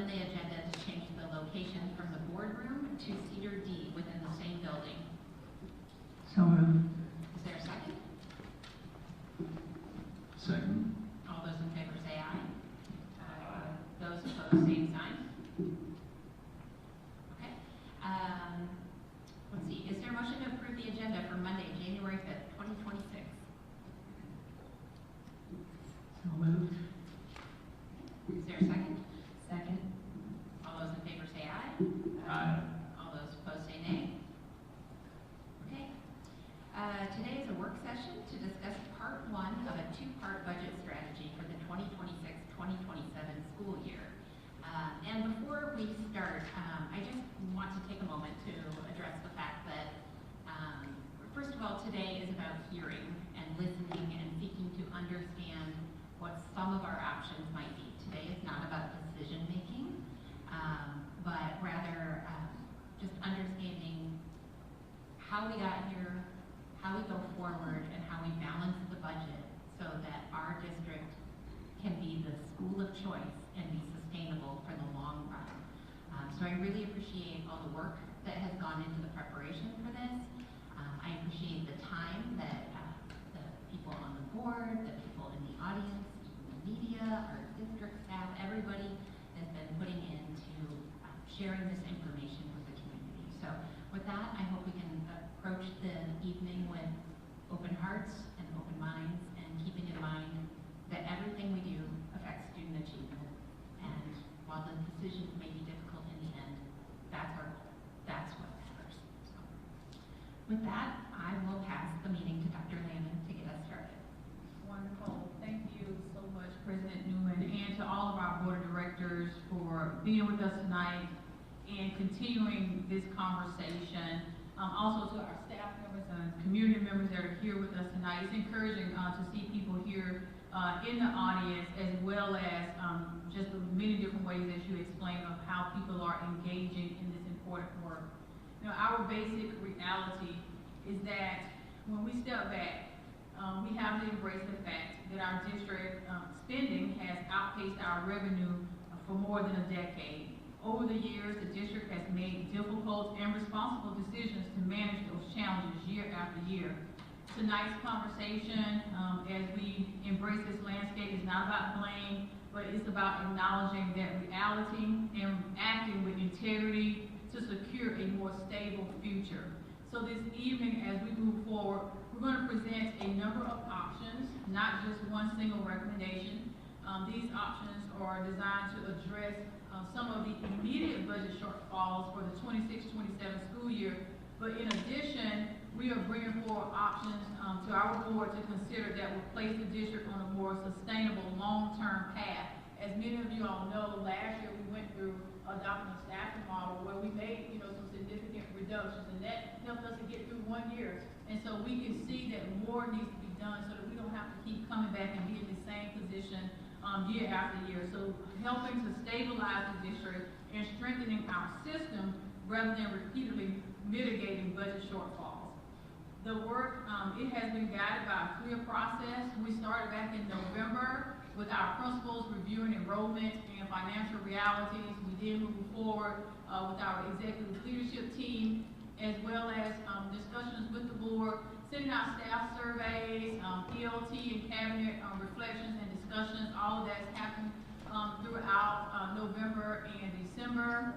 amend the agenda to change the location from the boardroom to Cedar D within the same building. So moved. Is there a second? Second. All those in favor say aye. Those opposed, same sign. Okay. Let's see. Is there a motion to approve the agenda for Monday, January 5th, 2026? So moved. Is there a second? Second. All those in favor say aye. Aye. All those opposed say nay. Okay. Today is a work session to discuss part one of a two-part budget strategy for the 2026-2027 school year. And before we start, I just want to take a moment to address the fact that, first of all, today is about hearing and listening and seeking to understand what some of our options might be. Today is not about decision making, but rather just understanding how we got here, how we go forward, and how we balance the budget so that our district can be the school of choice and be sustainable for the long run. So I really appreciate all the work that has gone into the preparation for this. I appreciate the time that the people on the board, the people in the audience, the media, our district staff, everybody has been putting into sharing this information with the community. So with that, I hope we can approach the evening with open hearts and open minds, and keeping in mind that everything we do affects student achievement. And while the decisions may be difficult in the end, that's our goal. That's what matters. So with that, I will pass the meeting to Dr. Landon to get us started. Wonderful. Thank you so much, President Newman, and to all of our board of directors for being with us tonight and continuing this conversation. Also to our staff members and community members that are here with us tonight. It's encouraging to see people here in the audience, as well as just the many different ways that you explain of how people are engaging in this important work. You know, our basic reality is that when we step back, we have to embrace the fact that our district spending has outpaced our revenue for more than a decade. Over the years, the district has made difficult and responsible decisions to manage those challenges year after year. Tonight's conversation, as we embrace this landscape, is not about blame, but it's about acknowledging that reality and acting with integrity to secure a more stable future. So this evening, as we move forward, we're going to present a number of options, not just one single recommendation. These options are designed to address some of the immediate budget shortfalls for the 26-27 school year, but in addition, we are bringing forward options to our board to consider that will place the district on a more sustainable long-term path. As many of you all know, last year we went through adopting a staffing model where we made some significant reductions, and that helped us to get through 1 year. And so we can see that more needs to be done so that we don't have to keep coming back and be in the same position year after year. So helping to stabilize the district and strengthening our system rather than repeatedly mitigating budget shortfalls. The work, it has been guided by a clear process. We started back in November with our principals reviewing enrollment and financial realities. We then moved forward with our executive leadership team, as well as discussions with the board, sending out staff surveys, ELT and cabinet reflections and discussions. All of that's happened throughout November and December.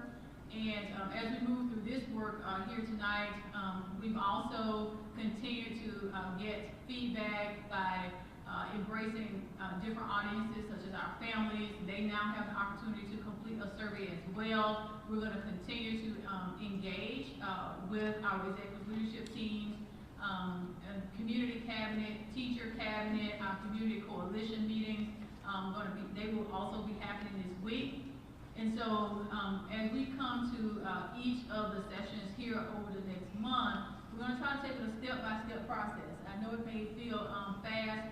And as we move through this work here tonight, we've also continued to get feedback by embracing different audiences, such as our families. They now have the opportunity to complete a survey as well. We're going to continue to engage with our executive leadership teams, community cabinet, teacher cabinet, our community coalition meetings. They will also be happening this week. And so as we come to each of the sessions here over the next month, we're going to try to take it a step-by-step process. I know it may feel fast,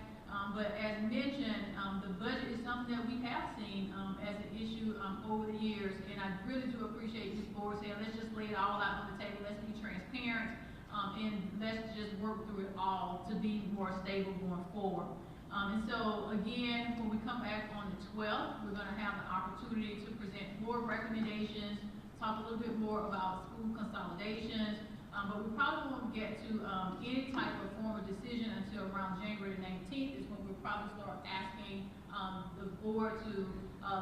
but as mentioned, the budget is something that we have seen as an issue over the years, and I really do appreciate this board saying, let's just lay it all out on the table, let's be transparent, and let's just work through it all to be more stable going forward. And so again, when we come back on the 12th, we're going to have the opportunity to present more recommendations, talk a little bit more about school consolidations, but we probably won't get to any type of formal decision until around January 19th is when we'll probably start asking the board to,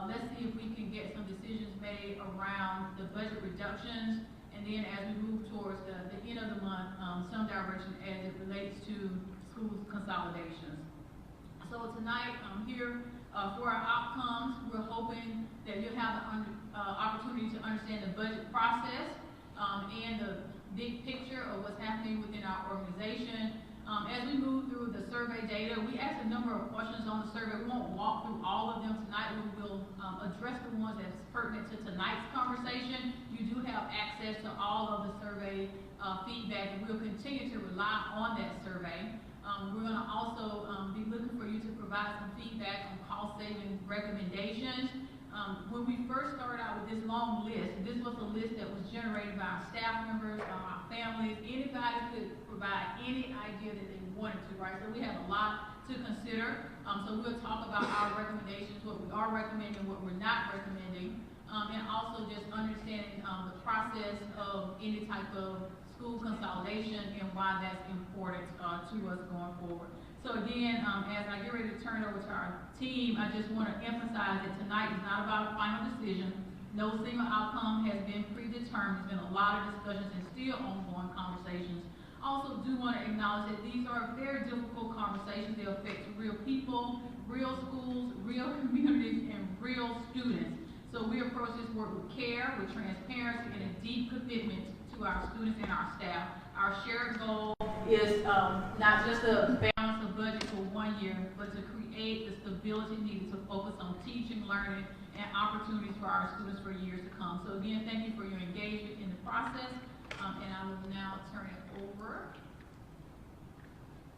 let's see if we can get some decisions made around the budget reductions, and then as we move towards the end of the month, some direction as it relates to school consolidations. So tonight, here for our outcomes, we're hoping that you'll have the opportunity to understand the budget process and the big picture of what's happening within our organization. As we move through the survey data, we asked a number of questions on the survey. We won't walk through all of them tonight. We will address the ones that's pertinent to tonight's conversation. You do have access to all of the survey feedback, and we'll continue to rely on that survey. We're going to also be looking for you to provide some feedback on cost-saving recommendations. When we first started out with this long list, this was a list that was generated by our staff members, our families. Anybody could provide any idea that they wanted to, right? So we have a lot to consider. So we'll talk about our recommendations, what we are recommending, what we're not recommending, and also just understanding the process of any type of school consolidation and why that's important to us going forward. So again, as I get ready to turn it over to our team, I just want to emphasize that tonight is not about a final decision. No single outcome has been predetermined. There's been a lot of discussions and still ongoing conversations. Also do want to acknowledge that these are very difficult conversations. They affect real people, real schools, real communities, and real students. So we approach this work with care, with transparency, and a deep commitment to our students and our staff. Our shared goal is not just a balance of budget for 1 year, but to create the stability needed to focus on teaching, learning, and opportunities for our students for years to come. So again, thank you for your engagement in the process, and I will now turn it over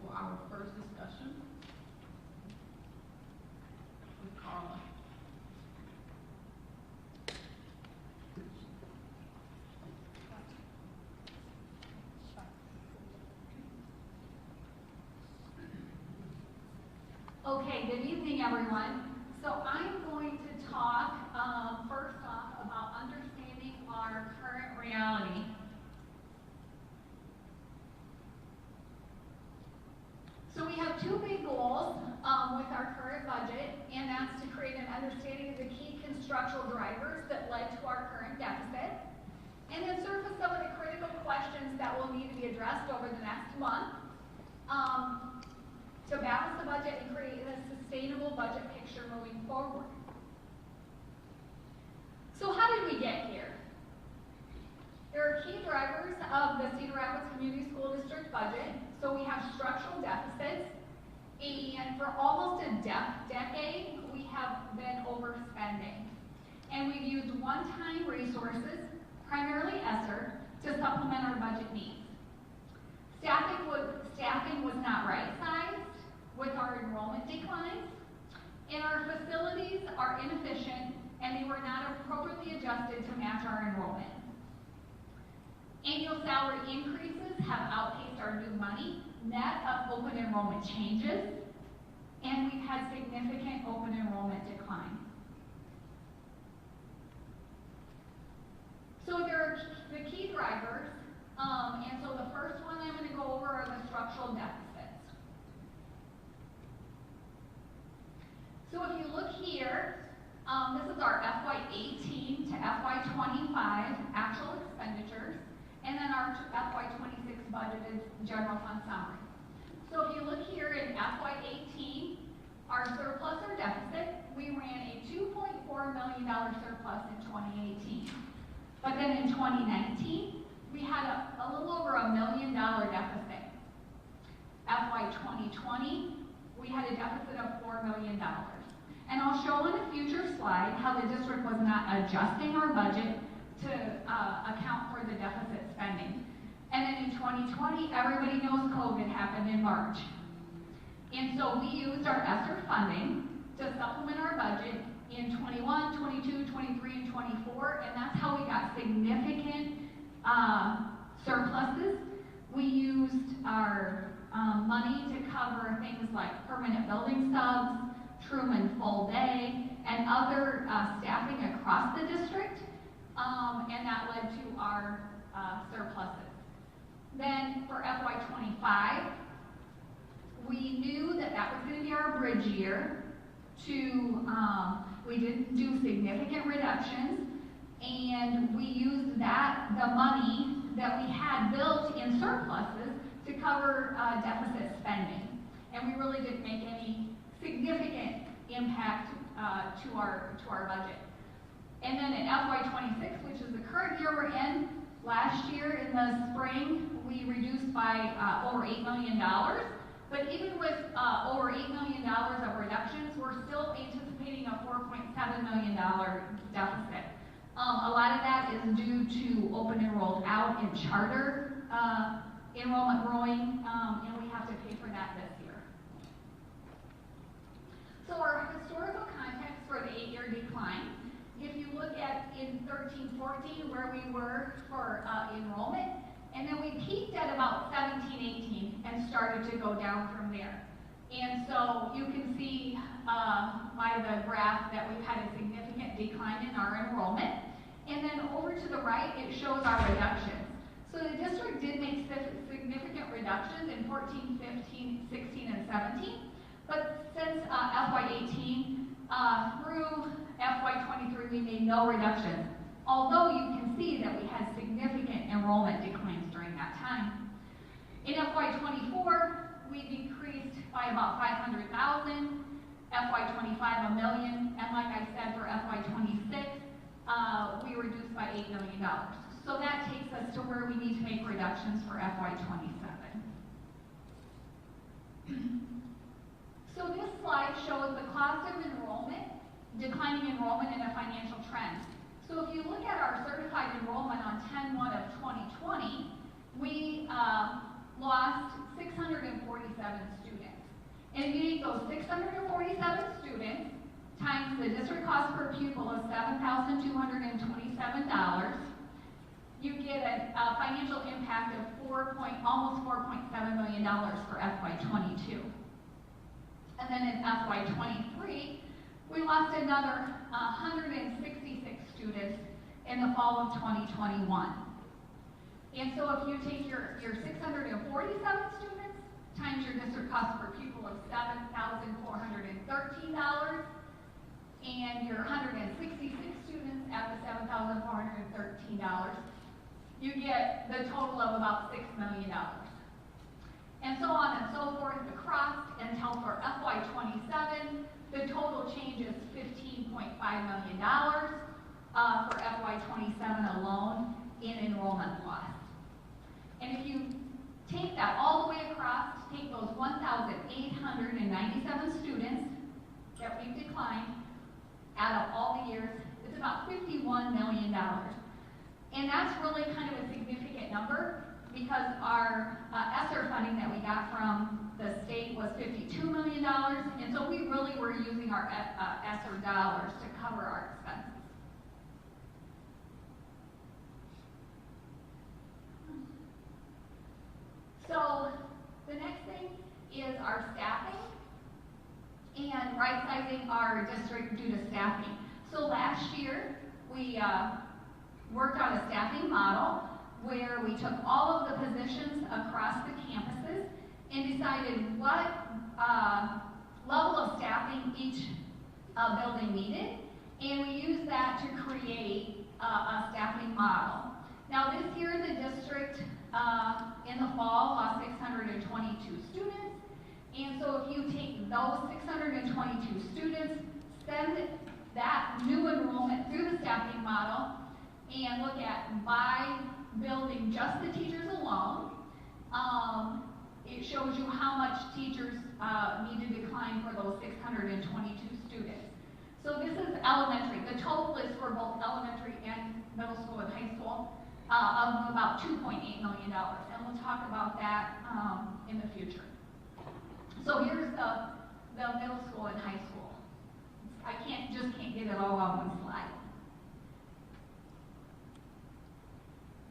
for our first discussion with Carla. Okay, good evening, everyone. So I'm going to talk first off about understanding our current reality. So we have two big goals with our current budget, and that's to create an understanding of the key structural drivers that led to our current deficit, and then surface some of the critical questions that will need to be addressed over the next month. To balance the budget and create a sustainable budget picture moving forward. So how did we get here? There are key drivers of the Cedar Rapids Community School District budget. So we have structural deficits, and for almost a decade, we have been overspending. And we've used one-time resources, primarily ESSER, to supplement our budget needs. Staffing was not right-sized with our enrollment declines, and our facilities are inefficient, and they were not appropriately adjusted to match our enrollment. Annual salary increases have outpaced our new money, net of open enrollment changes, and we've had significant open enrollment decline. So there are the key drivers, and so the first one I'm going to go over are the structural deficits. So if you look here, this is our FY18 to FY25 actual expenditures, and then our FY26 budgeted general fund summary. So if you look here in FY18, our surplus or deficit, we ran a $2.4 million surplus in 2018. But then in 2019, we had a little over $1 million deficit. FY 2020, we had a deficit of $4 million. And I'll show in a future slide how the district was not adjusting our budget to account for the deficit spending. And then in 2020, everybody knows COVID happened in March. And so we used our ESSER funding to supplement our budget in 21, 22, 23, and 24, and that's how we got significant surpluses. We used our money to cover things like permanent building subs, Truman full day, and other staffing across the district, and that led to our surpluses. Then for FY25, we knew that that was going to be our bridge year we didn't do significant reductions, and we used the money that we had built in surpluses to cover deficit spending. And we really didn't make any significant impact to our budget. And then in FY26, which is the current year we're in, last year in the spring, we reduced by over $8 million. But even with over $8 million of reductions, we're still anticipating a $4.7 million deficit. A lot of that is due to open enrolled out in charter enrollment growing, and we have to pay for that this year. So our historical context for the 8-year decline, if you look at in 13-14 where we were for enrollment, and then we peaked at about 17-18 and started to go down from there. And so you can see by the graph that we've had a significant decline in our enrollment. And then over to the right, it shows our reductions. So the district did make significant reductions in 14, 15, 16, and 17. But since FY18 through FY23, we made no reductions. Although you can see that we had significant enrollment declines during that time. In FY24, we decreased by about 500,000, FY25 $1 million, and like I said, for FY26, we reduced by $8 million. So that takes us to where we need to make reductions for FY27. So this slide shows the cost of enrollment, declining enrollment, and a financial trend. So if you look at our certified enrollment on 10/1 of 2020, we lost 647 students. And if you take those 647 students times the district cost per pupil of $7,227, you get a financial impact of almost $4.7 million for FY22. And then in FY23, we lost another 166 students in the fall of 2021. And so if you take your 647 students times your district cost per pupil of $7,413 and your 166 students at the $7,413, you get the total of about $6 million. And so on and so forth across until for FY27, the total change is $15.5 million for FY27 alone in enrollment loss. And if you take that all the way across, take those 1,897 students that we've declined out of all the years, it's about $51 million. And that's really kind of a significant number because our ESSER funding that we got from the state was $52 million, and so we really were using our ESSER dollars to cover our expenses. So the next thing is our staffing and right-sizing our district due to staffing. So last year, we worked on a staffing model where we took all of the positions across the campuses and decided what level of staffing each building needed, and we used that to create a staffing model. Now this year the district in the fall lost 622 students, and so if you take those 622 students, send that new enrollment through the staffing model, and look at by building just the teachers alone, it shows you how much teachers need to decline for those 622 students. So this is elementary. The total is for both elementary and middle school and high school of about $2.8 million. And we'll talk about that in the future. So here's the middle school and high school. I just can't get it all on one slide.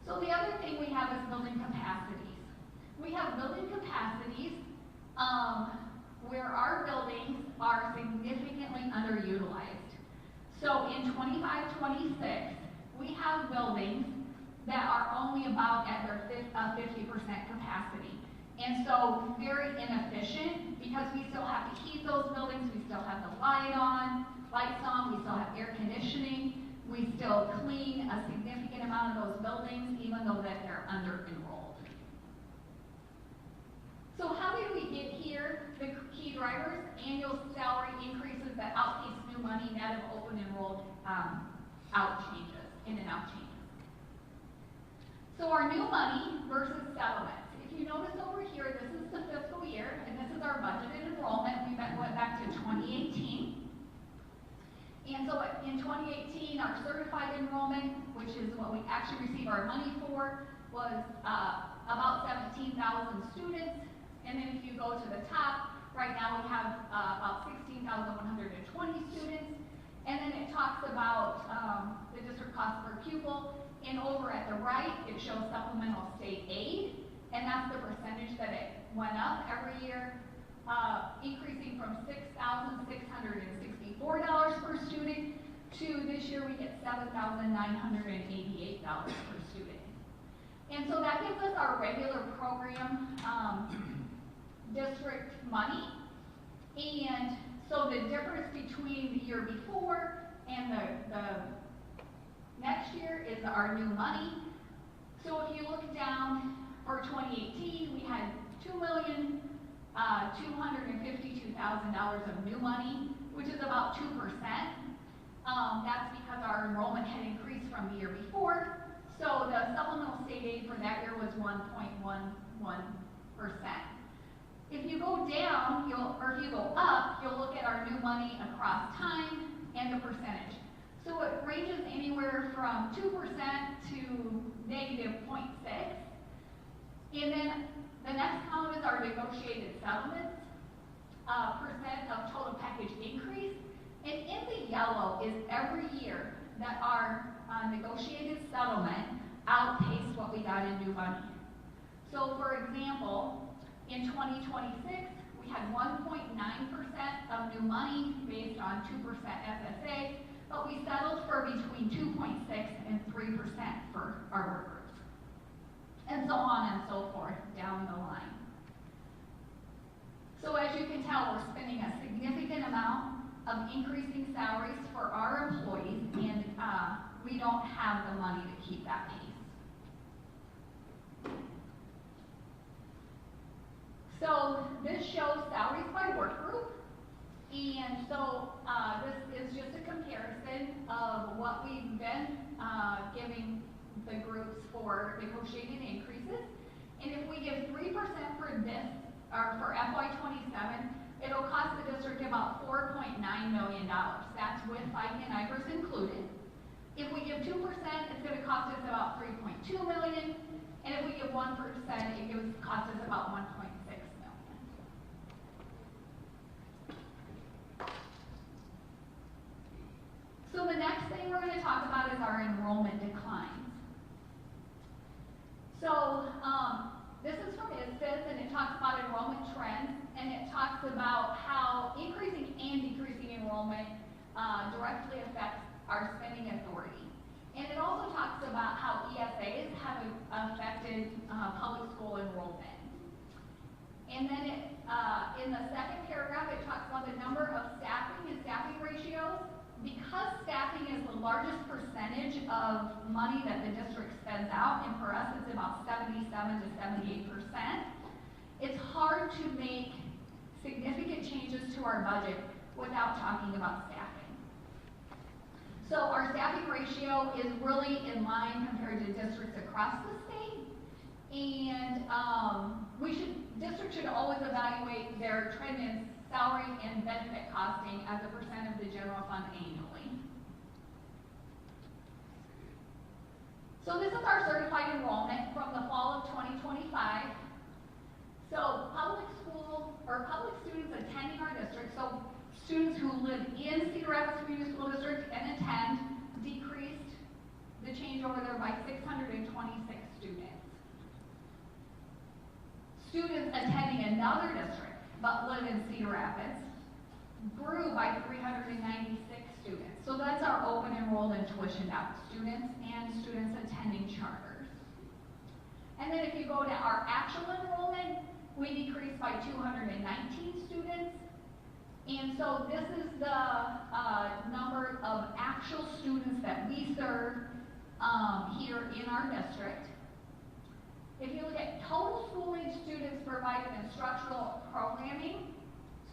So the other thing we have is building capacities. We have building capacities capacities, where our buildings are significantly underutilized. So in 25-26, we have buildings that are only about at their 50% capacity. And so very inefficient, because we still have to heat those buildings, we still have the lights on, we still have air conditioning, we still clean a significant amount of those buildings, even though that they're under-enrolled. So how did we get here? The key drivers: annual salary increases that outpace new money net of open enrolled in and out changes. So our new money versus settlements. If you notice over here, this is the fiscal year, and this is our budgeted enrollment. We went back to 2018. And so in 2018, our certified enrollment, which is what we actually receive our money for, was about 17,000 students. And then if you go to the top, right now we have about 16,120 students. And then it talks about the district cost per pupil. And over at the right, it shows supplemental state aid. And that's the percentage that it went up every year, increasing from $6,664 per student to this year we get $7,988 per student. And so that gives us our regular program district money. And so the difference between the year before and the next year is our new money. So if you look down for 2018, we had $2,252,000 of new money, which is about 2%. That's because our enrollment had increased from the year before. So the supplemental state aid for that year was 1.11%. If you go down, if you go up, you'll look at our new money across time and the percentage. So it ranges anywhere from 2% to -0.6. And then the next column is our negotiated settlements, percent of total package increase. And in the yellow is every year that our negotiated settlement outpaced what we got in new money. So for example, in 2026, we had 1.9% of new money based on 2% SSA, but we settled for between 2.6 and 3% for our work groups. And so on and so forth down the line. So as you can tell, we're spending a significant amount of increasing salaries for our employees, and we don't have the money to keep that pace. So this shows salaries by work group. And so this is just a comparison of what we've been giving the groups for negotiated increases. And if we give 3% for this, or for FY27, it'll cost the district about $4.9 million. That's with FICA and IBRS included. If we give 2%, it's going to cost us about $3.2 million. And if we give 1%, it cost us about $1.6 million. So the next thing we're going to talk about is our enrollment declines. So this is from ISFIS, and it talks about enrollment trends, and it talks about how increasing and decreasing enrollment directly affects our spending authority. And it also talks about how ESAs have affected public school enrollment. And then in the second paragraph, it talks about the number of staffing and staffing ratios. Because staffing is the largest percentage of money that the district spends out, and for us it's about 77 to 78%, it's hard to make significant changes to our budget without talking about staffing. So our staffing ratio is really in line compared to districts across the state, and districts should always evaluate their trend in salary and benefit costing as a percent of the general fund annually. So this is our certified enrollment from the fall of 2025. So public schools, or public students attending our district, so students who live in Cedar Rapids Community School District and attend, decreased the change over there by 626 students. Students attending another district, but live in Cedar Rapids, grew by 396 students. So that's our open enrolled and tuitioned out students and students attending charters. And then if you go to our actual enrollment, we decreased by 219 students. And so this is the number of actual students that we serve here in our district. If you look at total school age students provided instructional programming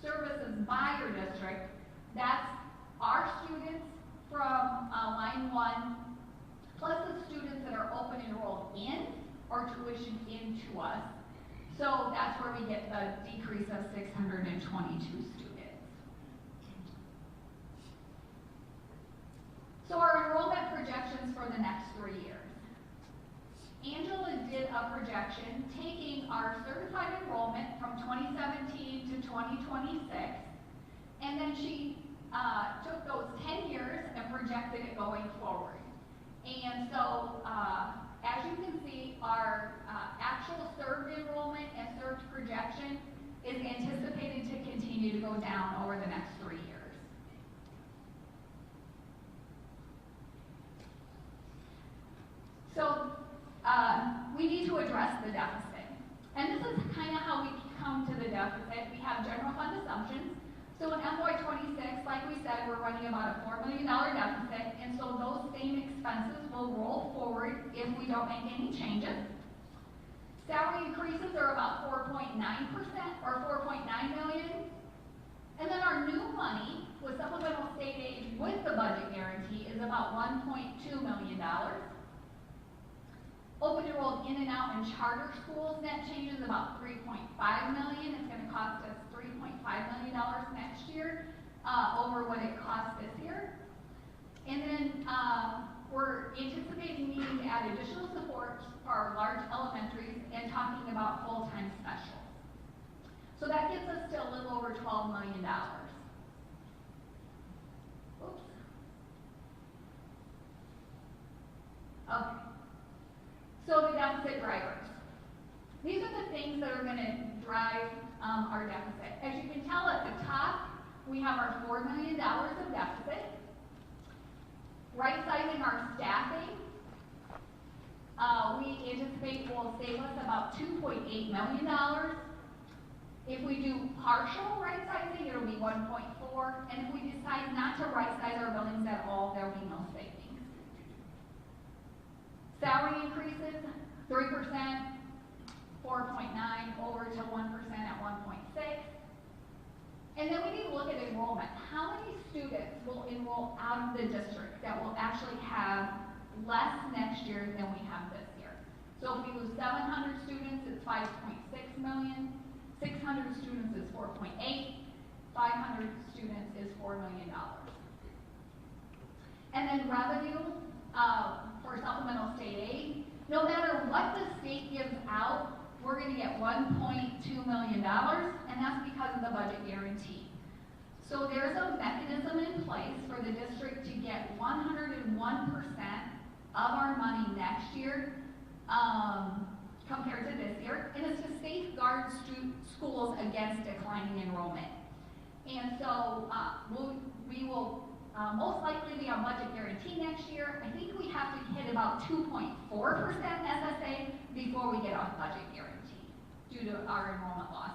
services by your district, that's our students from line 1, plus the students that are open enrolled in or tuition into us. So that's where we get the decrease of 622 students. So our enrollment projections for the next 3 years. Angela did a projection taking our certified enrollment from 2017 to 2026, and then she took those 10 years and projected it going forward. And so, as you can see, our actual served enrollment and served projection is anticipated to continue to go down over the next 3 years. So, we need to address the deficit. And this is kind of how we come to the deficit. We have general fund assumptions. So in FY26, like we said, we're running about a $4 million deficit, and so those same expenses will roll forward if we don't make any changes. Salary increases are about 4.9% or 4.9 million. And then our new money with supplemental state aid with the budget guarantee is about $1.2 million. Open enrolled in and out in charter schools net change is about $3.5 million. It's going to cost us $3.5 million next year over what it cost this year. And then we're anticipating needing to add additional support for our large elementaries and talking about full-time specials. So that gets us to a little over $12 million. Oops. Okay. So the deficit drivers. These are the things that are going to drive our deficit. As you can tell at the top, we have our $4 million of deficit. Right-sizing our staffing, we anticipate will save us about $2.8 million. If we do partial right-sizing, it'll be 1.4. And if we decide not to right-size our buildings at all, there will be no savings. Salary increases, 3%, 4.9, over to 1% at 1.6. And then we need to look at enrollment. How many students will enroll out of the district that will actually have less next year than we have this year? So if we lose 700 students, it's 5.6 million. 600 students is 4.8. 500 students is $4 million. And then revenue, for supplemental state aid, no matter what the state gives out, we're going to get $1.2 million, and that's because of the budget guarantee. So there's a mechanism in place for the district to get 101% of our money next year compared to this year, and it's to safeguard schools against declining enrollment. And so we will most likely be on budget guarantee next year. I think we have to hit about 2.4% SSA before we get off budget guarantee due to our enrollment loss.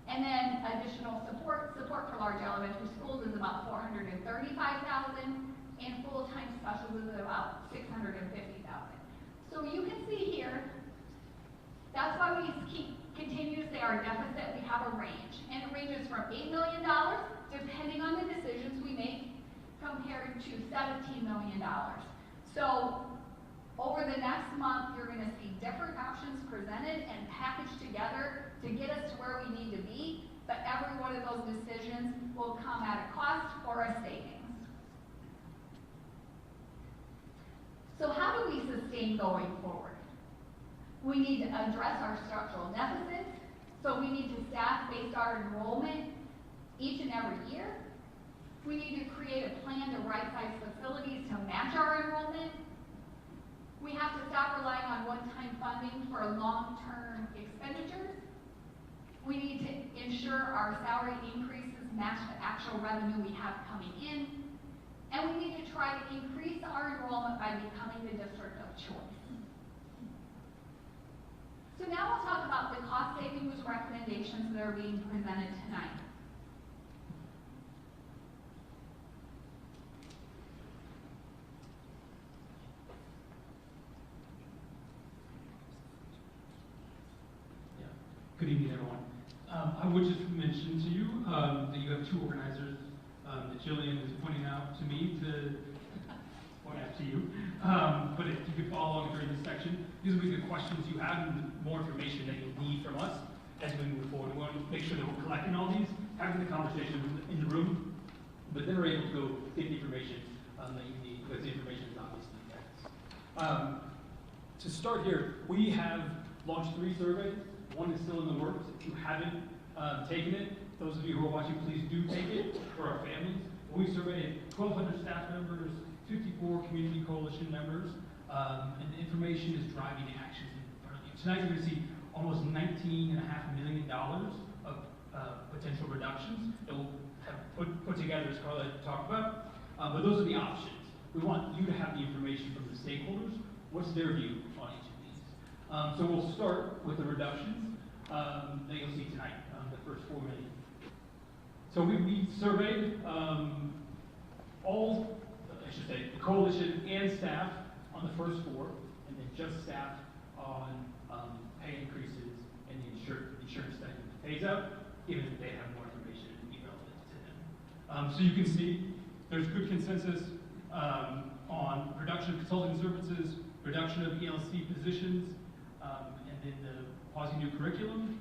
And then additional support for large elementary schools is about $435,000, and full-time specials is about $650,000. So you can see here, that's why we continue to say our deficit, we have a range. And it ranges from $8 million, depending on the decisions we make, compared to $17 million. So over the next month, you're going to see different options presented and packaged together to get us to where we need to be, but every one of those decisions will come at a cost or a savings. So how do we sustain going forward? We need to address our structural deficits, so we need to staff based on our enrollment each and every year. We need to create a plan to right-size facilities to match our enrollment. We have to stop relying on one-time funding for long-term expenditures. We need to ensure our salary increases match the actual revenue we have coming in. And we need to try to increase our enrollment by becoming the district of choice. So now we'll talk about the cost savings recommendations that are being presented tonight. Good evening, everyone. I would just mention to you that you have two organizers that Jillian is pointing out to me to point out to you. But if you could follow along during this section, these will be the questions you have and more information that you'll need from us as we move forward. We want to make sure that we're collecting all these, having the conversation in the room, but then we're able to go get the information that you need, because the information is obviously facts. To start here, we have launched 3 surveys. One is still in the works. If you haven't taken it, those of you who are watching, please do take it for our families. We surveyed 1,200 staff members, 54 community coalition members, and the information is driving the actions in front of you. Tonight you're going to see almost $19.5 million of potential reductions that we'll have put together, as Carla talked about. But those are the options. We want you to have the information from the stakeholders. What's their view on each of these? So we'll start with the reductions that you'll see tonight, the first 4 million. So we surveyed all, I should say, the coalition and staff on the first 4, and then just staff on pay increases and the insurance that pays out, given that they have more information to be relevant to them. So you can see there's good consensus on reduction of consulting services, reduction of ELC positions, and then the pausing new curriculum.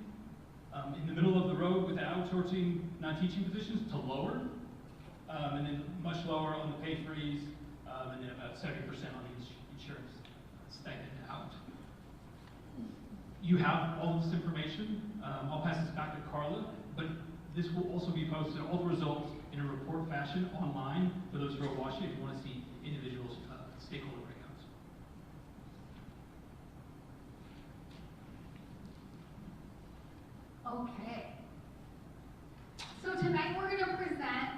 In the middle of the road with the outsourcing non-teaching positions to lower, and then much lower on the pay freeze, and then about 70% on the insurance stipend out. You have all this information. I'll pass this back to Carla, but this will also be posted, all the results, in a report fashion online for those who are watching if you want to see individual stakeholder breakouts. Okay. So tonight we're going to present,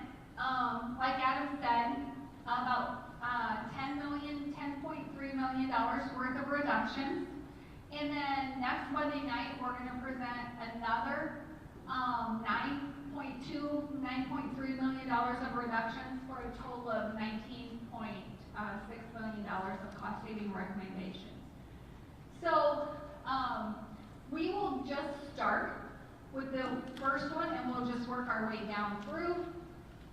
like Adam said, about $10.3 million worth of reductions. And then next Monday night, we're going to present another $9.3 million of reductions for a total of $19.6 million of cost saving recommendations. So we will just start with the first one, and we'll just work our way down through.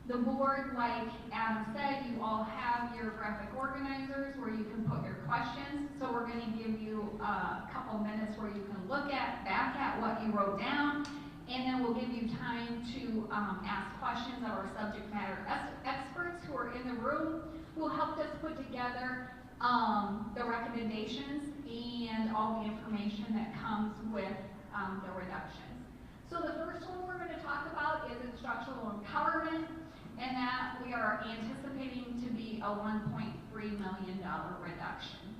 The board, like Adam said, you all have your graphic organizers where you can put your questions. So we're going to give you a couple minutes where you can look back at what you wrote down, and then we'll give you time to ask questions of our subject matter experts who are in the room, who helped us put together the recommendations and all the information that comes with the reductions. So the first one we're going to talk about is instructional empowerment, and that we are anticipating to be a $1.3 million reduction.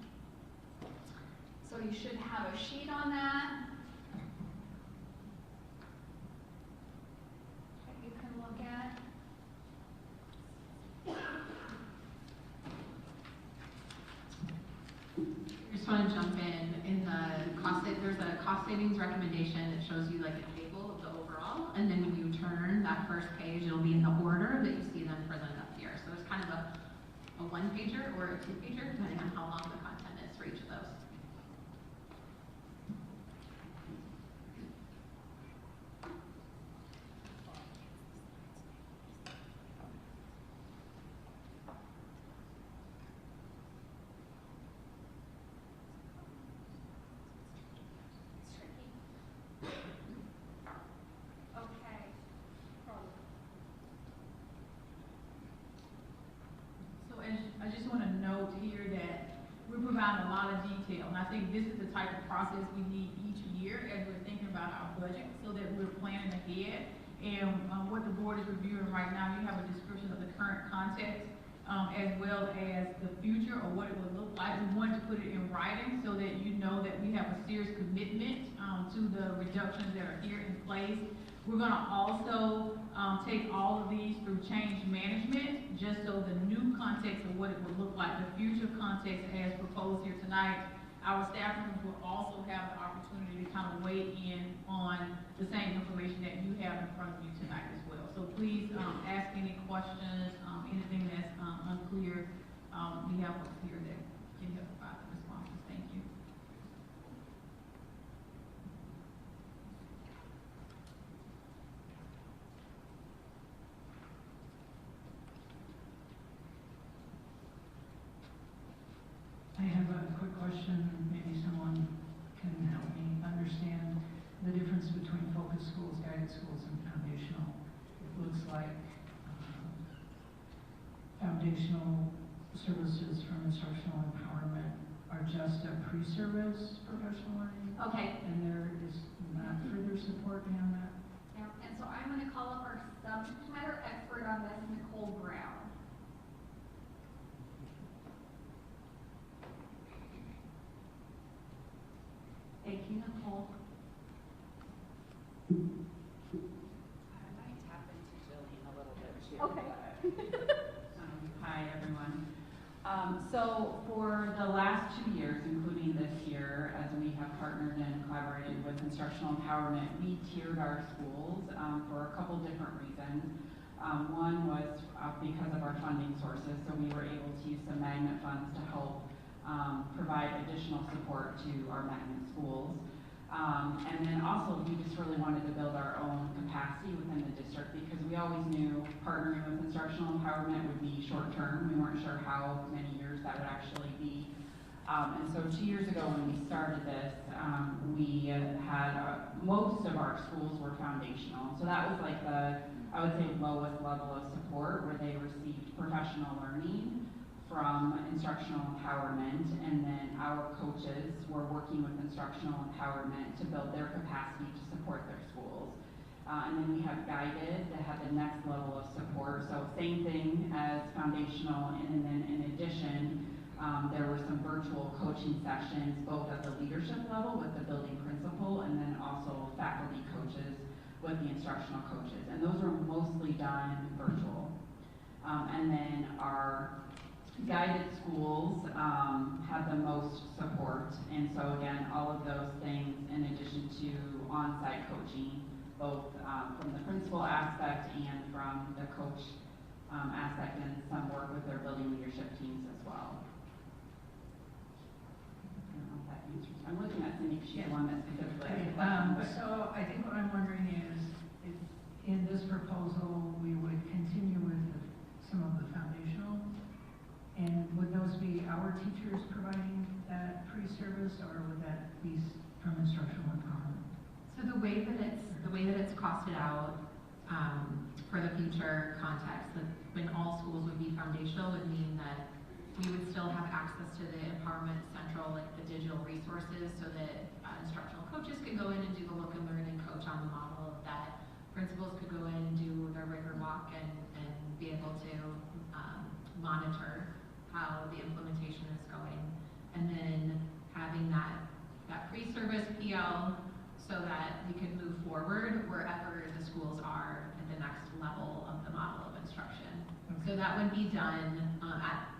So you should have a sheet on that you can look at. I just want to jump in the there's a cost savings recommendation that shows you like a table of the overall, and then when you turn that first page, it'll be in the order that you see them presented up here. So it's kind of a 1-pager or a 2-pager, depending on how long the content is for each of those. I just want to note here that we're providing a lot of detail, and I think this is the type of process we need each year as we're thinking about our budget, so that we're planning ahead. And what the board is reviewing right now, you have a description of the current context as well as the future or what it would look like. We wanted to put it in writing so that you know that we have a serious commitment to the reductions that are here in place. We're gonna also take all of these through change management, just so the new context of what it would look like, the future context as proposed here tonight. Our staff members will also have the opportunity to kind of weigh in on the same information that you have in front of you tonight as well. So please ask any questions, anything that's unclear. We have folks here that can help provide the responses. Thank you. I have a quick question, maybe someone can help me understand the difference between focus schools, guided schools, and foundational. It looks like foundational services from instructional empowerment are just a pre-service professional learning, Okay, and there is not further support beyond that? yeah, and so I'm gonna call up our subject matter expert on this, Nicole Brown. Thank you, Nicole. I might tap into Jillian a little bit too. Okay. Hi, everyone. So for the last 2 years, including this year, as we have partnered and collaborated with Instructional Empowerment, we tiered our schools for a couple different reasons. One was because of our funding sources, so we were able to use some magnet funds to help provide additional support to our magnet schools. And then also, we just really wanted to build our own capacity within the district because we always knew partnering with instructional empowerment would be short-term. We weren't sure how many years that would actually be. And so 2 years ago when we started this, we had most of our schools were foundational. So that was like the, I would say, lowest level of support where they received professional learning from instructional empowerment, and then our coaches were working with instructional empowerment to build their capacity to support their schools. And then we have guided that had the next level of support, so same thing as foundational, and then in addition, there were some virtual coaching sessions, both at the leadership level with the building principal, and then also faculty coaches with the instructional coaches, and those were mostly done virtual. And then our guided schools have the most support, and so again, all of those things in addition to on-site coaching, both from the principal aspect and from the coach aspect, and some work with their building leadership teams as well. I don't know if that answers. I'm looking at Cindy, she's the one that specifically has the question, but- So I think what I'm wondering is, if in this proposal, we would continue with some of the foundational, and would those be our teachers providing that pre-service, or would that be from instructional empowerment? So the way that it's costed out for the future context, that when all schools would be foundational, would mean that we would still have access to the Empowerment Central, like the digital resources, so that instructional coaches could go in and do the look and learn and coach on the model of that. Principals could go in and do their rigor walk and be able to monitor how the implementation is going, and then having that pre-service PL so that we can move forward wherever the schools are at the next level of the model of instruction. So that would be done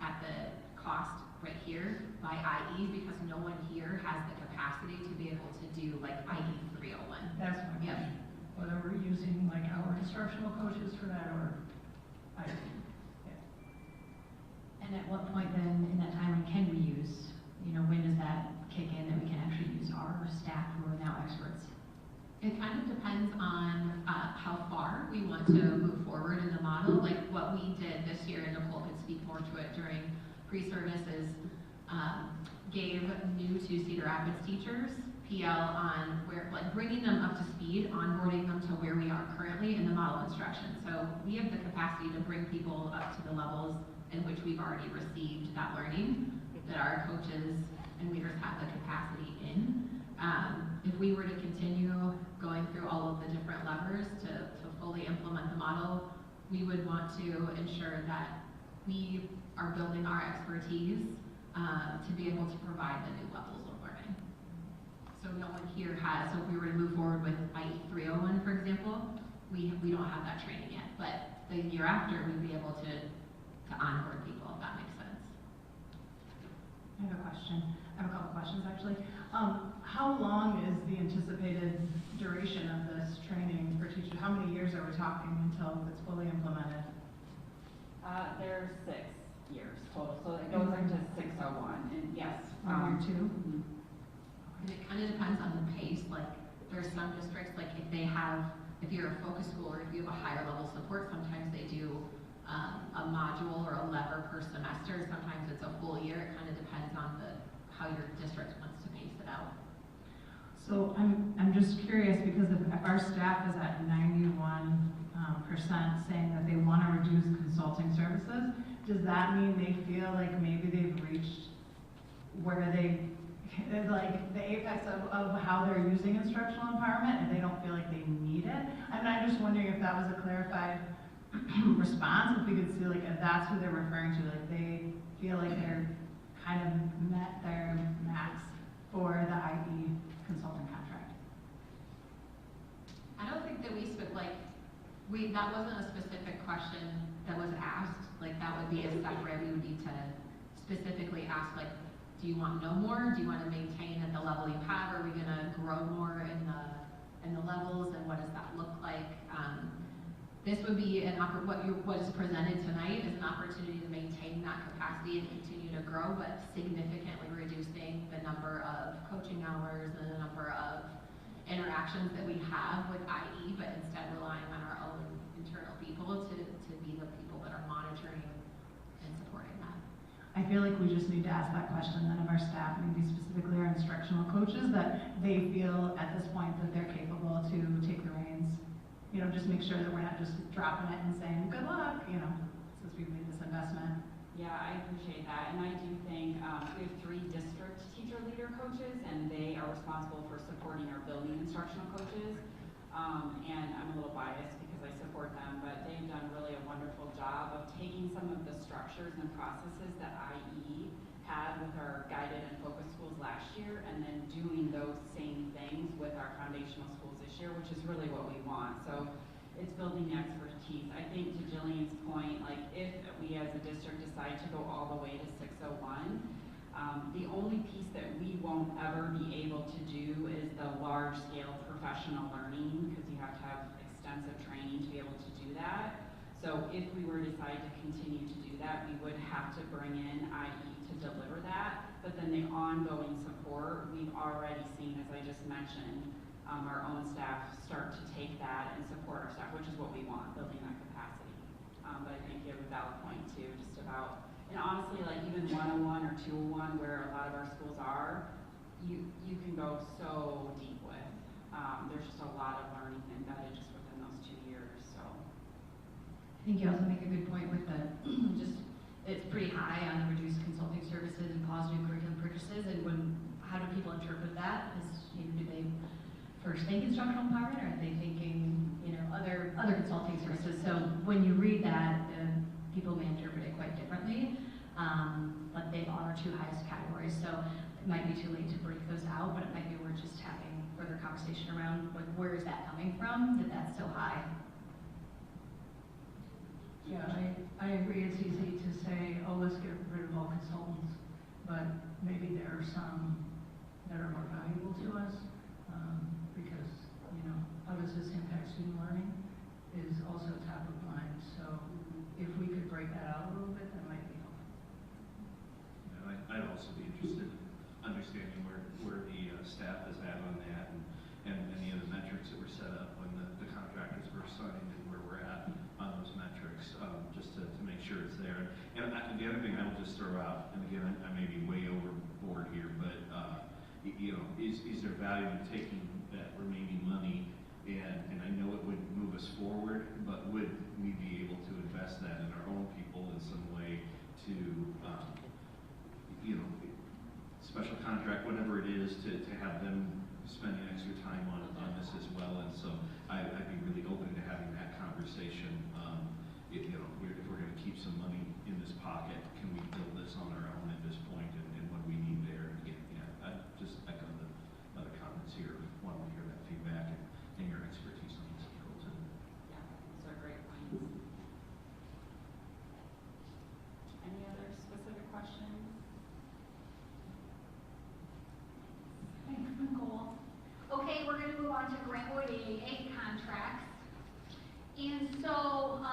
at the cost right here by IE, because no one here has the capacity to be able to do like IE 301. That's my Yep. question. Whether we're using like our instructional coaches for that, or I. And at what point then in that time can we use, when does that kick in that we can actually use our staff who are now experts? It kind of depends on how far we want to move forward in the model. Like what we did this year, and Nicole could speak more to it during pre-services, gave new to Cedar Rapids teachers PL on bringing them up to speed, onboarding them to where we are currently in the model instruction. So we have the capacity to bring people up to the levels in which we've already received that learning, that our coaches and leaders have the capacity in. If we were to continue going through all of the different levers to fully implement the model, we would want to ensure that we are building our expertise to be able to provide the new levels of learning. So no one here has, so if we were to move forward with IE 301, for example, we don't have that training yet, but the year after, we'd be able to onboard people, if that makes sense. I have a question. I have a couple questions, actually. How long is the anticipated duration of this training for teachers? How many years are we talking until it's fully implemented? There's 6 years total, so it goes into 601, and yes. Year 2? Mhm. And it kind of depends on the pace, like, there's some districts, like, if you're a focus school or if you have a higher level support, sometimes they do a module or a lever per semester, sometimes it's a full year, it kind of depends on how your district wants to pace it out. So I'm just curious, because if our staff is at 91% saying that they want to reduce consulting services, does that mean they feel like maybe they've reached where like the apex of how they're using instructional empowerment and they don't feel like they need it? And I'm just wondering if that was a clarified response, if we could see like if that's who they're referring to, like they feel like they're kind of met their max for the IE consulting contract. I don't think that that wasn't a specific question that was asked, like that would be a separate, we would need to specifically ask, like, do you want no more? Do you want to maintain at the level you have? Are we going to grow more in the levels, and what does that look like? This would be what is presented tonight is an opportunity to maintain that capacity and continue to grow, but significantly reducing the number of coaching hours and the number of interactions that we have with IE, but instead relying on our own internal people to be the people that are monitoring and supporting that. I feel like we just need to ask that question then of our staff, maybe specifically our instructional coaches, that they feel at this point that they're capable to take the reins. You know, just make sure that we're not just dropping it and saying, good luck, you know, since we've made this investment. Yeah, I appreciate that, and I do think we have 3 district teacher leader coaches, and they are responsible for supporting our building instructional coaches. And I'm a little biased because I support them, but they've done really a wonderful job of taking some of the structures and processes that IE had with our guided and focused schools last year, and then doing those same things with our foundational schools this year, which is really what we want. So it's building expertise. I think to Jillian's point, like if we as a district decide to go all the way to 601, the only piece that we won't ever be able to do is the large-scale professional learning, because you have to have extensive training to be able to do that. So if we were to decide to continue to do that, we would have to bring in IE to deliver that. But then the ongoing support, we've already seen, as I just mentioned, our own staff start to take that and support our staff, which is what we want, building that capacity. But I think you have a valid point too, just about, and honestly, like even 101 or 201, where a lot of our schools are, you can go so deep with. There's just a lot of learning embedded just within those 2 years, so. I think you also make a good point with the, it's pretty high on the reduced consulting services and pause new curriculum purchases, and how do people interpret that? Do they first think instructional empowerment, or are they thinking, other consulting services? So when you read that, people may interpret it quite differently, but they are our 2 highest categories, so it might be too late to break those out, but it might be worth just having further conversation around, like, where is that coming from, that's so high? Yeah, I agree, it's easy to say, oh, let's get rid of all consultants, but maybe there are some that are more valuable to us, because, how does this impact student learning is also top of mind, so if we could break that out a little bit, that might be helpful. I'd also be interested in understanding where the staff is at on that, and any of the metrics that were set up when the contractors were signed, and where we're at on those metrics, just to make sure it's there. And the other thing I will just throw out, and again, I may be way overboard here, but is there value in taking that remaining money, and I know it would move us forward, but would we be able to invest that in our own people in some way to, special contract, whatever it is, to have them spending extra time on this as well? And so I'd be really open to having that conversation. If we're going to keep some money in this pocket, can we build this on our own at this point, and what do we need there? Again, I just echo the other comments here. Want to hear that feedback and your expertise on this, Colton. Yeah, those are great points. Any other specific questions? Thanks, Nicole. Okay, we're gonna move on to Greenwood AAA contracts. And so,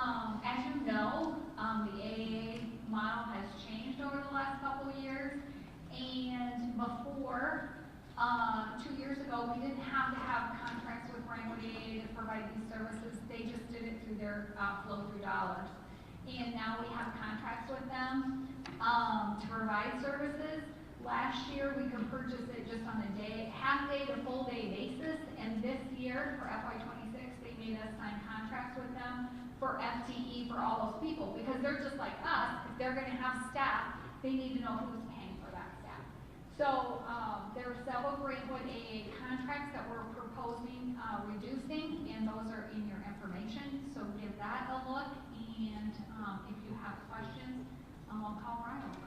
as you know, the AAA model has changed over the last couple of years. And before, 2 years ago, we didn't have to have contracts with Greenwood AAA to provide these services. They just did it through their flow-through dollars. And now we have contracts with them to provide services. Last year, we could purchase it just on a half-day to full-day basis, and this year, for FY26, they made us sign contracts with them for FTE for all those people, because they're just like us. If they're gonna have staff, they need to know who's paying for that staff. So, there are several Greenwood AA contracts that we're proposing, reducing, and those are in your information, so give that a look, and, if you have questions, I'll call Ryan over.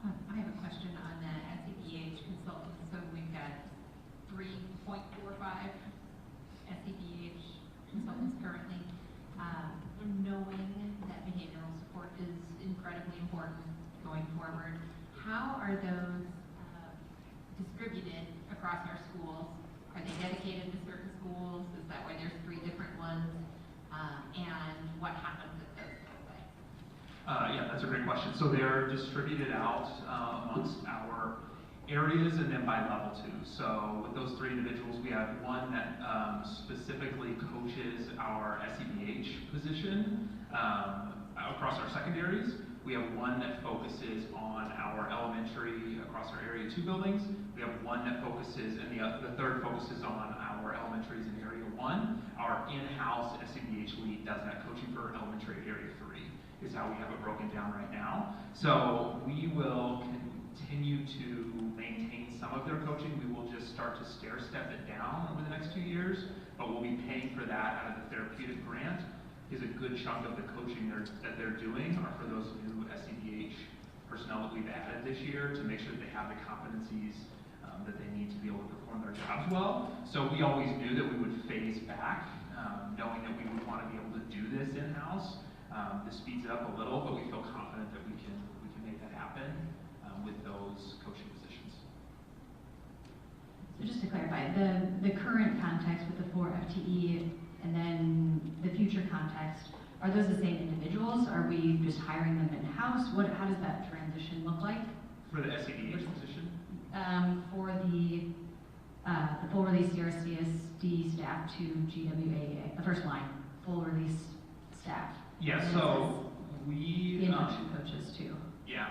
I have a question on the SCBH consultants. So we've got 3.45 SCBH consultants currently. Knowing that behavioral support is incredibly important going forward, how are those distributed across our schools? Are they dedicated to certain schools? Is that why there's 3 different ones? And what happens if those go away? Yeah, that's a great question. So they're distributed out amongst our areas and then by level too. So with those 3 individuals, we have one that specifically coaches our SEBH position across our secondaries. We have one that focuses on our elementary across our Area 2 buildings. We have one that focuses, and the third focuses on our elementaries in Area 1. Our in-house SEBH lead does that coaching for elementary Area 3 is how we have it broken down right now. So we will continue to maintain some of their coaching. We will just start to stair step it down over the next 2 years, but we'll be paying for that out of the therapeutic grant. Is a good chunk of the coaching that they're doing are for those new SEBH personnel that we've added this year to make sure that they have the competencies that they need to be able to perform their jobs well. So we always knew that we would phase back, knowing that we would want to be able to do this in-house. This speeds it up a little, but we feel confident that we can make that happen with those coaching positions. So just to clarify, the current context with the 4 FTE and then the future context, are those the same individuals? Are we just hiring them in-house? How does that transition look like? For the SEBH position? For the full release CRCSD staff to GWAA, the first line, full release staff. Yeah, so we... The induction coaches too. Yeah.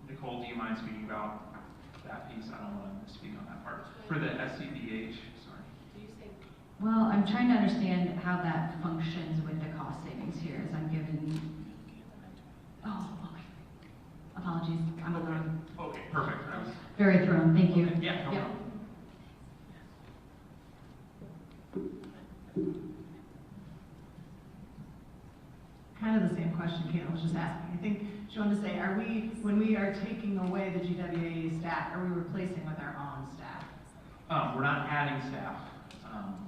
Nicole, do you mind speaking about that piece? I don't want to speak on that part. For the SEBH, sorry. Well, I'm trying to understand how that functions with the cost savings here as I'm given... Oh, okay. Apologies, I'm thrown. Okay, perfect. I was... Very thrown, thank you. Okay. Yeah, no problem. Kind of the same question Caitlin was just asking. I think she wanted to say, when we are taking away the GWAA staff, are we replacing with our own staff? We're not adding staff,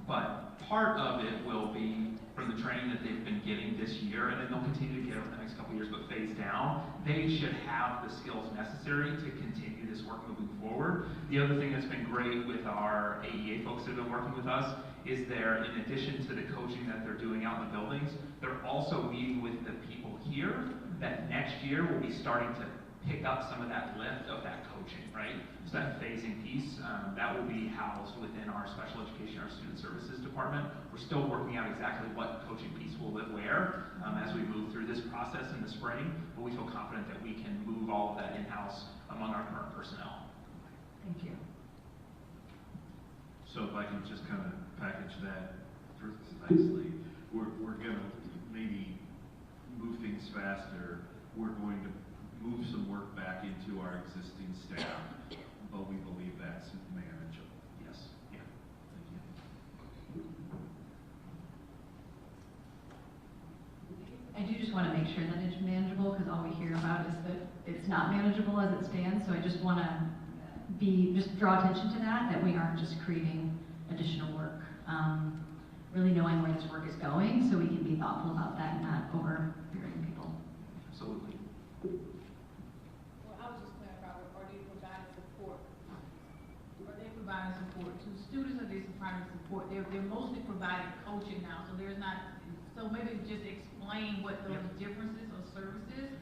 but part of it will be from the training that they've been getting this year, and then they'll continue to get over the next couple of years, but phase down. They should have the skills necessary to continue this work moving forward. The other thing that's been great with our AEA folks that have been working with us is they're, in addition to the coaching that they're doing out in the buildings, they're also meeting with the people here that next year will be starting to pick up some of that lift of that coaching, right? So that phasing piece, that will be housed within our special education, our student services department. We're still working out exactly what coaching piece will live where as we move through this process in the spring, but we feel confident that we can move all of that in-house among our current personnel. Thank you. So if I can just kind of package that nicely, we're gonna maybe move things faster. We're going to move some work back into our existing staff, but we believe that's manageable. Yes, yeah. Thank you. I do just want to make sure that it's manageable, because all we hear about is that it's not manageable as it stands, so I just want to just draw attention to that we aren't just creating additional work. Really knowing where this work is going, so we can be thoughtful about that and not overbearing people. Absolutely. Well, I was just clarifying, are they providing support? Are they providing support to students, or they providing support? They're mostly providing coaching now, so there's not, so maybe just explain what those differences or services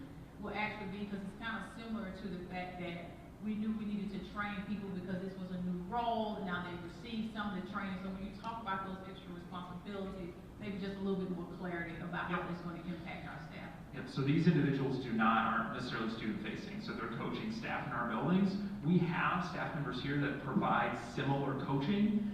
will actually be, because it's kind of similar to the fact that we knew we needed to train people because this was a new role, and now they've received some of the training. So when you talk about those extra responsibilities, maybe just a little bit more clarity about how it's going to impact our staff. Yep, so these individuals aren't necessarily student facing, so they're coaching staff in our buildings. We have staff members here that provide similar coaching.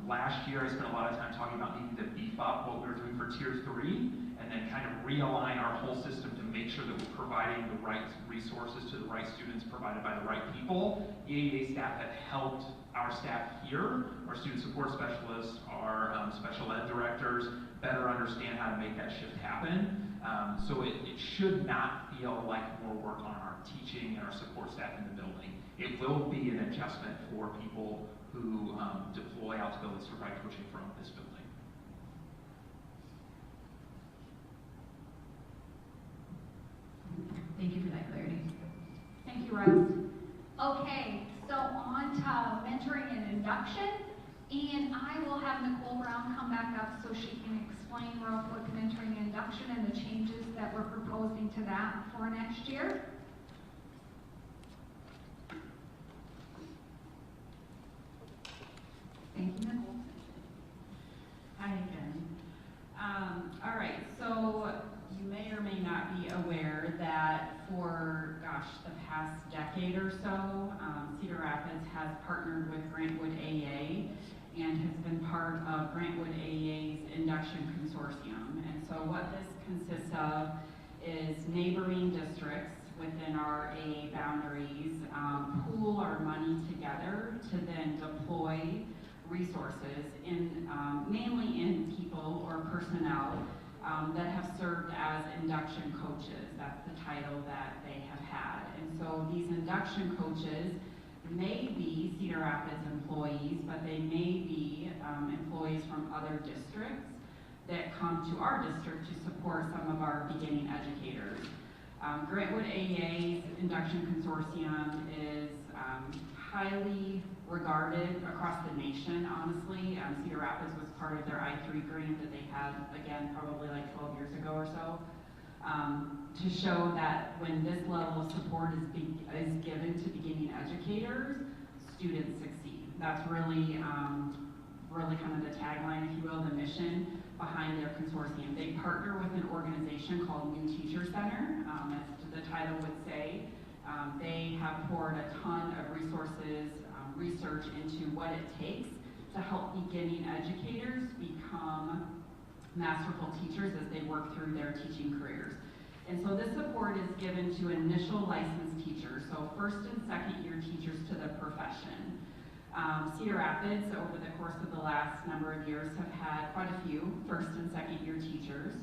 Last year I spent a lot of time talking about needing to beef up what we were doing for Tier 3, and then kind of realign our whole system to make sure that we're providing the right resources to the right students provided by the right people. The AEA staff have helped our staff here, our student support specialists, our special ed directors, better understand how to make that shift happen. So it should not feel like more work on our teaching and our support staff in the building. It will be an adjustment for people who deploy out to buildings to provide coaching from this building. Thank you for that clarity. Thank you, Rose. Okay, so on to mentoring and induction. And I will have Nicole Brown come back up so she can explain real quick mentoring and induction and the changes that we're proposing to that for next year. Thank you, Nicole. Hi again. All right, so you may or may not be aware that for, the past decade or so, Cedar Rapids has partnered with Grantwood AA and has been part of Grantwood AA's induction consortium. And so what this consists of is neighboring districts within our AA boundaries pool our money together to then deploy resources in mainly in people or personnel that have served as induction coaches. That's the title that they have had. And so these induction coaches may be Cedar Rapids employees, but they may be employees from other districts that come to our district to support some of our beginning educators. Grantwood AA's induction consortium is highly regarded across the nation, honestly. Cedar Rapids was part of their I-3 grant that they had, again, probably like 12 years ago or so, to show that when this level of support is given to beginning educators, students succeed. That's really, really kind of the tagline, if you will, the mission behind their consortium. They partner with an organization called New Teacher Center, as the title would say. They have poured a ton of resources, research into what it takes to help beginning educators become masterful teachers as they work through their teaching careers. And so this support is given to initial licensed teachers, so first and second year teachers to the profession. Cedar Rapids, over the course of the last number of years, have had quite a few first and second year teachers.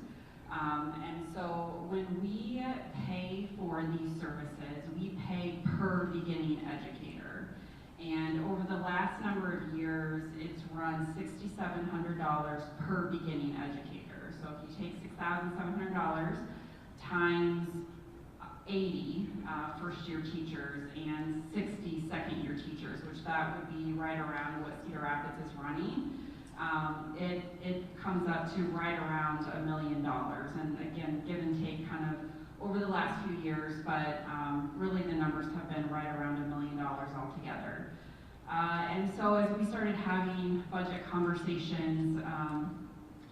And so when we pay for these services, we pay per beginning educator. And over the last number of years, it's run $6,700 per beginning educator. So if you take $6,700 times 80 first-year teachers and 60 second-year teachers, which that would be right around what Cedar Rapids is running, it comes up to right around $1 million. And again, give and take kind of over the last few years, but really the numbers have been right around $1 million altogether. And so as we started having budget conversations,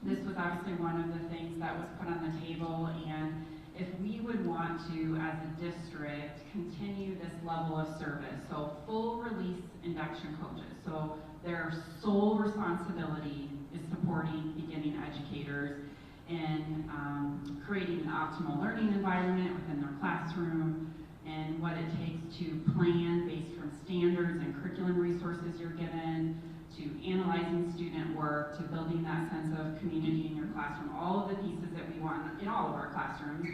this was obviously one of the things that was put on the table, and if we would want to, as a district, continue this level of service, so full release induction coaches. So their sole responsibility is supporting beginning educators in creating an optimal learning environment within their classroom, and what it takes to plan based from standards and curriculum resources you're given, to analyzing student work, to building that sense of community in your classroom, all of the pieces that we want in all of our classrooms,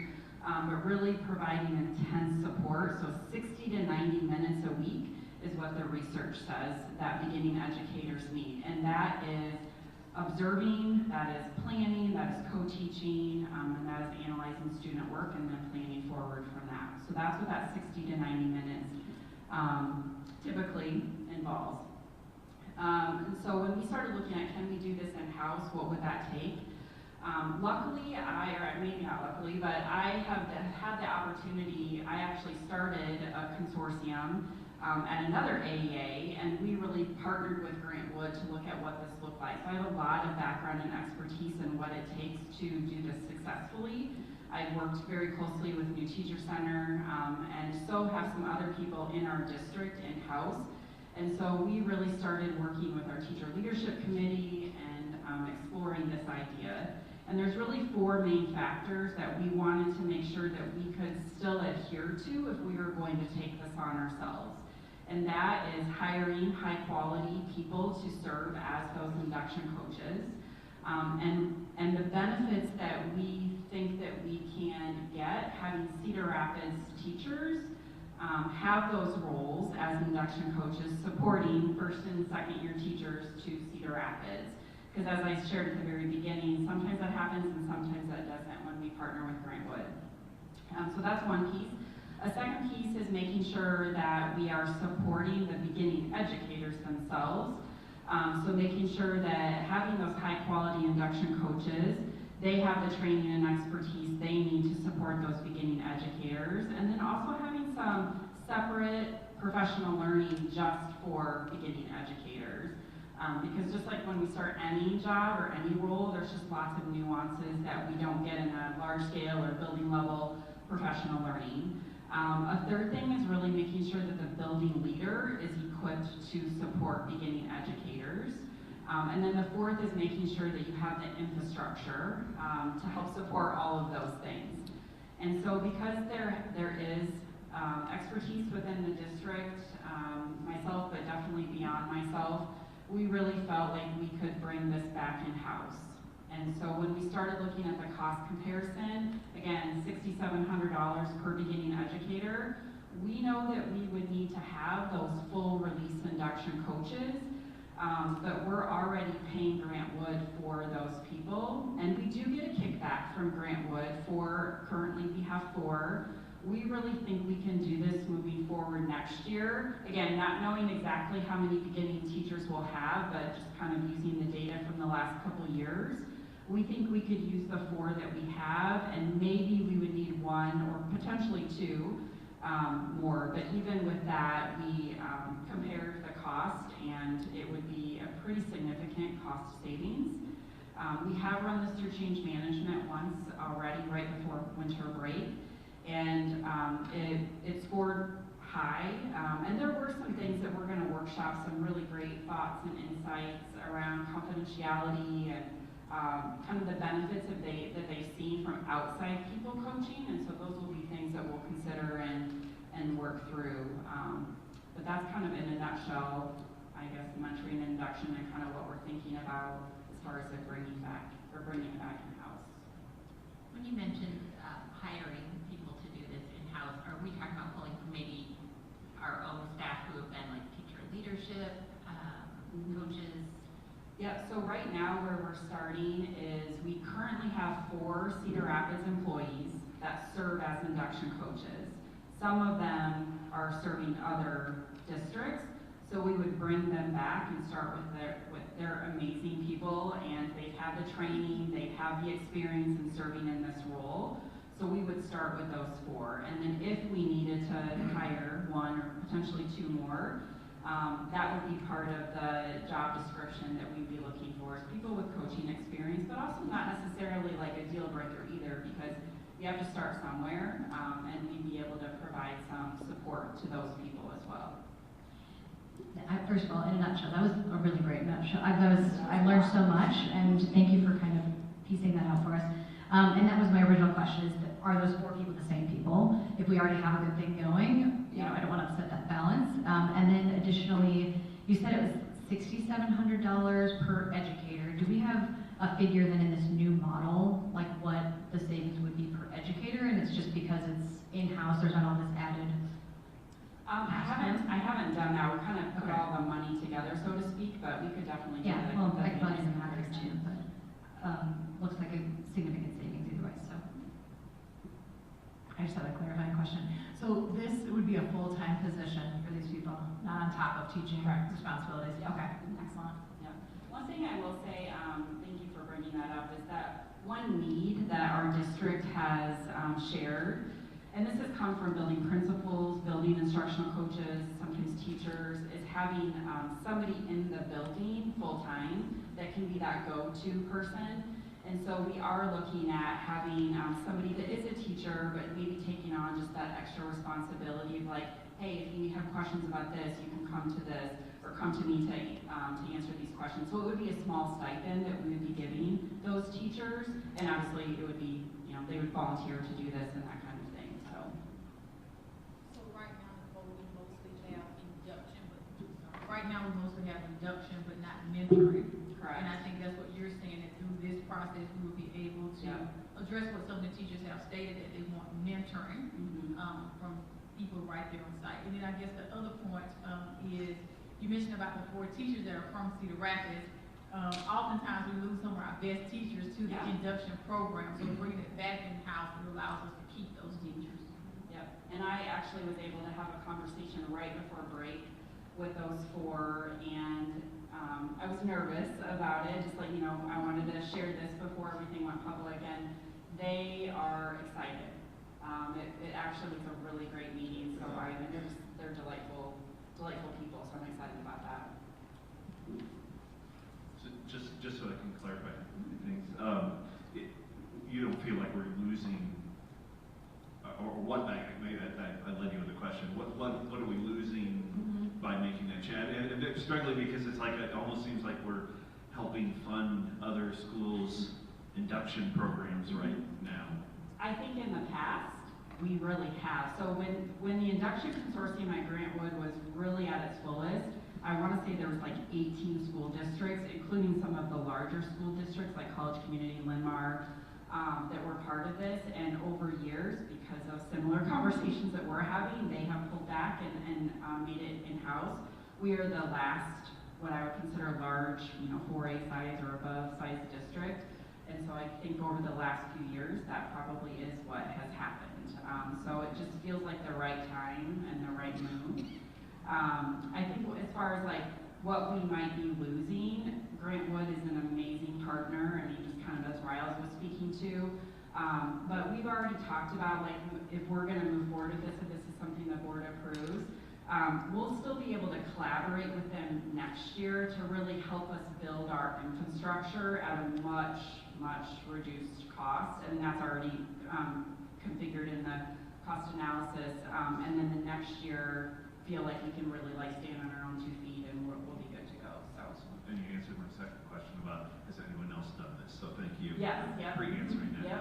but really providing intense support. So 60 to 90 minutes a week is what the research says that beginning educators need. And that is observing, that is planning, that is co-teaching, and that is analyzing student work and then planning forward from that. So that's what that 60 to 90 minutes typically involves. And so when we started looking at, can we do this in-house, what would that take? Luckily, or maybe not luckily, but I have had the opportunity. I actually started a consortium at another AEA, and we really partnered with Grant Wood to look at what this looked like. So I have a lot of background and expertise in what it takes to do this successfully. I've worked very closely with New Teacher Center, and so have some other people in our district in-house. And so we really started working with our teacher leadership committee and exploring this idea. And there's really 4 main factors that we wanted to make sure that we could still adhere to if we were going to take this on ourselves. And that is hiring high quality people to serve as those induction coaches. And the benefits that we think that we can get having Cedar Rapids teachers have those roles as induction coaches, supporting first and second year teachers to Cedar Rapids. Because as I shared at the very beginning, sometimes that happens and sometimes that doesn't when we partner with Grant Wood. So that's one piece. A second piece is making sure that we are supporting the beginning educators themselves. So making sure that having those high quality induction coaches, they have the training and expertise they need to support those beginning educators, and then also having some separate professional learning just for beginning educators. Because just like when we start any job or any role, there's just lots of nuances that we don't get in a large scale or building level professional learning. A third thing is really making sure that the building leader is equipped to support beginning educators. And then the fourth is making sure that you have the infrastructure to help support all of those things. And so because there is expertise within the district, myself, but definitely beyond myself, we really felt like we could bring this back in-house. And so when we started looking at the cost comparison, again, $6,700 per beginning educator, we know that we would need to have those full release induction coaches, but we're already paying Grant Wood for those people, and we do get a kickback from Grant Wood for currently we have 4. We really think we can do this moving forward next year. Again, not knowing exactly how many beginning teachers we'll have, but just kind of using the data from the last couple years. We think we could use the 4 that we have, and maybe we would need 1 or potentially 2 more. But even with that, we compared the cost, and it would be a pretty significant cost savings. We have run this through change management once already, right before winter break, and it scored high. And there were some things that we're going to workshop, some really great thoughts and insights around confidentiality and kind of the benefits that they've seen from outside people coaching, and so those will be things that we'll consider and work through. But that's kind of in a nutshell, I guess, mentoring and induction and kind of what we're thinking about as far as bringing it back in-house. When you mentioned hiring people to do this in-house, are we talking about pulling from maybe our own staff who have been like teacher leadership, coaches? Yep, so right now where we're starting is we currently have 4 Cedar Rapids employees that serve as induction coaches. Some of them are serving other districts, so we would bring them back and start with their amazing people, and they've had the training, they have the experience in serving in this role. So we would start with those 4, and then if we needed to hire 1 or potentially 2 more, that would be part of the job description that we'd be looking for, is people with coaching experience, but also not necessarily like a deal breaker either, because you have to start somewhere, and we'd be able to provide some support to those people as well. First of all, in a nutshell, that was a really great nutshell. I learned so much, and thank you for kind of piecing that out for us. And that was my original question: is that, are those 4 people the same people? If we already have a good thing going, you know, I don't want to upset that balance. And then additionally, you said it was $6,700 per educator. Do we have a figure then in this new model, like what the savings would be per educator? And it's just because it's in-house, there's not all this added. I haven't done that. We kind of put all the money together, so to speak, but we could definitely do Yeah, that. well, that probably doesn't matter too, but looks like a significant savings either way, so. I just had a clarifying question. So this would be a full-time position for these people, not on top of teaching responsibilities? Yep. Okay, excellent. Yeah. One thing I will say, thank you for bringing that up, is that one need that our district has shared, and this has come from building principals, building instructional coaches, sometimes teachers, is having somebody in the building full-time that can be that go-to person. And so we are looking at having somebody that is a teacher, but maybe taking on just that extra responsibility of like, hey, if you have questions about this, you can come to this, or come to me to answer these questions. So it would be a small stipend that we would be giving those teachers, and obviously it would be, you know, they would volunteer to do this and that kind of thing, so. So right now, Nicole, we mostly have induction, right now we mostly have induction, but not mentoring. Correct. And I think that's what you're saying, that through this process, we will be able to address what some of the teachers have stated, that they want mentoring from people right there on site. And then I guess the other point is, you mentioned about the 4 teachers that are from Cedar Rapids. Oftentimes we lose some of our best teachers to the induction program, so bringing it back in-house, it allows us to keep those teachers. Yep, and I actually was able to have a conversation right before break with those 4, and I was nervous about it, just like, you know, I wanted to share this before everything went public, and they are excited. It actually was a really great meeting, so they're delightful people, so I'm excited about that. Just so I can clarify things, you don't feel like we're losing, or what? I led you with a question. What are we losing by making that change? And it's struggling because it's like, it almost seems like we're helping fund other schools' induction programs right now. I think in the past, we really have. So when the induction consortium at Grantwood was really at its fullest, I want to say there was like 18 school districts, including some of the larger school districts like College Community, Linn-Mar, that were part of this. And over years, because of similar conversations that we're having, they have pulled back and made it in-house. We are the last, what I would consider large, 4A size or above size district. And so I think over the last few years, that probably is what has happened. So it just feels like the right time and the right move. I think as far as like what we might be losing, Grantwood is an amazing partner, and he just kind of does what Riles was speaking to. But we've already talked about like if we're going to move forward with this, if this is something the board approves, we'll still be able to collaborate with them next year to really help us build our infrastructure at a much reduced cost, and that's already configured in the cost analysis. And then the next year, feel like we can really like stand on our own 2 feet and we'll be good to go. So. And you answered my second question about, has anyone else done this? So thank you Yeah. for answering that. Yep.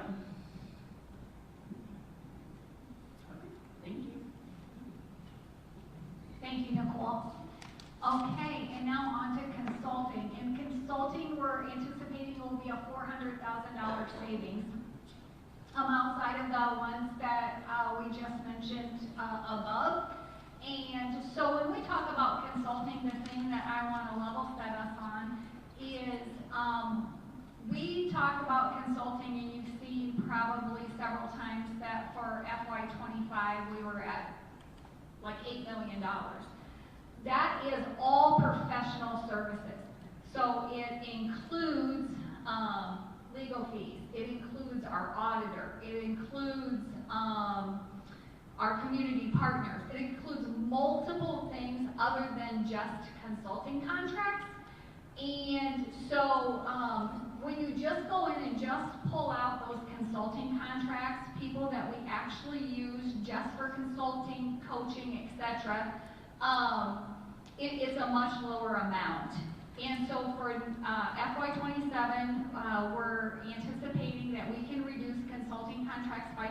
Okay. Thank you. Thank you, Nicole. Okay, and now on to consulting. In consulting, we're anticipating will be a $400,000 savings. Outside of the ones that we just mentioned above. And so when we talk about consulting, the thing that I want to level set us on is we talk about consulting, and you've seen probably several times that for FY25 we were at like $8 million. That is all professional services. So it includes legal fees, it includes our auditor, it includes our community partners, it includes multiple things other than just consulting contracts. And so when you just go in and just pull out those consulting contracts, people that we actually use just for consulting, coaching, etc., it's a much lower amount. And so for FY27, we're anticipating that we can reduce consulting contracts by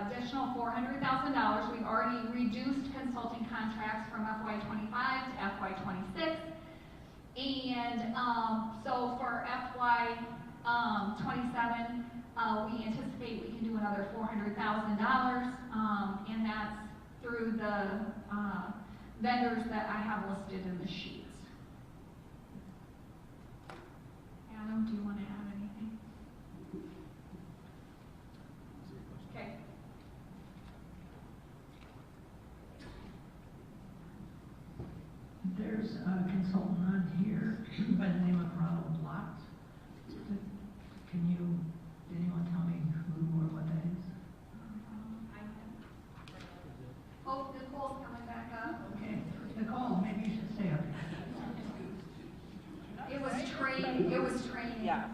additional $400,000. We've already reduced consulting contracts from FY25 to FY26. And so for FY27, we anticipate we can do another $400,000, and that's through the vendors that I have listed in the sheets. Adam, do you want to add anything? Okay. There's a consultant on here by the name of Ronald Lott. Anyone tell me who or what that is? Oh, Nicole's coming back up. Okay, Nicole, maybe you should stay up here. It was training. Yeah.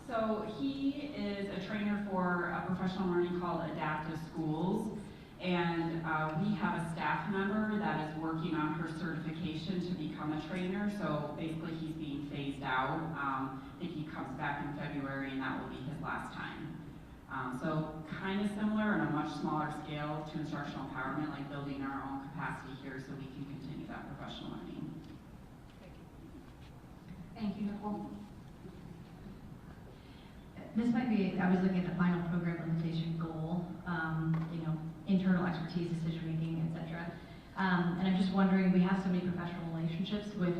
So he is a trainer for a professional learning called Adaptive Schools. And we have a staff member that is working on her certification to become a trainer. So basically he's being phased out. I think he comes back in February and that will be his last time. So kind of similar on a much smaller scale to instructional empowerment, like building our own capacity here so we can continue that professional learning. Thank you, Nicole. This might be, I was looking at the final program limitation goal, internal expertise, decision-making, et cetera. And I'm just wondering, we have so many professional relationships with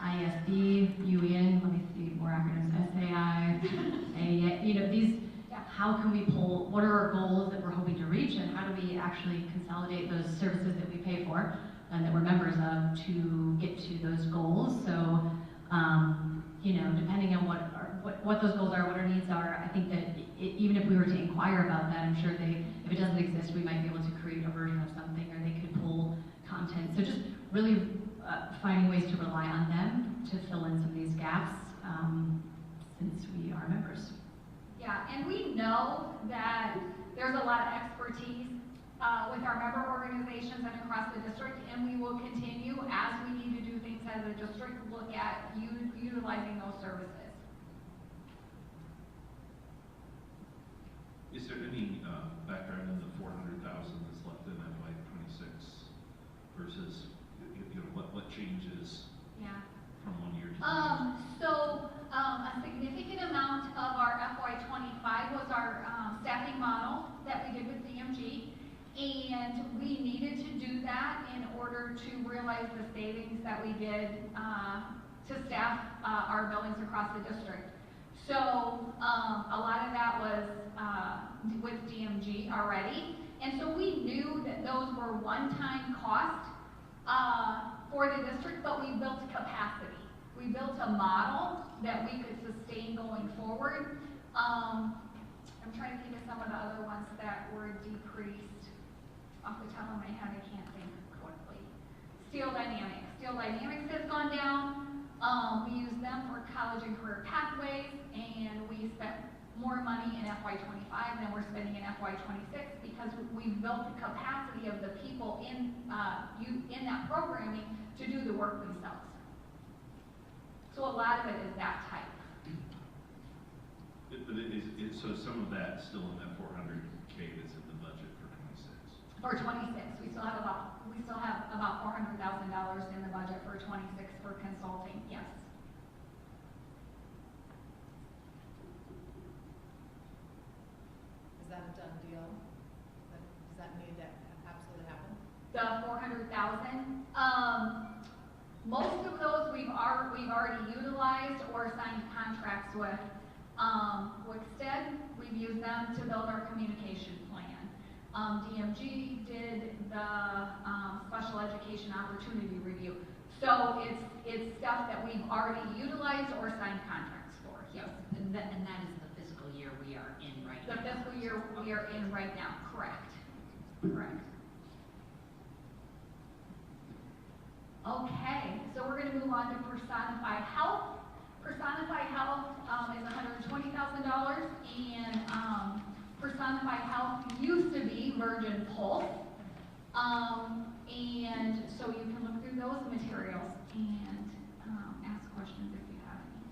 ISD, UEN, let me see more acronyms, SAI, these, how can we pull, what are our goals that we're hoping to reach, and how do we actually consolidate those services that we pay for and that we're members of to get to those goals? So, depending on what those goals are, what our needs are, I think that even if we were to inquire about that, I'm sure if it doesn't exist, we might be able to create a version of something, or they could pull content. So just really finding ways to rely on them to fill in some of these gaps, since we are members. Yeah, and we know that there's a lot of expertise with our member organizations and across the district, and we will continue as we need to do things as a district, look at utilizing those services. Is there any background in the 400,000 that's left in FY26 versus what changes from one year to the next? A significant amount of our FY25 was our staffing model that we did with DMG, and we needed to do that in order to realize the savings that we did to staff our buildings across the district. So a lot of that was with DMG already, and so we knew that those were one-time costs for the district, but we built capacity. We built a model that we could sustain going forward. I'm trying to think of some of the other ones that were decreased. Off the top of my head, I can't think quickly. Steel Dynamics. Steel Dynamics has gone down. We use them for college and career pathways, and we spent more money in FY25 than we're spending in FY26 because we built the capacity of the people in that programming to do the work themselves. So a lot of it is that type. But so some of that still in that 400K that's in the budget for 26. For 26, we still have about $400,000 in the budget for 26 for consulting. Yes. Is that a done deal? Does that mean that absolutely happened? The 400,000. Most of those we've already utilized or signed contracts with. Wickstead, we've used them to build our communication plan. DMG did the special education opportunity review. So it's stuff that we've already utilized or signed contracts for. Yes. And that is the fiscal year we are in right now. The fiscal year we are in right now. Correct. Correct. Okay, so we're going to move on to Personify Health. Personify Health is $120,000, and Personify Health used to be Virgin Pulse. And so you can look through those materials and ask questions if you have any.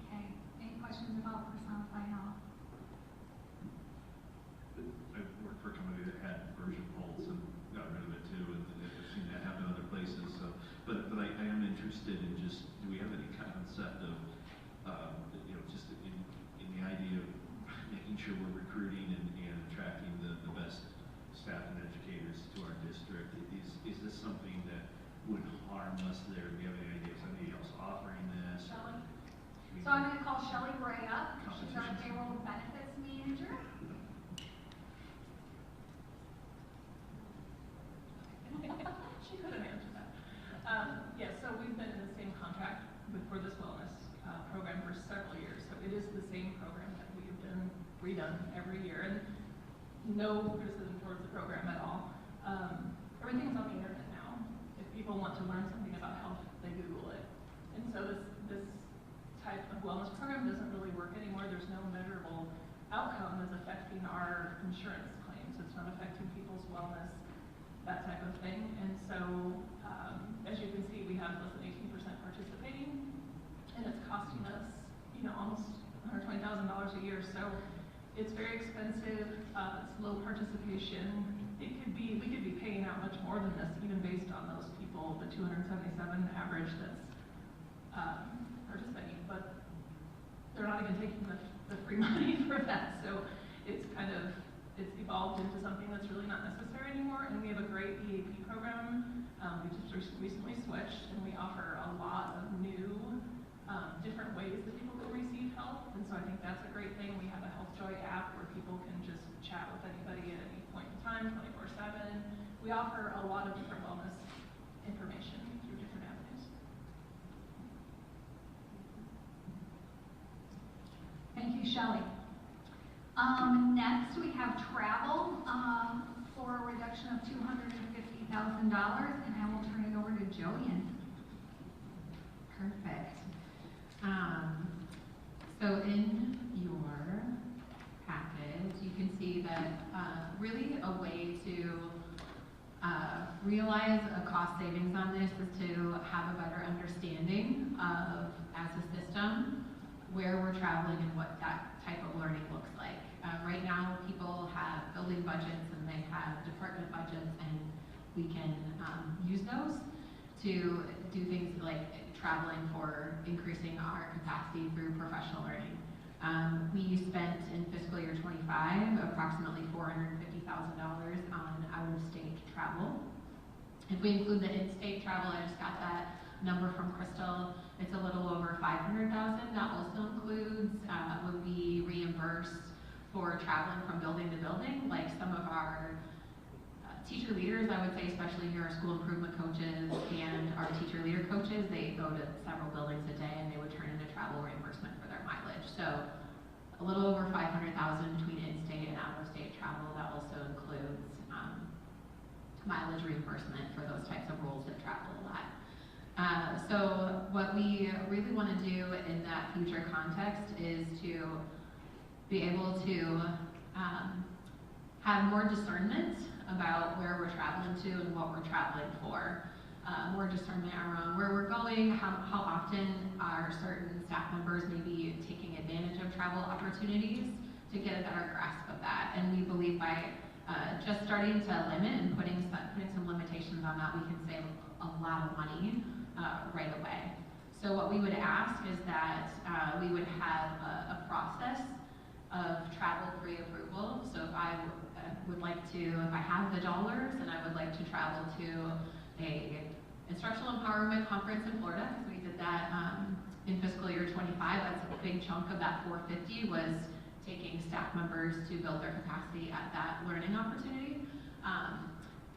Okay, any questions about Personify Health? I worked for a company that had version polls and got rid of it too, and I've seen that happen other places. So, but I am interested in just, do we have any concept of, just in the idea of making sure we're recruiting and attracting the best staff and educators to our district? Is this something that would harm us there? Do we have any idea? Is anybody else offering this? Shelley? So I'm going to call Shelley Gray up. She's our payroll and benefits manager. She couldn't answer that. Yes, so we've been in the same contract for this wellness program for several years. So it is the same program that we have been redone every year, and no criticism towards the program at all. Everything's on the internet now. If people want to learn something about health, they Google it. And so this type of wellness program doesn't really work anymore. There's no measurable outcome that's affecting our insurance claims. It's not affecting people's wellness, that type of thing. And so, as you can see, we have less than 18% participating, and it's costing us, almost $120,000 a year. So it's very expensive. It's low participation. We could be paying out much more than this, even based on those people, the 277 average that's participating, but they're not even taking the free money for that. So it's evolved into something that's really not necessary anymore. And we have a great EAP program. We just recently switched, and we offer a lot of new different ways that people can receive help. And so I think that's a great thing. We have a Health Joy app where people can just chat with anybody at any point in time, 24/7. We offer a lot of different wellness information through different avenues. Thank you, Shelley. Next, we have travel for a reduction of $250,000, and I will turn it over to Jillian. Perfect. So in your package, you can see that really a way to realize a cost savings on this is to have a better understanding of, as a system, where we're traveling and what that type of learning looks like. Right now, people have building budgets and they have department budgets, and we can use those to do things like traveling for increasing our capacity through professional learning. We spent in fiscal year 25 approximately $450,000 on out-of-state travel. If we include the in-state travel, I just got that number from Crystal, it's a little over $500,000. That also includes when we reimburse for traveling from building to building, like some of our teacher leaders, I would say, especially here, our school improvement coaches and our teacher leader coaches, they go to several buildings a day, and they would turn into travel reimbursement for their mileage. So a little over $500,000 between in-state and out-of-state travel. That also includes mileage reimbursement for those types of roles that travel a lot. So what we really want to do in that future context is to be able to have more discernment about where we're traveling to and what we're traveling for. more discernment around where we're going, how often are certain staff members maybe taking advantage of travel opportunities to get a better grasp of that. And we believe by just starting to limit and putting some limitations on that, we can save a lot of money right away. So what we would ask is that we would have a process of travel pre-approval. So if I would like to, if I have the dollars and I would like to travel to a instructional empowerment conference in Florida, because we did that in fiscal year 25, that's a big chunk of that 450 was taking staff members to build their capacity at that learning opportunity.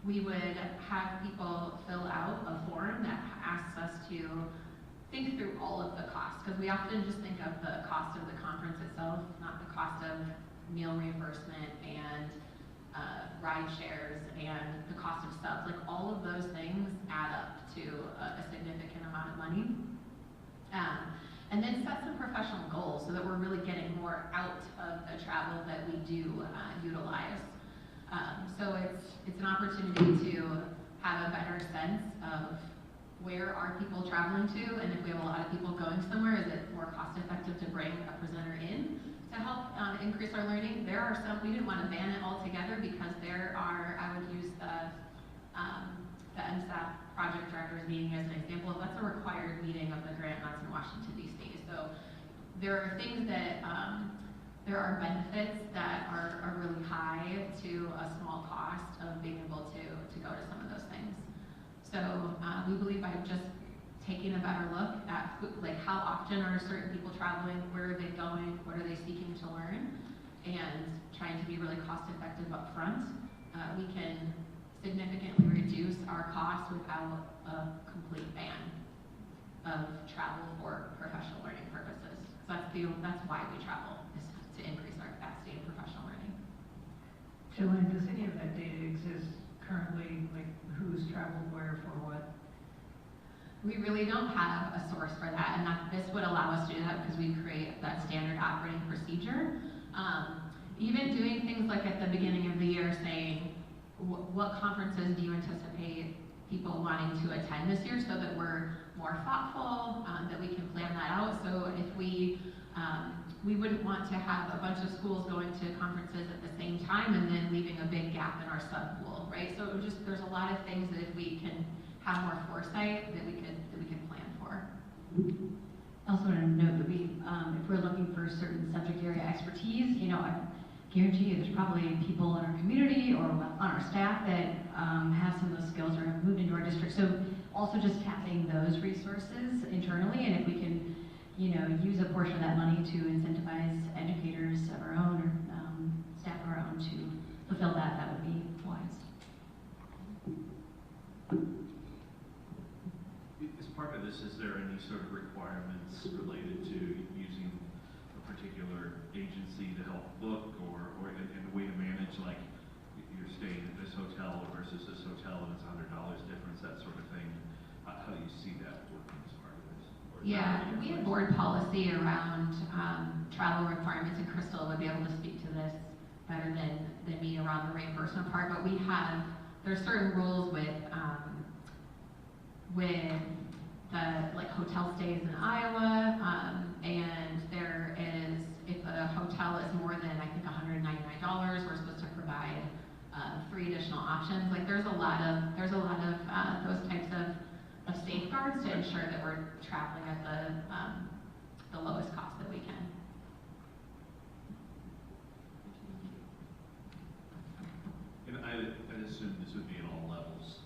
We would have people fill out a form that asks us to think through all of the costs, because we often just think of the cost of the conference itself, not the cost of meal reimbursement and ride shares and the cost of subs. Like all of those things add up to a significant amount of money. And then set some professional goals so that we're really getting more out of the travel that we do utilize. So it's an opportunity to have a better sense of where are people traveling to, and if we have a lot of people going somewhere, is it more cost effective to bring a presenter in to help increase our learning? There are some, we didn't want to ban it altogether because there are, I would use the MSAP project directors meeting as an example. That's a required meeting of the grant nuts in Washington DC. So there are things that, there are benefits that are really high to a small cost of being able to go to some of those things. So we believe by just taking a better look at like how often are certain people traveling, where are they going, what are they seeking to learn, and trying to be really cost effective up front, we can significantly reduce our costs without a complete ban of travel for professional learning purposes. So that's why we travel, is to increase our capacity in professional learning. Jillian, does any of that data exist currently, like who's traveled where for what? We really don't have a source for that, and this would allow us to do that because we create that standard operating procedure. Even doing things like at the beginning of the year saying, what conferences do you anticipate people wanting to attend this year, so that we're more thoughtful, that we can plan that out. So if we wouldn't want to have a bunch of schools going to conferences at the same time and then leaving a big gap in our sub pool, right? So it just, there's a lot of things that if we can have more foresight, that we can plan for. I also want to note that we, if we're looking for certain subject area expertise, you know, I guarantee you there's probably people in our community or on our staff that have some of those skills or have moved into our district. So also just tapping those resources internally, and if we can, you know, use a portion of that money to incentivize educators of our own or staff of our own to fulfill that, that would be wise. As part of this, is there any sort of requirements related to using a particular agency to help book, or in a way to manage, like you're staying at this hotel versus this hotel and it's $100 difference, that sort of thing? How do you see that working as part of this? Yeah, we have board policy around travel requirements, and Crystal would be able to speak to this better than me around the reimbursement part, but we have, there's certain rules with the like hotel stays in Iowa, and there is, if a hotel is more than I think $199, we're supposed to provide 3 additional options. Like there's a lot of those types of safeguards to ensure that we're traveling at the lowest cost that we can. And I'd assume this would be at all levels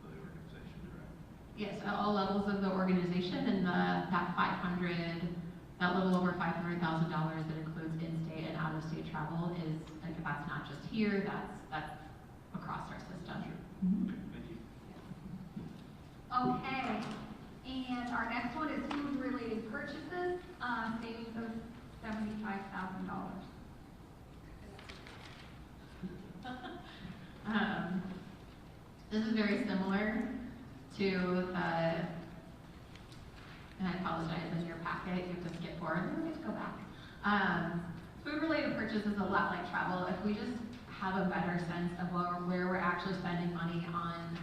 of the organization, correct? Yes, at all levels of the organization, and that little over $500,000 that includes in-state and out-of-state travel is, like, that's not just here, that's across our system. Okay, thank you. Okay, and our next one is food-related purchases, savings of $75,000. This is very similar to and I apologize, in your packet, you have to skip forward, and we have to go back. Food-related purchase is a lot like travel. If we just have a better sense of where we're actually spending money on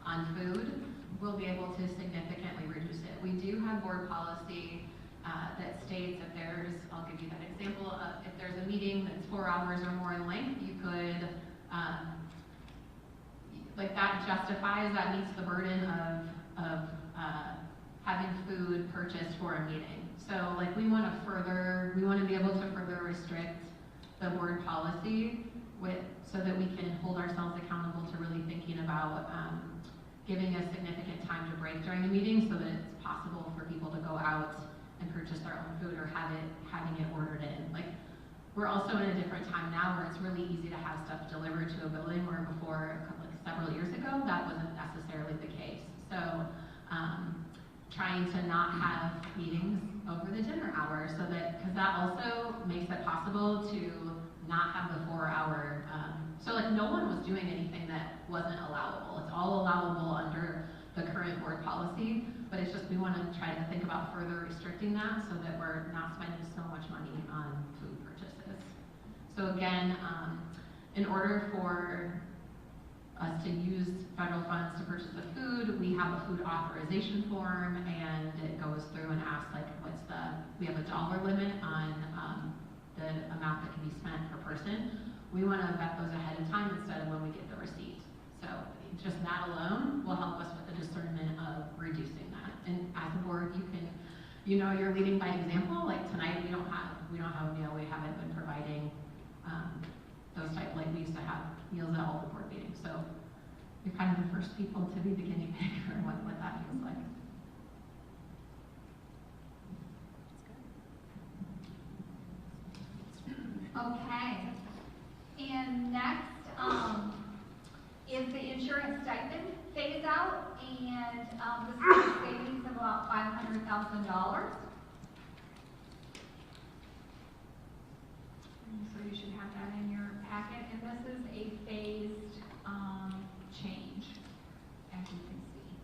on food, we'll be able to significantly reduce it. We do have board policy that states if there's, I'll give you that example, if there's a meeting that's 4 hours or more in length, you could, like that justifies, that meets the burden of having food purchased for a meeting. So like we want to be able to further restrict the board policy so that we can hold ourselves accountable to really thinking about giving a significant time to break during a meeting so that it's possible for people to go out and purchase their own food or having it ordered in. Like, we're also in a different time now where it's really easy to have stuff delivered to a building, where before, like several years ago, that wasn't necessarily the case. So trying to not have meetings over the dinner hour so that, because that also makes it possible to not have the 4-hour, so like no one was doing anything that wasn't allowable. It's all allowable under the current board policy, but it's just we want to try to think about further restricting that so that we're not spending so much money on food purchases. So again, in order for us to use federal funds to purchase the food, we have a food authorization form, and it goes through and asks like we have a dollar limit on the amount that can be spent per person. We want to vet those ahead of time instead of when we get the receipt. So just that alone will help us with the discernment of reducing that. And as a board, you can, you're leading by example. Like tonight, we don't have a meal. We haven't been providing those type, like we used to have meals at all the board meetings. So you're kind of the first people to be the guinea pig for what that feels like. Okay. And next is the insurance stipend phase out, and this is a savings of about $500,000. So you should have that in your packet, and this is a phased change, as you can see.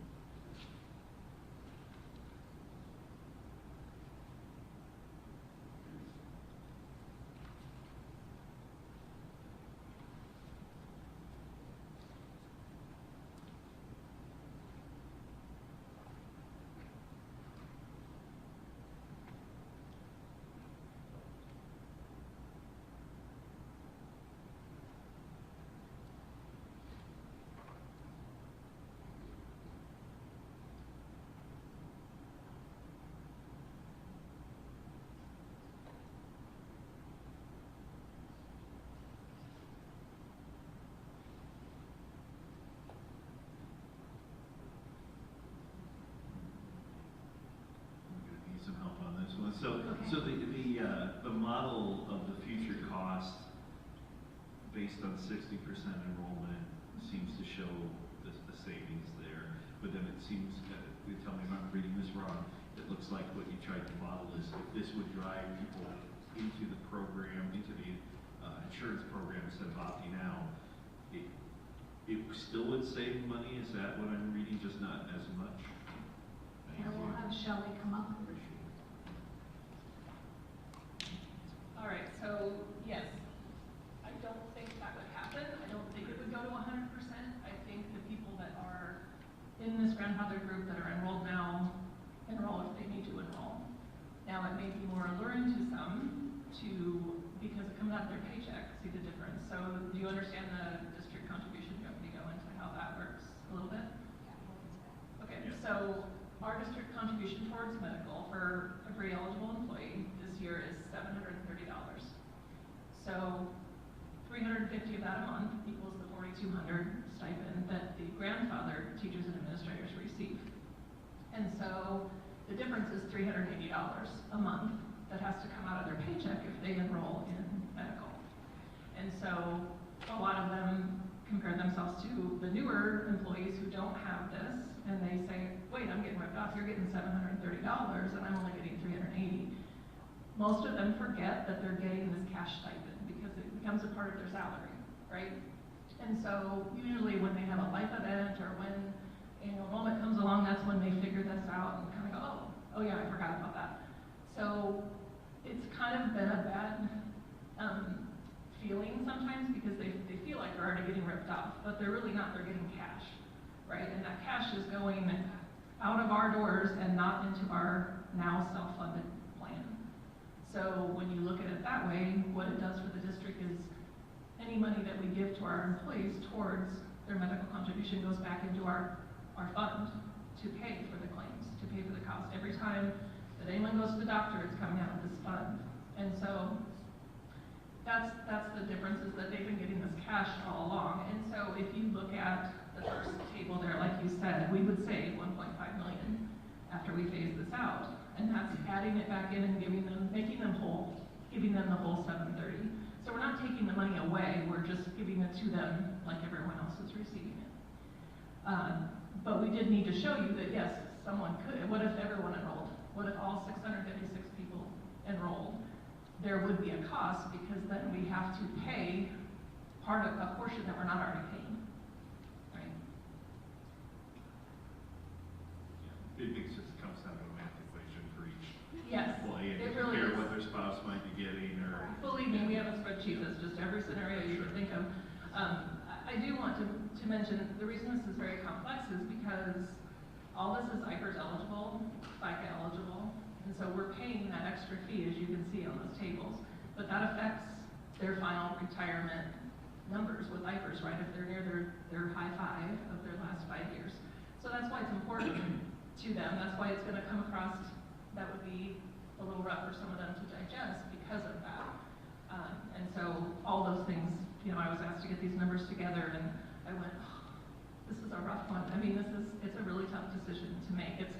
Some help on this one. So the model of the future cost based on 60% enrollment seems to show the savings there, but then it seems, tell me if I'm reading this wrong, it looks like what you tried to model is if this would drive people into the program, into the insurance program instead of opting out, it still would save money. Is that what I'm reading? Just not as much? And we'll have Shelley come up. All right, so yes, I don't think that would happen. I don't think it would go to 100%. I think the people that are in this grandfather group that are enrolled now enroll if they need to enroll. Now it may be more alluring to some because it comes out of their paycheck, see the difference. So do you understand the district contribution? Do you want me to go into how that works a little bit? Okay, so our district contribution towards medical for every eligible employee this year is $730. So $350 of that a month equals the $4,200 stipend that the grandfather teachers and administrators receive. And so the difference is $380 a month that has to come out of their paycheck if they enroll in medical. And so a lot of them compare themselves to the newer employees who don't have this, and they say, wait, I'm getting ripped off, you're getting $730 and I'm only getting $380. Most of them forget that they're getting this cash stipend because it becomes a part of their salary, right? And so usually when they have a life event or when annual enrollment comes along, that's when they figure this out and kind of go, oh yeah, I forgot about that. So it's kind of been a bad feeling sometimes because they feel like they're already getting ripped off, but they're really not, they're getting cash. right? And that cash is going out of our doors and not into our now self-funded plan. So when you look at it that way, what it does for the district is any money that we give to our employees towards their medical contribution goes back into our fund to pay for the claims, to pay for the cost. Every time that anyone goes to the doctor, it's coming out of this fund. And so that's the difference, is that they've been getting this cash all along. And so if you look at the first table there, like you said, we would save 1.5 million after we phase this out. And that's adding it back in and making them whole, giving them the whole 730. So we're not taking the money away, we're just giving it to them like everyone else is receiving it. But we did need to show you that yes, someone could. What if everyone enrolled? What if all 656 people enrolled? There would be a cost, because then we have to pay a portion that we're not already paying, right? Yeah, it makes just comes down to a math equation for each Yes, employee, and it really compare is. what their spouse might be getting, or. Believe me, we have a spreadsheet that's just every scenario you could think of. I do want to mention, the reason this is very complex is because all this is IFRS eligible, FICA eligible, and so we're paying that extra fee, as you can see on those tables. But that affects their final retirement numbers with IFRS, right? If they're near their high five of their last 5 years. So that's why it's important to them. That's why it's going to come across, that would be a little rough for some of them to digest because of that. And so all those things, you know, I was asked to get these numbers together, and I went, oh, this is a rough one. I mean, it's a really tough decision to make. It's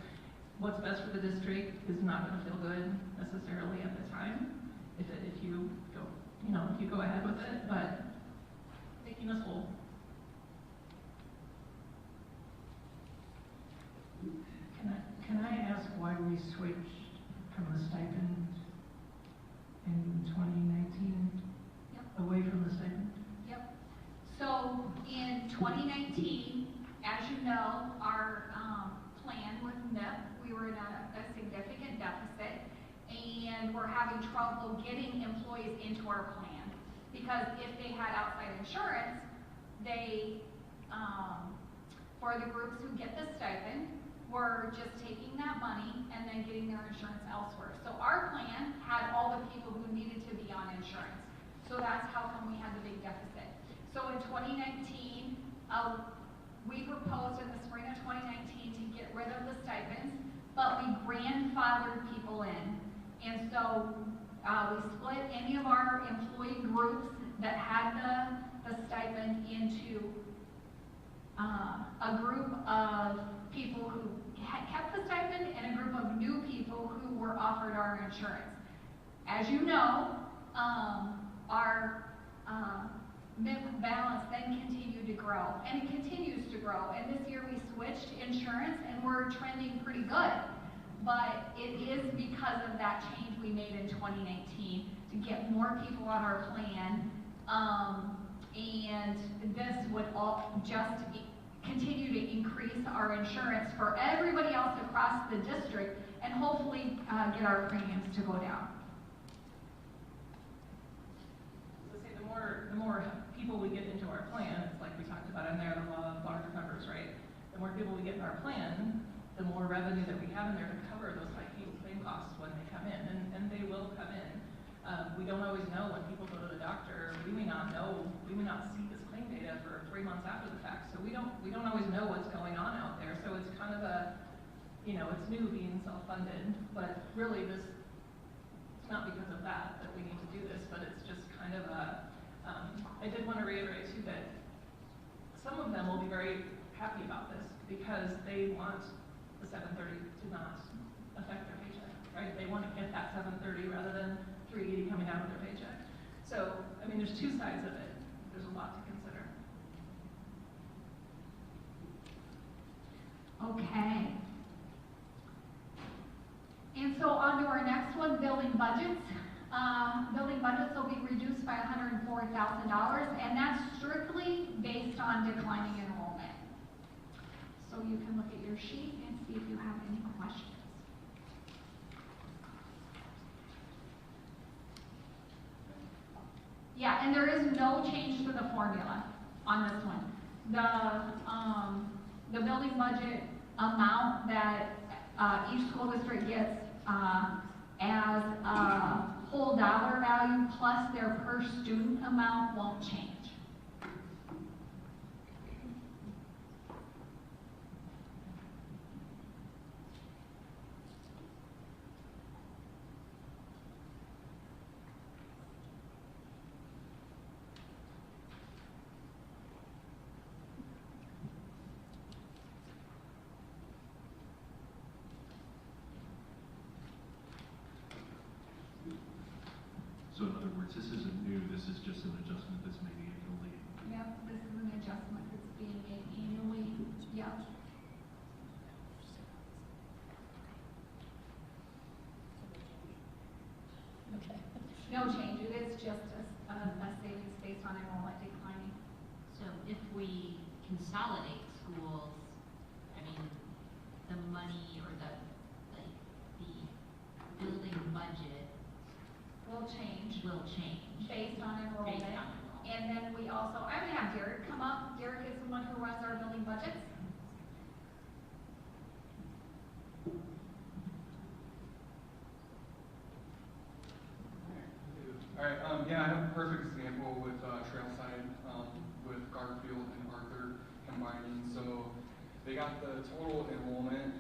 what's best for the district is not going to feel good necessarily at the time if you go ahead with it, but making us whole. Can I ask why we switched from the stipend in 2019? Yep. Away from the stipend? Yep. So in 2019, as you know, our plan was MIP. We were in a significant deficit, and we're having trouble getting employees into our plan, because if they had outside insurance, they, for the groups who get the stipend, were just taking that money and then getting their insurance elsewhere. So our plan had all the people who needed to be on insurance. So that's how come we had the big deficit. So in 2019, we proposed in the spring of 2019 to get rid of the stipends, but we grandfathered people in. And so we split any of our employee groups that had the stipend into a group of people who had kept the stipend and a group of new people who were offered our insurance. As you know, our MIP balance then continued to grow, and it continues to grow. And this year we switched insurance, and we're trending pretty good. But it is because of that change we made in 2019 to get more people on our plan, and this would all just continue to increase our insurance for everybody else across the district, and hopefully get our premiums to go down. So say the more people we get into our plan, it's like we talked about in there, the law of larger numbers, right? The more people we get in our plan, the more revenue that we have in there to cover those high claim costs when they come in, and they will come in. We don't always know when people go to the doctor. We may not see this claim data for 3 months after the fact, so we don't always know what's going on out there. So it's kind of it's new being self-funded, but really it's not because of that we need to do this, but it's just kind of I did want to reiterate too that some of them will be very happy about this because they want the 730 to not affect their paycheck, right? They want to get that 730 rather than 380 coming out of their paycheck. So, I mean, there's two sides of it. There's a lot to consider. Okay. And so on to our next one, building budgets. Building budgets will be reduced by $104,000, and that's strictly based on declining enrollment. So you can look at your sheet and see if you have any questions. Yeah, and there is no change to the formula on this one. the building budget amount that each school district gets as a whole dollar value plus their per student amount won't change. So in other words, this isn't new, this is just an adjustment that's made annually. Yep, this is an adjustment that's being made annually, yep. No change, it is just a savings based on enrollment declining. So if we consolidate schools, I mean, the money or the building budget Will change will change. based on enrollment. Based on enrollment. And then we also, I'm gonna have Derek come up. Derek is the one who runs our building budgets. All right, yeah, I have a perfect example with Trailside, with Garfield and Arthur combining. So they got the total enrollment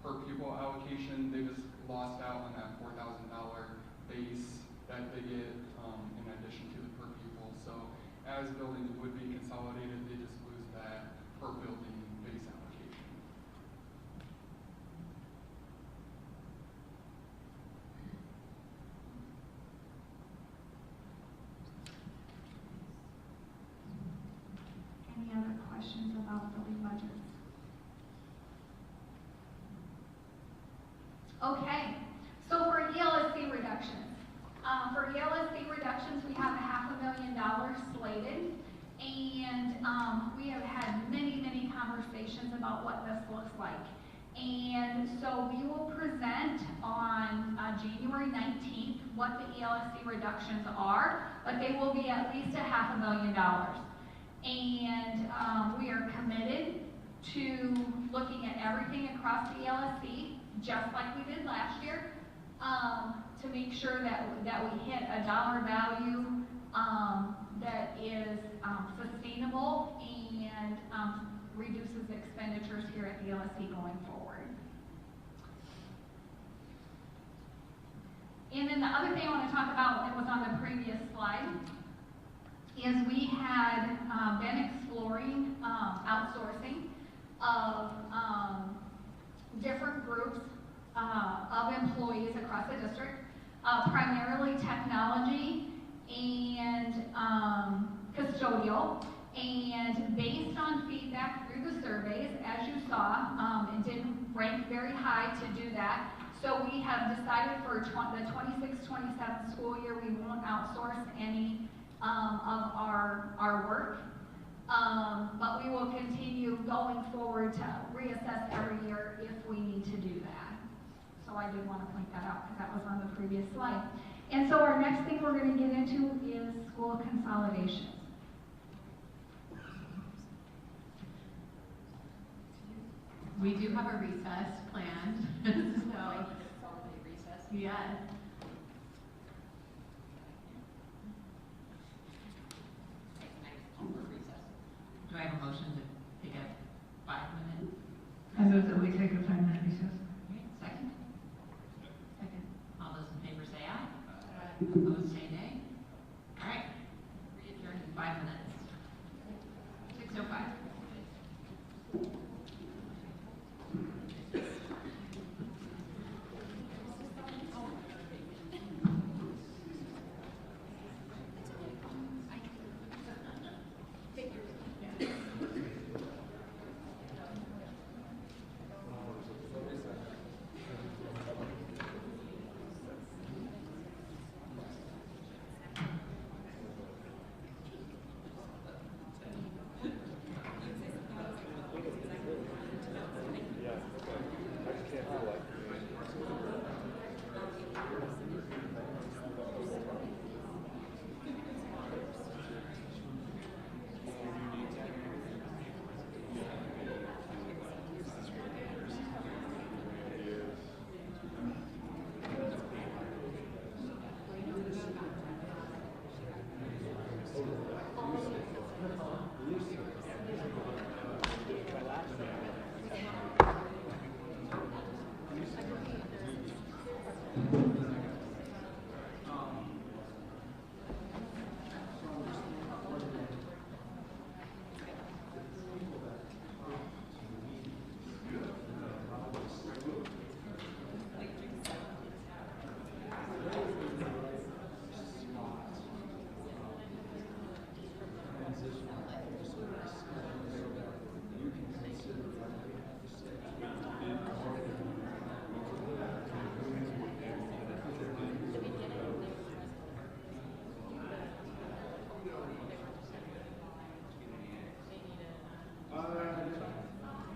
per pupil allocation. They just lost out on that $4,000 base that they get in addition to the per pupil. So as buildings would be consolidated, they just lose that per building base allocation. Any other questions about building budgets? Okay, so for ELSC reductions, we have $500,000 slated, and we have had many conversations about what this looks like. And so we will present on January 19th what the ELSC reductions are, but they will be at least $500,000. And we are committed to looking at everything across the ELSC, just like we did last year, to make sure that we hit a dollar value that is sustainable and reduces expenditures here at the ELSC going forward. And then the other thing I want to talk about that was on the previous slide is we had been exploring outsourcing of different groups of employees across the district, primarily technology and custodial. And based on feedback through the surveys, as you saw, it didn't rank very high to do that. So we have decided for the 26-27 school year, we won't outsource any of our work. But we will continue going forward to reassess every year if we need to do that. So I did want to point that out because that was on the previous slide. And so our next thing we're going to get into is school consolidations. We do have a recess planned, so, yeah. Do I have a motion to take a 5-minute? I move that we take a 5-minute recess. Okay, second? Second. All those in favor say aye. Opposed say nay. All right, readjourn in 5 minutes. 6:05.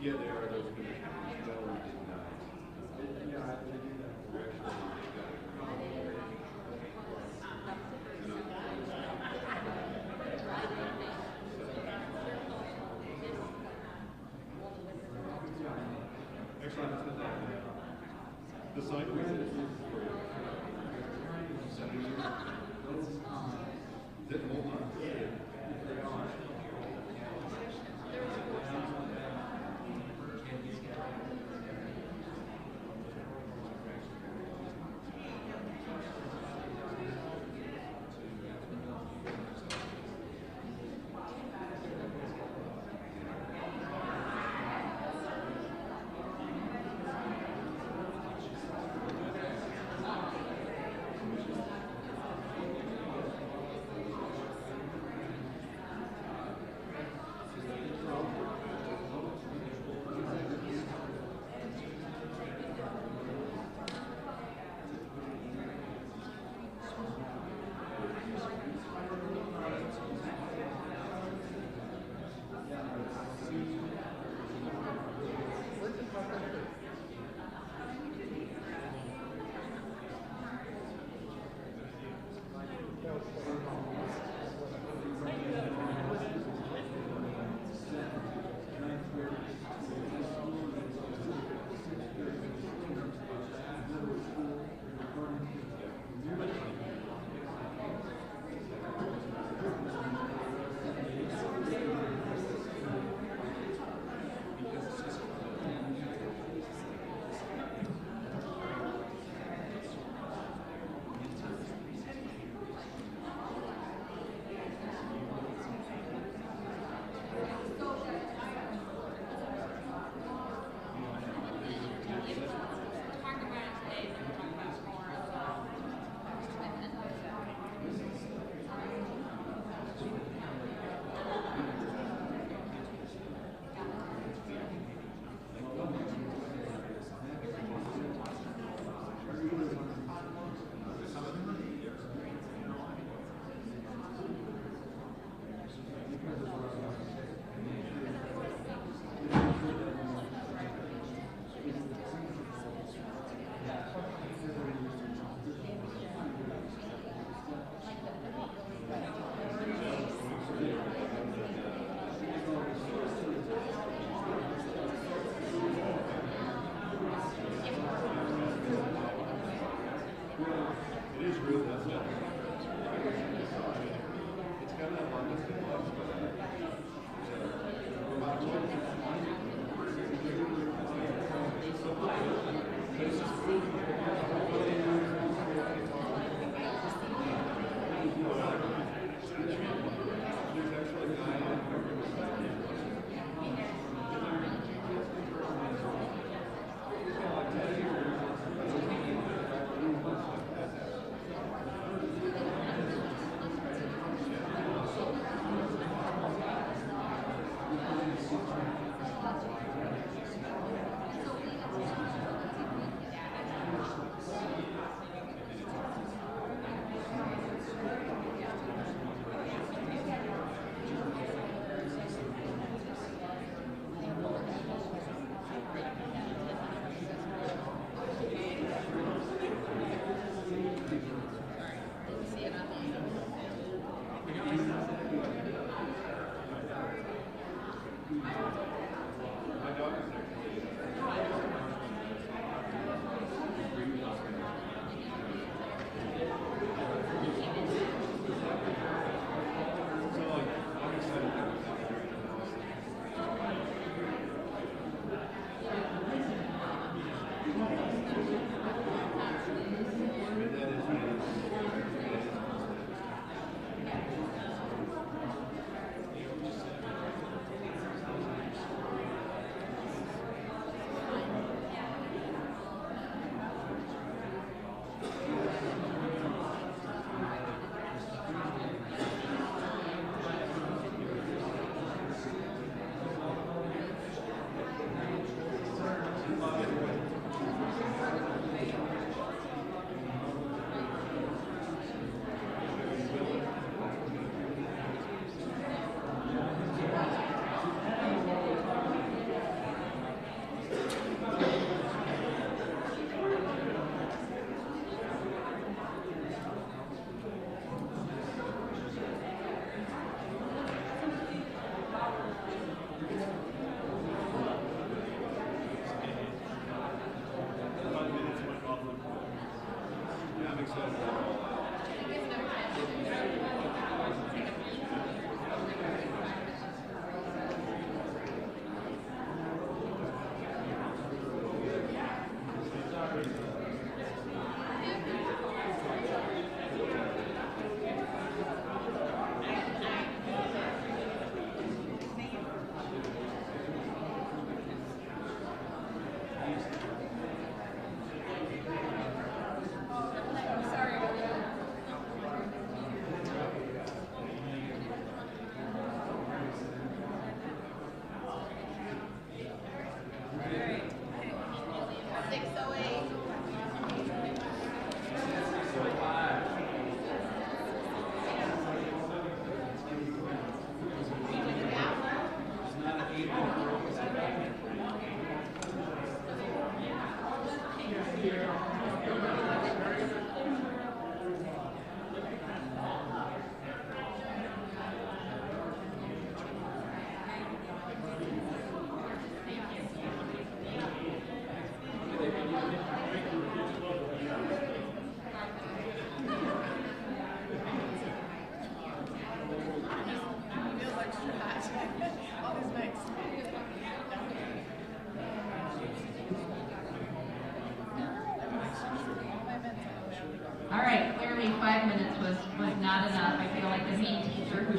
Yeah, they are those commissioners. No, we did not. Yeah, they do that. We actually, they got it. Actually, that's what that, the sign we did for you. Is it hold on?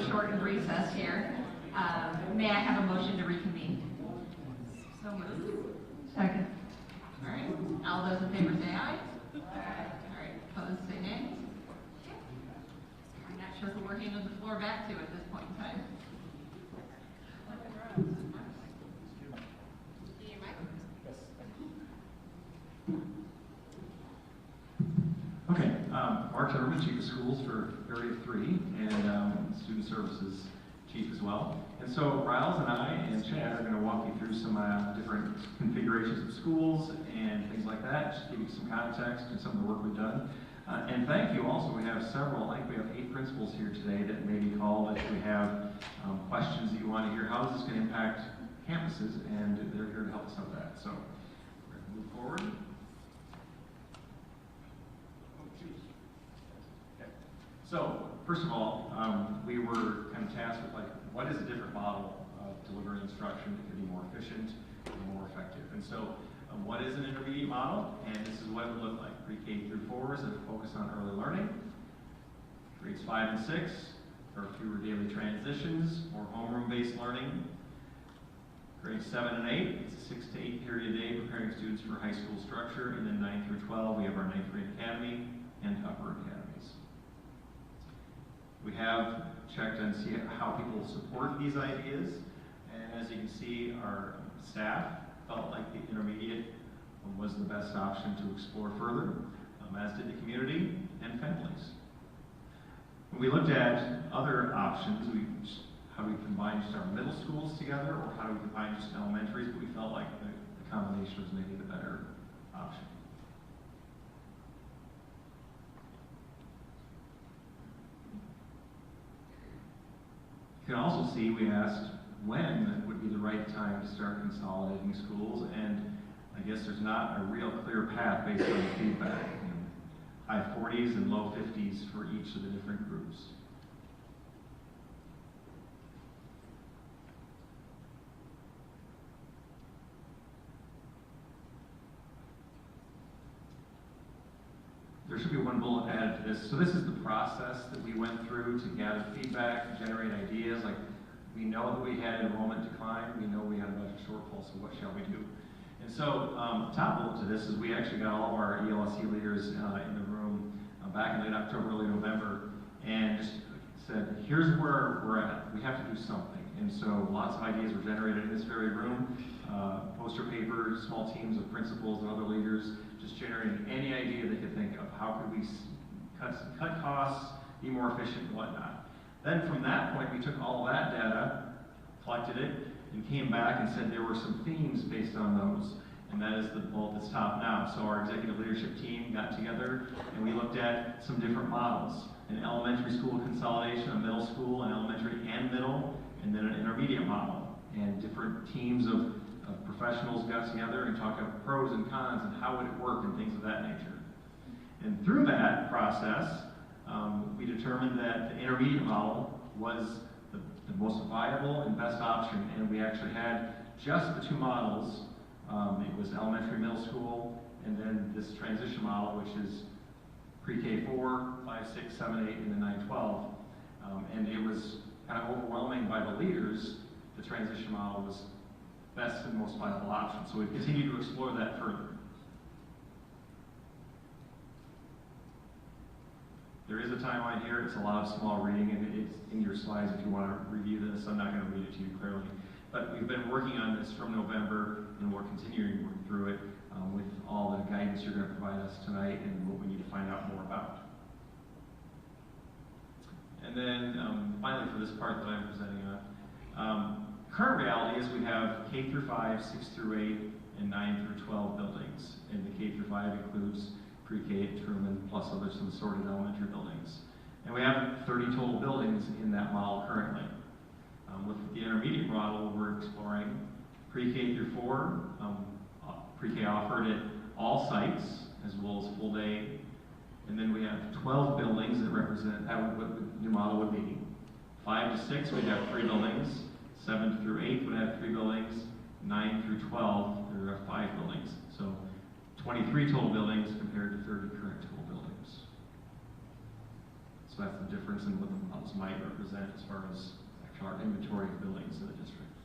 shortened recess here. May I have a motion to reconvene? So moved. Second. All right, all those in favor say aye. All right, opposed say nay. Okay. I'm not sure who we're handing the floor back to at this point in time. Okay, Mark Zimmerman, Chief of Schools for Area 3, and Student Services Chief as well. And so Riles and I and Chad are going to walk you through some different configurations of schools and things like that, just give you some context and some of the work we've done. And thank you also, we have several, I think we have 8 principals here today that may be called if we have questions that you want to hear. How is this going to impact campuses? And they're here to help us with that. So we're going to move forward. So, first of all, we were kind of tasked with what is a different model of delivering instruction that can be more efficient and more effective. And so, what is an intermediate model? And this is what it would look like. Pre-K through 4s that focus on early learning. Grades 5 and 6, there are fewer daily transitions, more homeroom-based learning. Grades 7 and 8, it's a 6 to 8 period day preparing students for high school structure. And then 9 through 12, we have our 9th grade academy and upper academies. We have checked and see how people support these ideas, and as you can see, our staff felt like the intermediate was the best option to explore further, as did the community and families. When we looked at other options, how do we combine just our middle schools together, or how do we combine just elementaries, but we felt like the combination was maybe the better option. You can also see we asked when would be the right time to start consolidating schools, and I guess there's not a real clear path based on the feedback. High 40s and low 50s for each of the different groups. There should be one bullet added to this. So this is the process that we went through to gather feedback, generate ideas. Like, we know that we had enrollment decline. We know we had a budget shortfall, so what shall we do? And so top bullet to this is we actually got all of our ELSE leaders in the room back in late October, early November, and just said, here's where we're at. We have to do something. And so lots of ideas were generated in this very room. Poster paper, small teams of principals and other leaders just generating any idea they could think of. How could we cut costs, be more efficient, and whatnot. Then from that point, we took all of that data, collected it, and came back and said there were some themes based on those. And that is the bullet that's top now. So our executive leadership team got together and we looked at some different models. An elementary school consolidation, a middle school, an elementary and middle, and then an intermediate model. And different teams of professionals got together and talked about pros and cons and how would it work and things of that nature. And through that process, we determined that the intermediate model was the most viable and best option, and we actually had just the 2 models. It was elementary, middle school, and then this transition model, which is pre-K 4, 5, 6, 7, 8, and then 9, 12. And it was kind of overwhelming by the leaders. The transition model was best and most viable option. So we've continued to explore that further. There is a timeline here. It's a lot of small reading, and it's in your slides if you want to review this. I'm not going to read it to you clearly. But we've been working on this from November, and we're continuing to work through it with all the guidance you're going to provide us tonight and what we need to find out more about. And then finally, for this part that I'm presenting on, current reality is we have K through 5, 6 through 8, and 9 through 12 buildings. And the K through 5 includes pre-K at Truman, plus other some assorted elementary buildings. And we have 30 total buildings in that model currently. With the intermediate model, we're exploring pre-K through 4, pre-K offered at all sites, as well as full day. And then we have 12 buildings that represent what the new model would be. 5 to 6, we'd have 3 buildings. 7 through 8 would have 3 buildings. 9 through 12, there are 5 buildings. So 23 total buildings compared to 30 current total buildings. So So that's the difference in what the models might represent as far as actual our inventory of buildings in the district.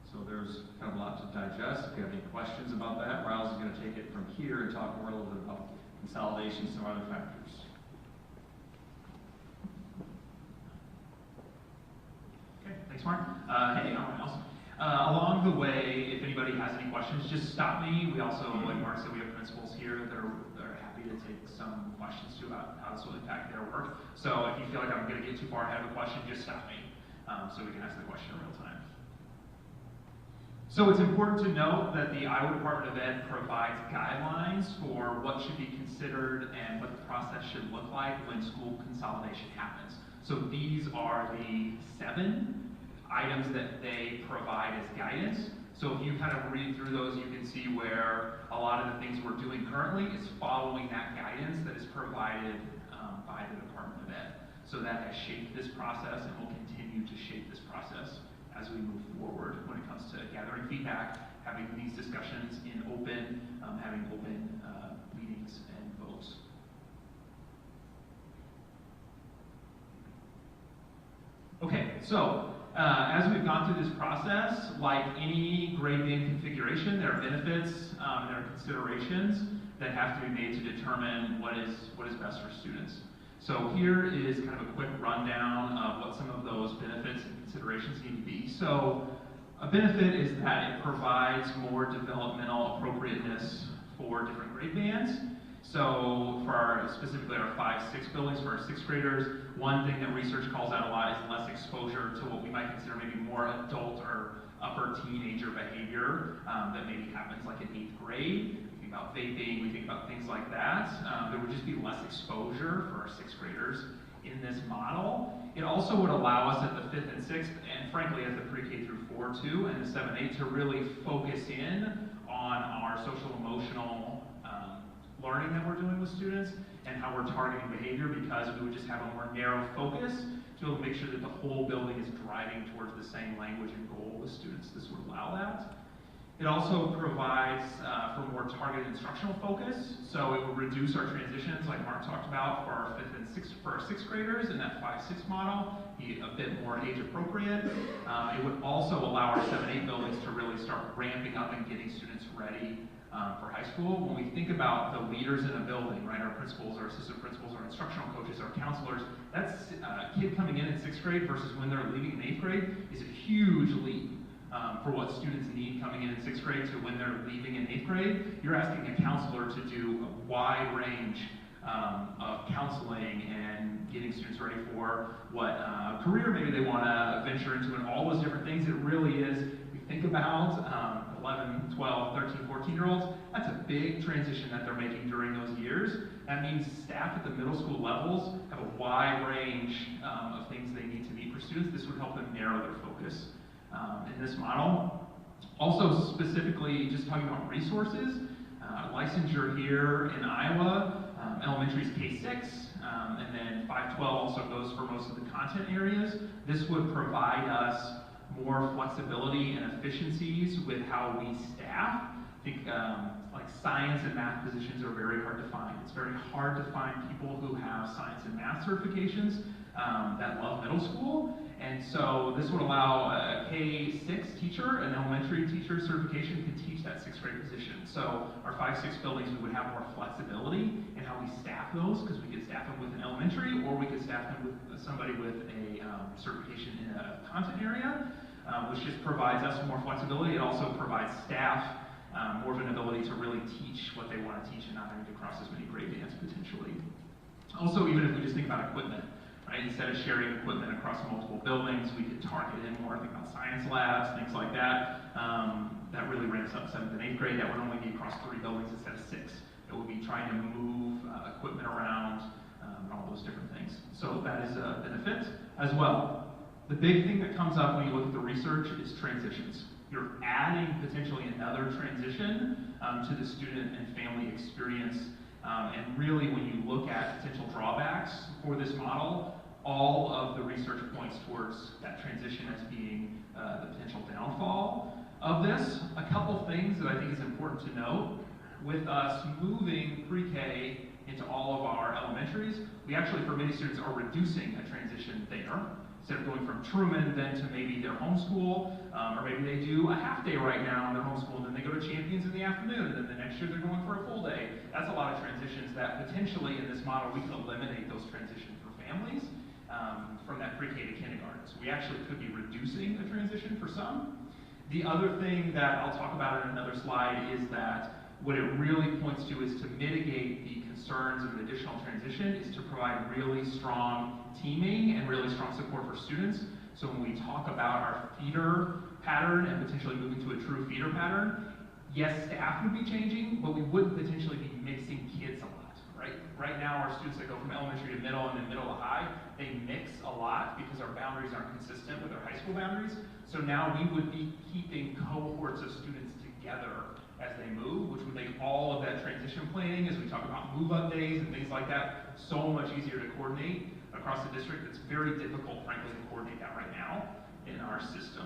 So there's kind of a lot to digest. If you have any questions about that, Riles is going to take it from here and talk more a little bit about consolidations and other factors. Okay, thanks, Mark. Hey, I'm Riles. Along the way, if anybody has any questions, just stop me. We also, like Mark said, we have principals here that are happy to take some questions too about how this will impact their work. So if you feel like I'm going to get too far ahead of a question, just stop me so we can ask the question in real time. So it's important to note that the Iowa Department of Ed provides guidelines for what should be considered and what the process should look like when school consolidation happens. So these are the 7 items that they provide as guidance. So if you kind of read through those, you can see where a lot of the things we're doing currently is following that guidance that is provided by the Department of Ed. So that has shaped this process and will continue to shape this process as we move forward when it comes to gathering feedback, having these discussions in open, having open meetings and votes. Okay, so as we've gone through this process, like any grade band configuration, there are benefits and there are considerations that have to be made to determine what is best for students. So here is kind of a quick rundown of what some of those benefits and considerations need to be. So a benefit is that it provides more developmental appropriateness for different grade bands. So for specifically our 5-6 buildings for our 6th graders, one thing that research calls out a lot is less exposure to what we might consider maybe more adult or upper teenager behavior that maybe happens like in 8th grade. We think about vaping, we think about things like that. There would just be less exposure for our 6th graders in this model. It also would allow us at the 5th and 6th, and frankly at the pre-K through 4 too, and the 7-8 to really focus in on our social emotional learning that we're doing with students and how we're targeting behavior, because we would just have a more narrow focus to be able to make sure that the whole building is driving towards the same language and goal with students. This would allow that. It also provides for more targeted instructional focus, so it would reduce our transitions, like Mark talked about, for our 5th and 6th, for our 6th graders in that 5-6 model, be a bit more age appropriate. It would also allow our 7-8 buildings to really start ramping up and getting students ready for high school. When we think about the leaders in a building, right, our principals, our assistant principals, our instructional coaches, our counselors, that's a kid coming in 6th grade versus when they're leaving in 8th grade is a huge leap. For what students need coming in 6th grade to when they're leaving in 8th grade. You're asking a counselor to do a wide range of counseling and getting students ready for what career maybe they want to venture into, and all those different things. It really is, we think about 11, 12, 13, 14-year-olds, that's a big transition that they're making during those years. That means staff at the middle school levels have a wide range of things they need to meet for students. This would help them narrow their focus in this model. Also, specifically, just talking about resources, licensure here in Iowa, elementary is K-6, and then 5-12 also goes for most of the content areas. This would provide us more flexibility and efficiencies with how we staff. I think like science and math positions are very hard to find. It's very hard to find people who have science and math certifications that love middle school. And so this would allow a K-6 teacher, an elementary teacher certification, can teach that 6th grade position. So our 5-6 buildings, we would have more flexibility in how we staff those, because we could staff them with an elementary, or we could staff them with somebody with a certification in a content area, which just provides us more flexibility. It also provides staff more of an ability to really teach what they want to teach and not having to cross as many grade bands potentially. Also, even if we just think about equipment, right? Instead of sharing equipment across multiple buildings, we could target in more, think about science labs, things like that. That really ramps up 7th and 8th grade. That would only be across 3 buildings instead of 6. It would be trying to move equipment around and all those different things. So that is a benefit as well. The big thing that comes up when you look at the research is transitions. You're adding potentially another transition to the student and family experience. And really, when you look at potential drawbacks for this model, all of the research points towards that transition as being the potential downfall of this. A couple things that I think is important to note. With us moving pre-K into all of our elementaries. We actually, for many students, are reducing a transition there. Instead of going from Truman then to maybe their homeschool, or maybe they do a half day right now in their homeschool, and then they go to Champions in the afternoon, and then the next year they're going for a full day. That's a lot of transitions that potentially in this model we can eliminate those transitions for families from that pre-K to kindergarten. So we actually could be reducing a transition for some. The other thing that I'll talk about in another slide is that what it really points to is to mitigate the concerns of an additional transition is to provide really strong teaming and really strong support for students. So when we talk about our feeder pattern and potentially moving to a true feeder pattern, yes, staff would be changing, but we wouldn't potentially be mixing kids a lot, right? Right now, our students that go from elementary to middle and then middle to high, they mix a lot because our boundaries aren't consistent with our high school boundaries. So now we would be keeping cohorts of students together as they move, which would make all of that transition planning, as we talk about move-up days and things like that, so much easier to coordinate across the district. It's very difficult, frankly, to coordinate that right now in our system.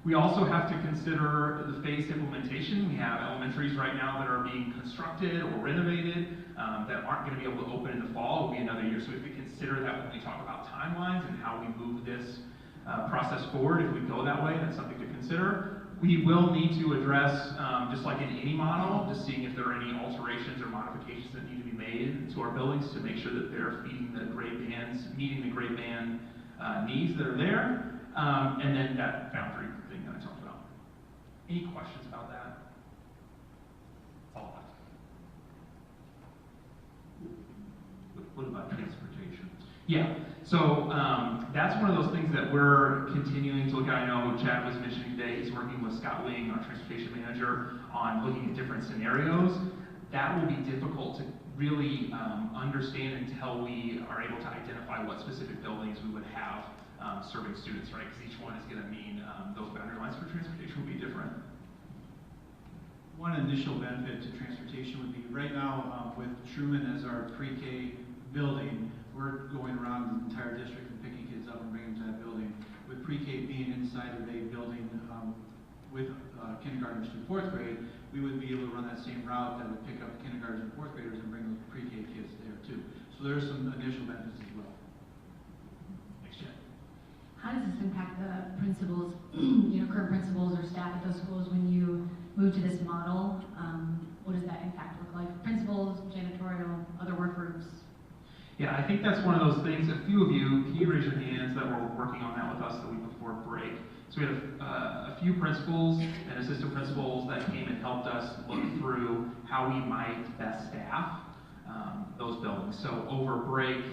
We also have to consider the phased implementation. We have elementaries right now that are being constructed or renovated that aren't going to be able to open in the fall. It'll be another year. So if we consider that when we talk about timelines and how we move this process forward, if we go that way, that's something to consider. We will need to address, just like in any model, just seeing if there are any alterations or modifications that need to be made to our buildings to make sure that they're feeding the grade bands, meeting the grade band needs that are there, and then that boundary thing that I talked about. Any questions about that? That's all I have. What about transportation? Yeah, so that's one of those things that we're continuing to look at. I know Chad was mentioning today, he's working with Scott Wing, our transportation manager, on looking at different scenarios. That will be difficult to really understand until we are able to identify what specific buildings we would have serving students, right? Because each one is going to mean those boundary lines for transportation will be different. One initial benefit to transportation would be right now with Truman as our pre-K building, we're going around the entire district and picking kids up and bringing them to that building. With pre-K being inside of a building with kindergartners through fourth grade, we would be able to run that same route that would pick up kindergartners and fourth graders and bring those pre-K kids there too. So there are some initial benefits as well. Thanks, Chad. How does this impact the principals, current principals or staff at those schools when you move to this model? What does that impact look like? Principals, janitorial, other work groups? Yeah, I think that's one of those things. A few of you, can you raise your hands that were working on that with us the week before break? So we had a few principals and assistant principals that came and helped us look through how we might best staff those buildings. So over break,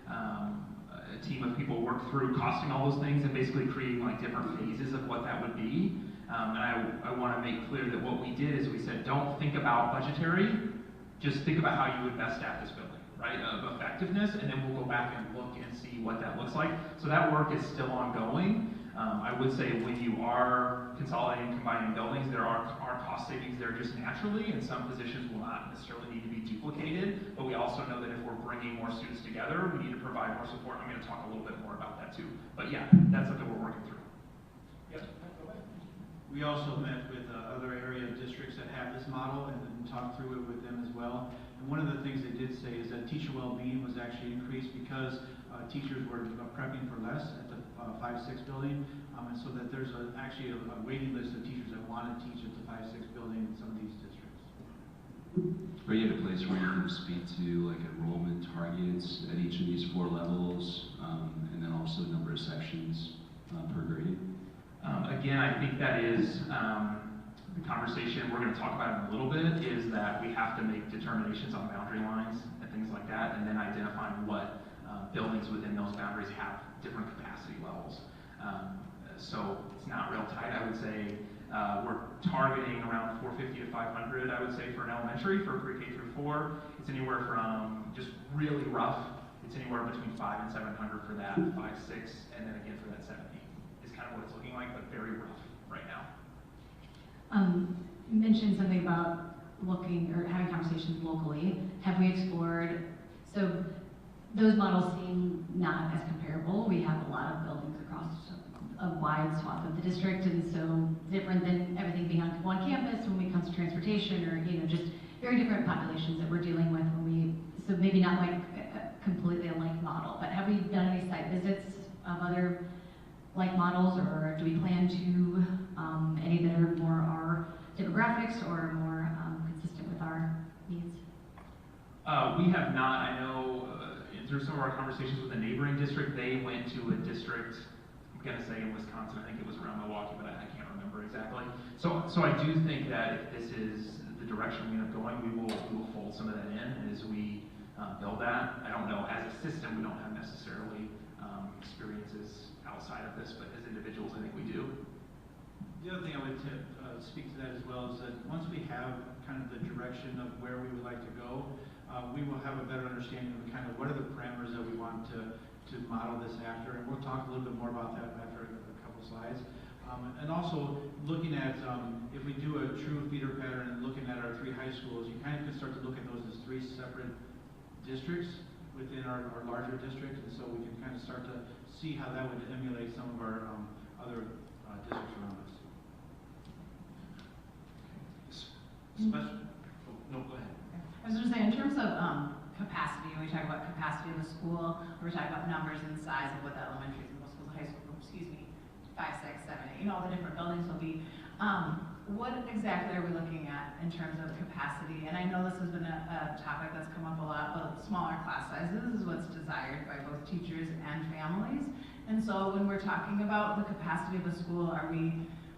a team of people worked through costing all those things and basically creating like different phases of what that would be. And I want to make clear that what we did is we said, don't think about budgetary, just think about how you would best staff this building. Right, of effectiveness, and then we'll go back and look and see what that looks like. So that work is still ongoing. I would say when you are consolidating, combining buildings, there are cost savings there just naturally, and some positions will not necessarily need to be duplicated, but we also know that if we're bringing more students together, we need to provide more support. I'm going to talk a little bit more about that too. But yeah, that's something we're working through. Yep. We also met with other area districts that have this model and then talked through it with them as well. And one of the things they did say is that teacher well-being was actually increased because teachers were prepping for less at the 5-6 building, and so that there's actually a waiting list of teachers that want to teach at the 5-6 building in some of these districts. Are you at a place where you can speak to like enrollment targets at each of these 4 levels, and then also number of sections per grade? Again, I think that is the conversation we're going to talk about in a little bit, is that we have to make determinations on boundary lines and things like that, and then identifying what buildings within those boundaries have different capacity levels. So it's not real tight. I would say we're targeting around 450 to 500, I would say, for an elementary, for pre-K through 4. It's anywhere from just really rough, it's anywhere between 500 and 700 for that 5-6, and then again for that 7-8 is kind of what it's looking like, but very rough right now. You mentioned something about looking or having conversations locally. Have we explored, so those models seem not as comparable. We have a lot of buildings across a wide swath of the district, and so different than everything being on one campus when it comes to transportation or, just very different populations that we're dealing with so maybe not like completely a like model, but have we done any site visits of other like models, or do we plan to, any that are more our demographics or more consistent with our needs? We have not. I know through some of our conversations with the neighboring district, they went to a district, I'm going to say in Wisconsin, I think it was around Milwaukee, but I can't remember exactly. So I do think that if this is the direction we end up going, we will fold some of that in as we build that. I don't know, as a system, we don't have necessarily experiences outside of this, but as individuals, I think we do. The other thing I would speak to that as well is that once we have kind of the direction of where we would like to go, we will have a better understanding of kind of what are the parameters that we want to model this after, and we'll talk a little bit more about that after a couple slides. And also looking at, if we do a true feeder pattern and looking at our 3 high schools, you kind of can start to look at those as 3 separate districts within our larger district, and so we can kind of start to see how that would emulate some of our other districts around us. Special? Oh, no, go ahead. I was going to say, in terms of capacity, when we talk about capacity of the school, or we talk about numbers and size of what the elementaries, middle schools, high school, 5, 6, 7, 8, all the different buildings will be. What exactly are we looking at in terms of capacity? And I know this has been a topic that's come up a lot, but smaller class sizes is what's desired by both teachers and families. And so when we're talking about the capacity of a school,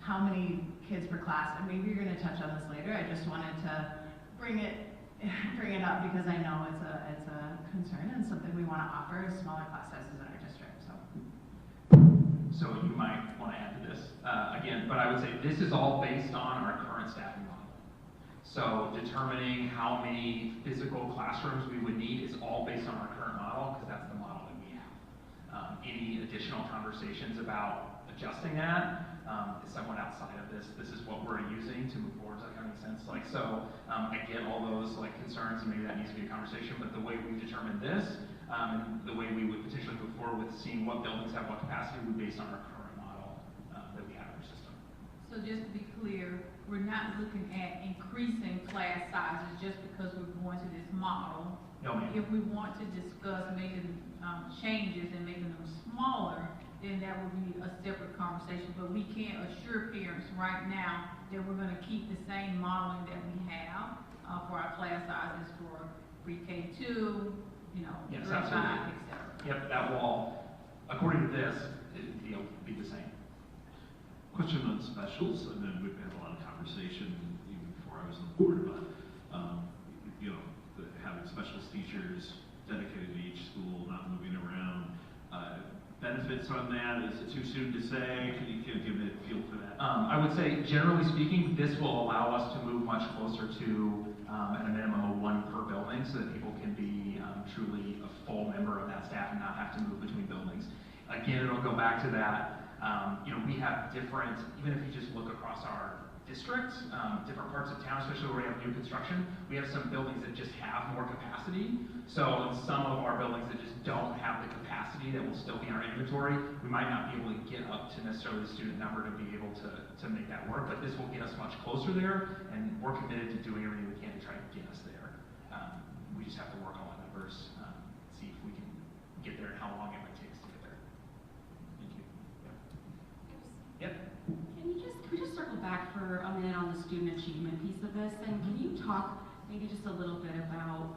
how many kids per class? And maybe you're going to touch on this later. I just wanted to bring it up because I know it's a concern and something we want to offer is smaller class sizes in our district. So you might want to add to this again, but I would say this is all based on our current staffing model. So determining how many physical classrooms we would need is all based on our current model because that's the model that we have. Any additional conversations about adjusting that is somewhat outside of this. This is what we're using to move forward. Does that kind of make sense? I get all those concerns, and maybe that needs to be a conversation. But the way we've determined this, and the way we would potentially move forward with seeing what buildings have what capacity, would be based on our current model that we have in our system. So just to be clear, we're not looking at increasing class sizes just because we're going to this model. No, ma'am. If we want to discuss making changes and making them smaller, then that would be a separate conversation. But we can't assure parents right now that we're going to keep the same modeling that we have for our class sizes for pre-K2, Yes, 3, 5, absolutely. etc. Yep, that will all, according to this, be the same. Question on specials, and then we've had a lot of conversation even before I was on the board about, having specialist teachers dedicated to each school, not moving around. Benefits on that, is it too soon to say? Can you give me a feel for that? I would say, generally speaking, this will allow us to move much closer to, at a minimum, of 1 per building, so that people can be truly a full member of that staff and not have to move between buildings. Again, it'll go back to that. We have different, even if you just look across our districts, different parts of town, especially where we have new construction, we have some buildings that just have more capacity. So in some of our buildings that just don't have the capacity that will still be in our inventory, we might not be able to get up to necessarily the student number to be able to make that work, but this will get us much closer there, and we're committed to doing everything we can to try to get us there. We just have to work on the numbers, see if we can get there and how long it might take us to get there. Thank you. Yep. Can we just circle back for a minute on the student achievement piece of this? And can you talk maybe just a little bit about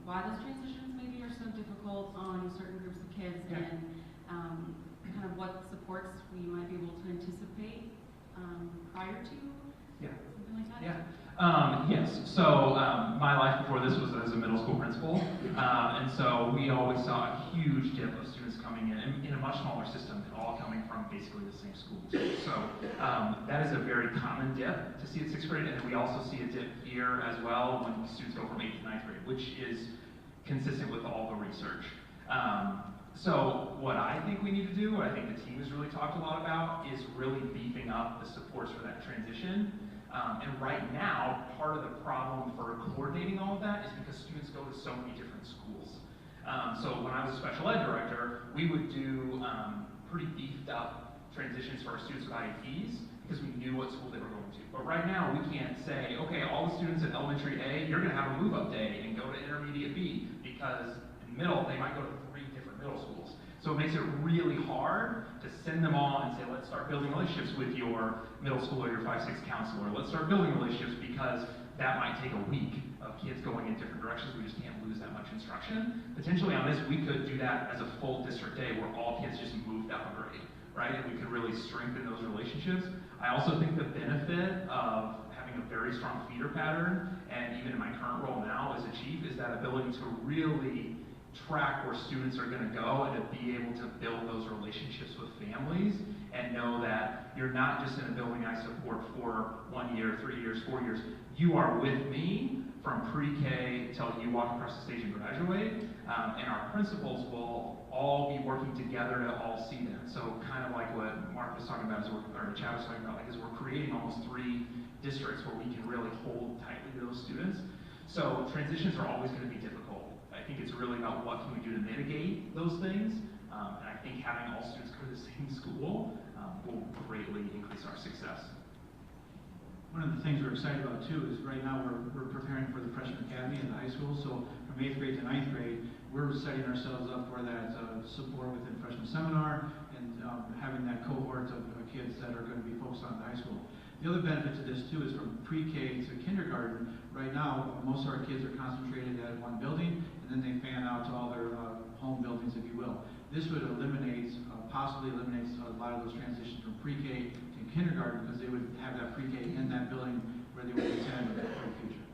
why those transitions maybe are so difficult on certain groups of kids and kind of what supports we might be able to anticipate prior to something like that? Yeah. Yes. So my life before this was as a middle school principal, and so we always saw a huge dip of students coming in a much smaller system, all coming from basically the same schools. So that is a very common dip to see at 6th grade, and then we also see a dip here as well when students go from 8th to 9th grade, which is consistent with all the research. So what I think we need to do, what I think the team has really talked a lot about, is really beefing up the supports for that transition. And right now, part of the problem for coordinating all of that is because students go to so many different schools. So when I was a special ed director, we would do pretty beefed up transitions for our students with IEPs, because we knew what school they were going to. But right now, we can't say, okay, all the students at elementary A, you're gonna have a move-up day and go to intermediate B, because in middle, they might go to 3 different middle schools. So it makes it really hard to send them all and say, let's start building relationships with your middle school or your 5-6 counselor. Let's start building relationships, because that might take a week of kids going in different directions. We just can't lose that much instruction. Potentially on this, we could do that as a full district day where all kids just moved up a grade, right? And we could really strengthen those relationships. I also think the benefit of having a very strong feeder pattern, and even in my current role now as a chief, is that ability to really track where students are going to go and to be able to build those relationships with families and know that you're not just in a building I support for 1 year, 3 years, 4 years. You are with me from pre-K till you walk across the stage and graduate, and our principals will all be working together to all see that. So kind of like what Mark was talking about, or Chad was talking about, like, is we're creating almost 3 districts where we can really hold tightly to those students. So transitions are always going to be difficult. I think it's really about what can we do to mitigate those things, and I think having all students go to the same school will greatly increase our success. One of the things we're excited about too is right now we're preparing for the freshman academy in the high school. So from 8th grade to 9th grade, we're setting ourselves up for that support within freshman seminar and having that cohort of kids that are going to be focused on the high school. The other benefit to this too is from pre-K to kindergarten. Right now, most of our kids are concentrated at one building, and then they fan out to all their home buildings, if you will. This would eliminate, possibly eliminates a lot of those transitions from pre-K to kindergarten, because they would have that pre-K in that building where they would attend for the future.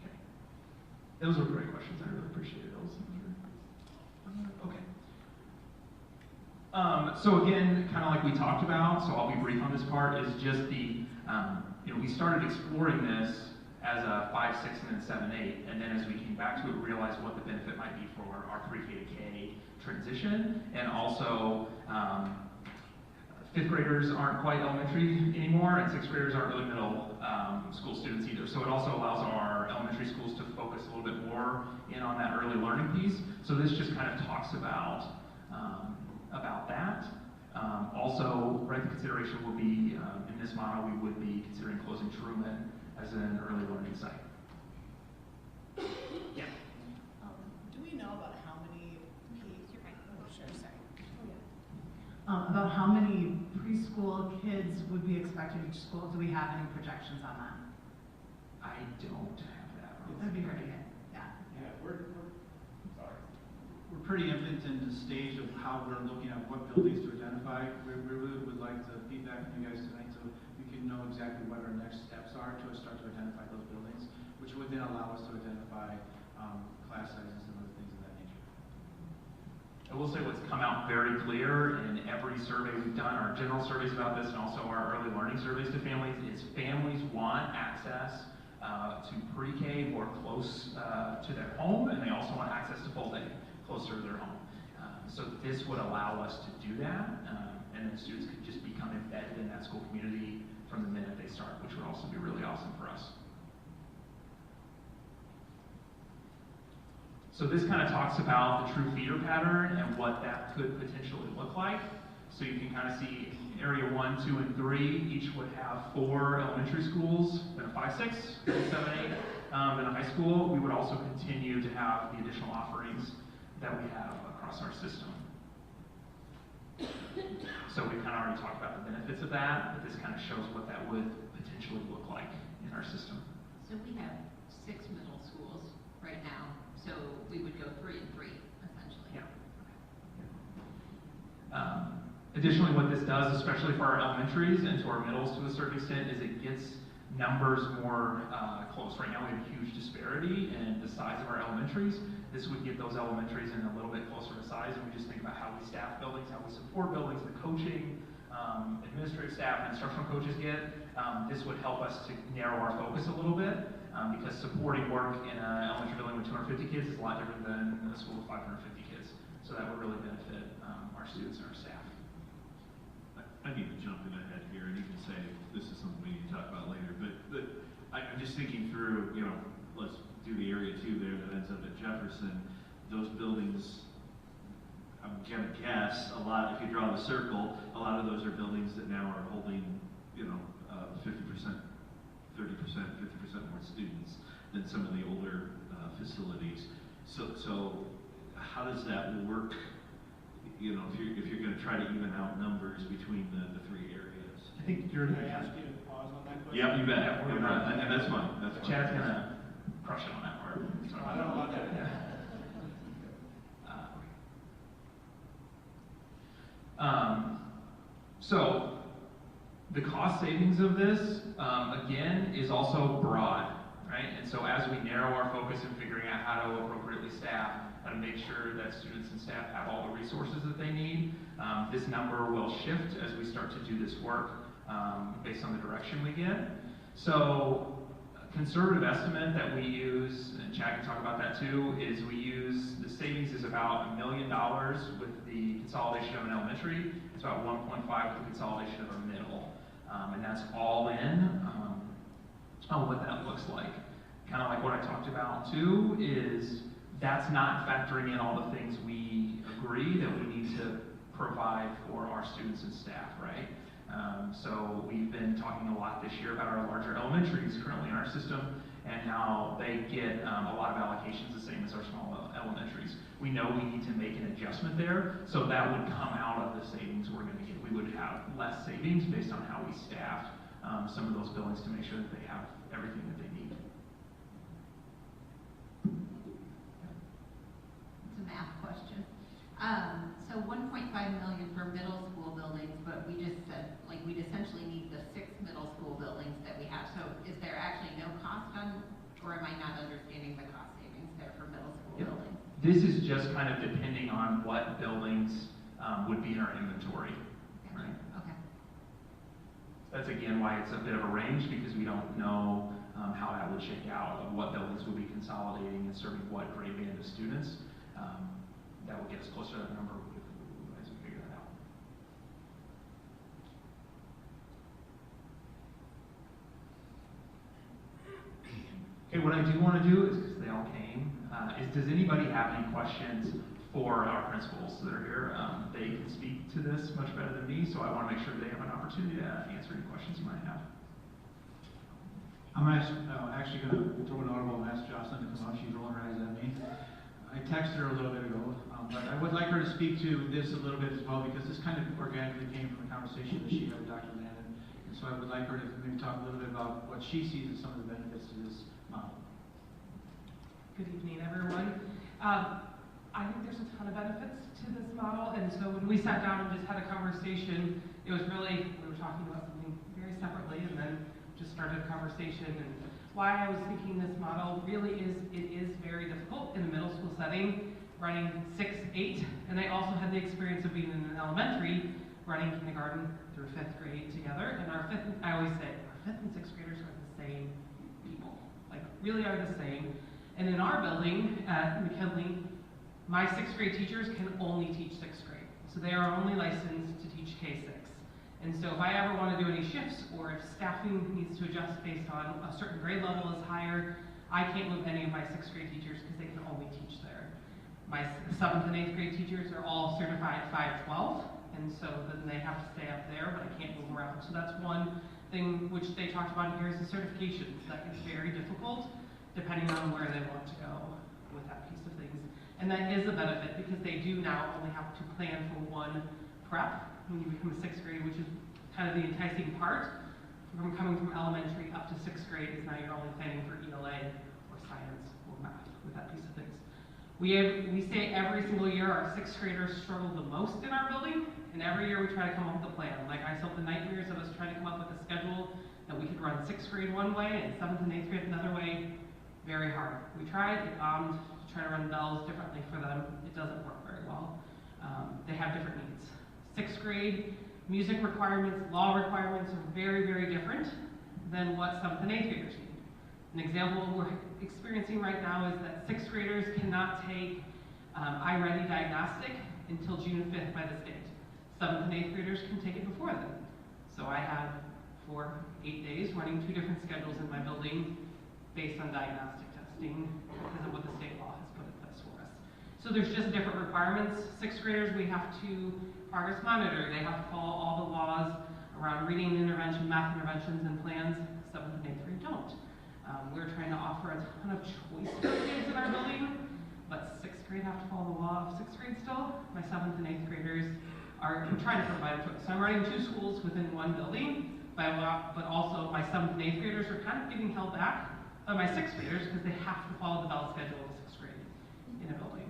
Okay. Those were great questions. I really appreciate those. Okay. So again, kind of like we talked about, so I'll be brief on this part, is just the, we started exploring this as a 5, 6, and then 7, 8, and then as we came back to it, we realized what the benefit might be for our pre-K to K transition, and also 5th graders aren't quite elementary anymore, and 6th graders aren't really middle school students either. So it also allows our elementary schools to focus a little bit more in on that early learning piece. So this just kind of talks about that. Also, right, the consideration will be, in this model, we would be considering closing Truman as an early learning site. Yeah. Do we know about how many About how many preschool kids would be expected each school? Do we have any projections on that? I don't have that. That'd be great. Yeah. Yeah, we're pretty infant in the stage of how we're looking at what buildings to identify. We really would like the feedback from you guys tonight so we can know exactly what our next steps are to start to identify those buildings, which would then allow us to identify class sizes and other things of that nature. I will say what's come out very clear in every survey we've done, our general surveys about this and also our early learning surveys to families, is families want access to pre-K more close to their home, and they also want access to full day closer to their home. So this would allow us to do that, and then students could just become embedded in that school community from the minute they start, which would also be really awesome for us. So this kind of talks about the true feeder pattern and what that could potentially look like. So you can kind of see area 1, 2, and 3 each would have 4 elementary schools, then a 5, 6, 7, 8, and a high school. We would also continue to have the additional offerings that we have across our system. So we kind of already talked about the benefits of that, but this kind of shows what that would potentially look like in our system. So we have 6 middle schools right now, so we would go 3 and 3, essentially. Yeah. Additionally, what this does, especially for our elementaries and to our middles to a certain extent, is it gets numbers more close. Right now we have a huge disparity in the size of our elementaries. This would get those elementaries in a little bit closer to size, and we just think about how we staff buildings, how we support buildings, the coaching, administrative staff, and instructional coaches get. This would help us to narrow our focus a little bit, because supporting work in an elementary building with 250 kids is a lot different than a school with 550 kids. So that would really benefit our students and our staff. I need to jump in ahead here and even say this is something we need to talk about later, but I'm just thinking through, let's do the area 2 there that ends up at Jefferson. Those buildings, I'm I'm gonna guess, a lot, if you draw the circle, a lot of those are buildings that now are holding, 50%, 30%, 50% more students than some of the older facilities. So how does that work, if you're gonna try to even out numbers between the three areas? I think you're gonna ask you to pause on that question. Yeah, you bet. And that's fine. That's fine. Chad's gonna crush it on that part. I don't want that. So the cost savings of this, again, is also broad, right? And so as we narrow our focus in figuring out how to appropriately staff, how to make sure that students and staff have all the resources that they need, this number will shift as we start to do this work based on the direction we get. So a conservative estimate that we use, and Chad can talk about that too, is we use, the savings is about $1 million with the consolidation of an elementary. It's about 1.5 with the consolidation of a middle. And that's all in on what that looks like. Kind of like what I talked about too, is that's not factoring in all the things we agree that we need to provide for our students and staff, right? So we've been talking a lot this year about our larger elementaries currently in our system and how they get a lot of allocations the same as our small elementaries. We know we need to make an adjustment there, so that would come out of the savings we're going to get. We would have less savings based on how we staff some of those buildings to make sure that they have everything that they need. It's a math question. So 1.5 million for middle school buildings, but we just said, we'd essentially need the 6 middle school buildings that we have. So is there actually no cost on, or am I not understanding the cost savings there for middle school buildings? This is just kind of depending on what buildings would be in our inventory, right? Okay. That's again why it's a bit of a range, because we don't know how that would shake out, of what buildings would be consolidating and serving what grade band of students. That would get us closer to that number as we figure that out. Okay, what I do want to do is, because they all came, is does anybody have any questions for our principals that are here? They can speak to this much better than me, so I want to make sure they have an opportunity to answer any questions you might have. I'm actually going to throw an audible and ask Jocelyn to come up. She's rolling her eyes at me. I texted her a little bit ago, but I would like her to speak to this a little bit as well, because this kind of organically came from a conversation that she had with Dr. Landon. And so I would like her to maybe talk a little bit about what she sees as some of the benefits to this model. Good evening, everyone. I think there's a ton of benefits to this model, and so when we sat down and just had a conversation, it was really, we were talking about something very separately, and then just started a conversation. And why I was thinking this model really is, it is very difficult in the middle school setting, running 6, 8, and I also had the experience of being in an elementary, running kindergarten through 5th grade together, and I always say, our 5th and 6th graders are the same people, really are the same. And in our building at McKinley, my 6th grade teachers can only teach 6th grade, so they are only licensed to teach K-6. And so if I ever want to do any shifts, or if staffing needs to adjust based on a certain grade level is higher, I can't move any of my 6th grade teachers because they can only teach there. My 7th and 8th grade teachers are all certified 512, and so then they have to stay up there, but I can't move them around. So that's one thing which they talked about here is the certifications. That gets very difficult depending on where they want to go with that piece of things. And that is a benefit because they do now only have to plan for one prep when you become a 6th grade, which is kind of the enticing part from coming from elementary up to 6th grade, is now you're only planning for ELA or science or math with that piece of things. We say every single year our 6th graders struggle the most in our building, and every year we try to come up with a plan. Like I saw the nightmares of us trying to come up with a schedule that we could run 6th grade one way and 7th and 8th grade another way. Very hard. We tried, it bombed, to try to run bells differently for them. It doesn't work very well. They have different needs. 6th grade, music requirements, law requirements are very, very different than what 7th and 8th graders need. An example we're experiencing right now is that 6th graders cannot take iReady diagnostic until June 5th by the state. 7th and 8th graders can take it before then. So I have for 8 days running 2 different schedules in my building based on diagnostic testing because of what the state law has put in place for us. So there's just different requirements. Sixth graders, we have to progress monitor. They have to follow all the laws around reading intervention, math interventions, and plans. Seventh and eighth grade don't. We're trying to offer a ton of choice for kids in our building, but sixth grade have to follow the law of sixth grade still. My seventh and eighth graders are trying to provide a choice. So I'm running 2 schools within one building, but also my seventh and eighth graders are kind of getting held back by my sixth graders because they have to follow the bell schedule of sixth grade in a building.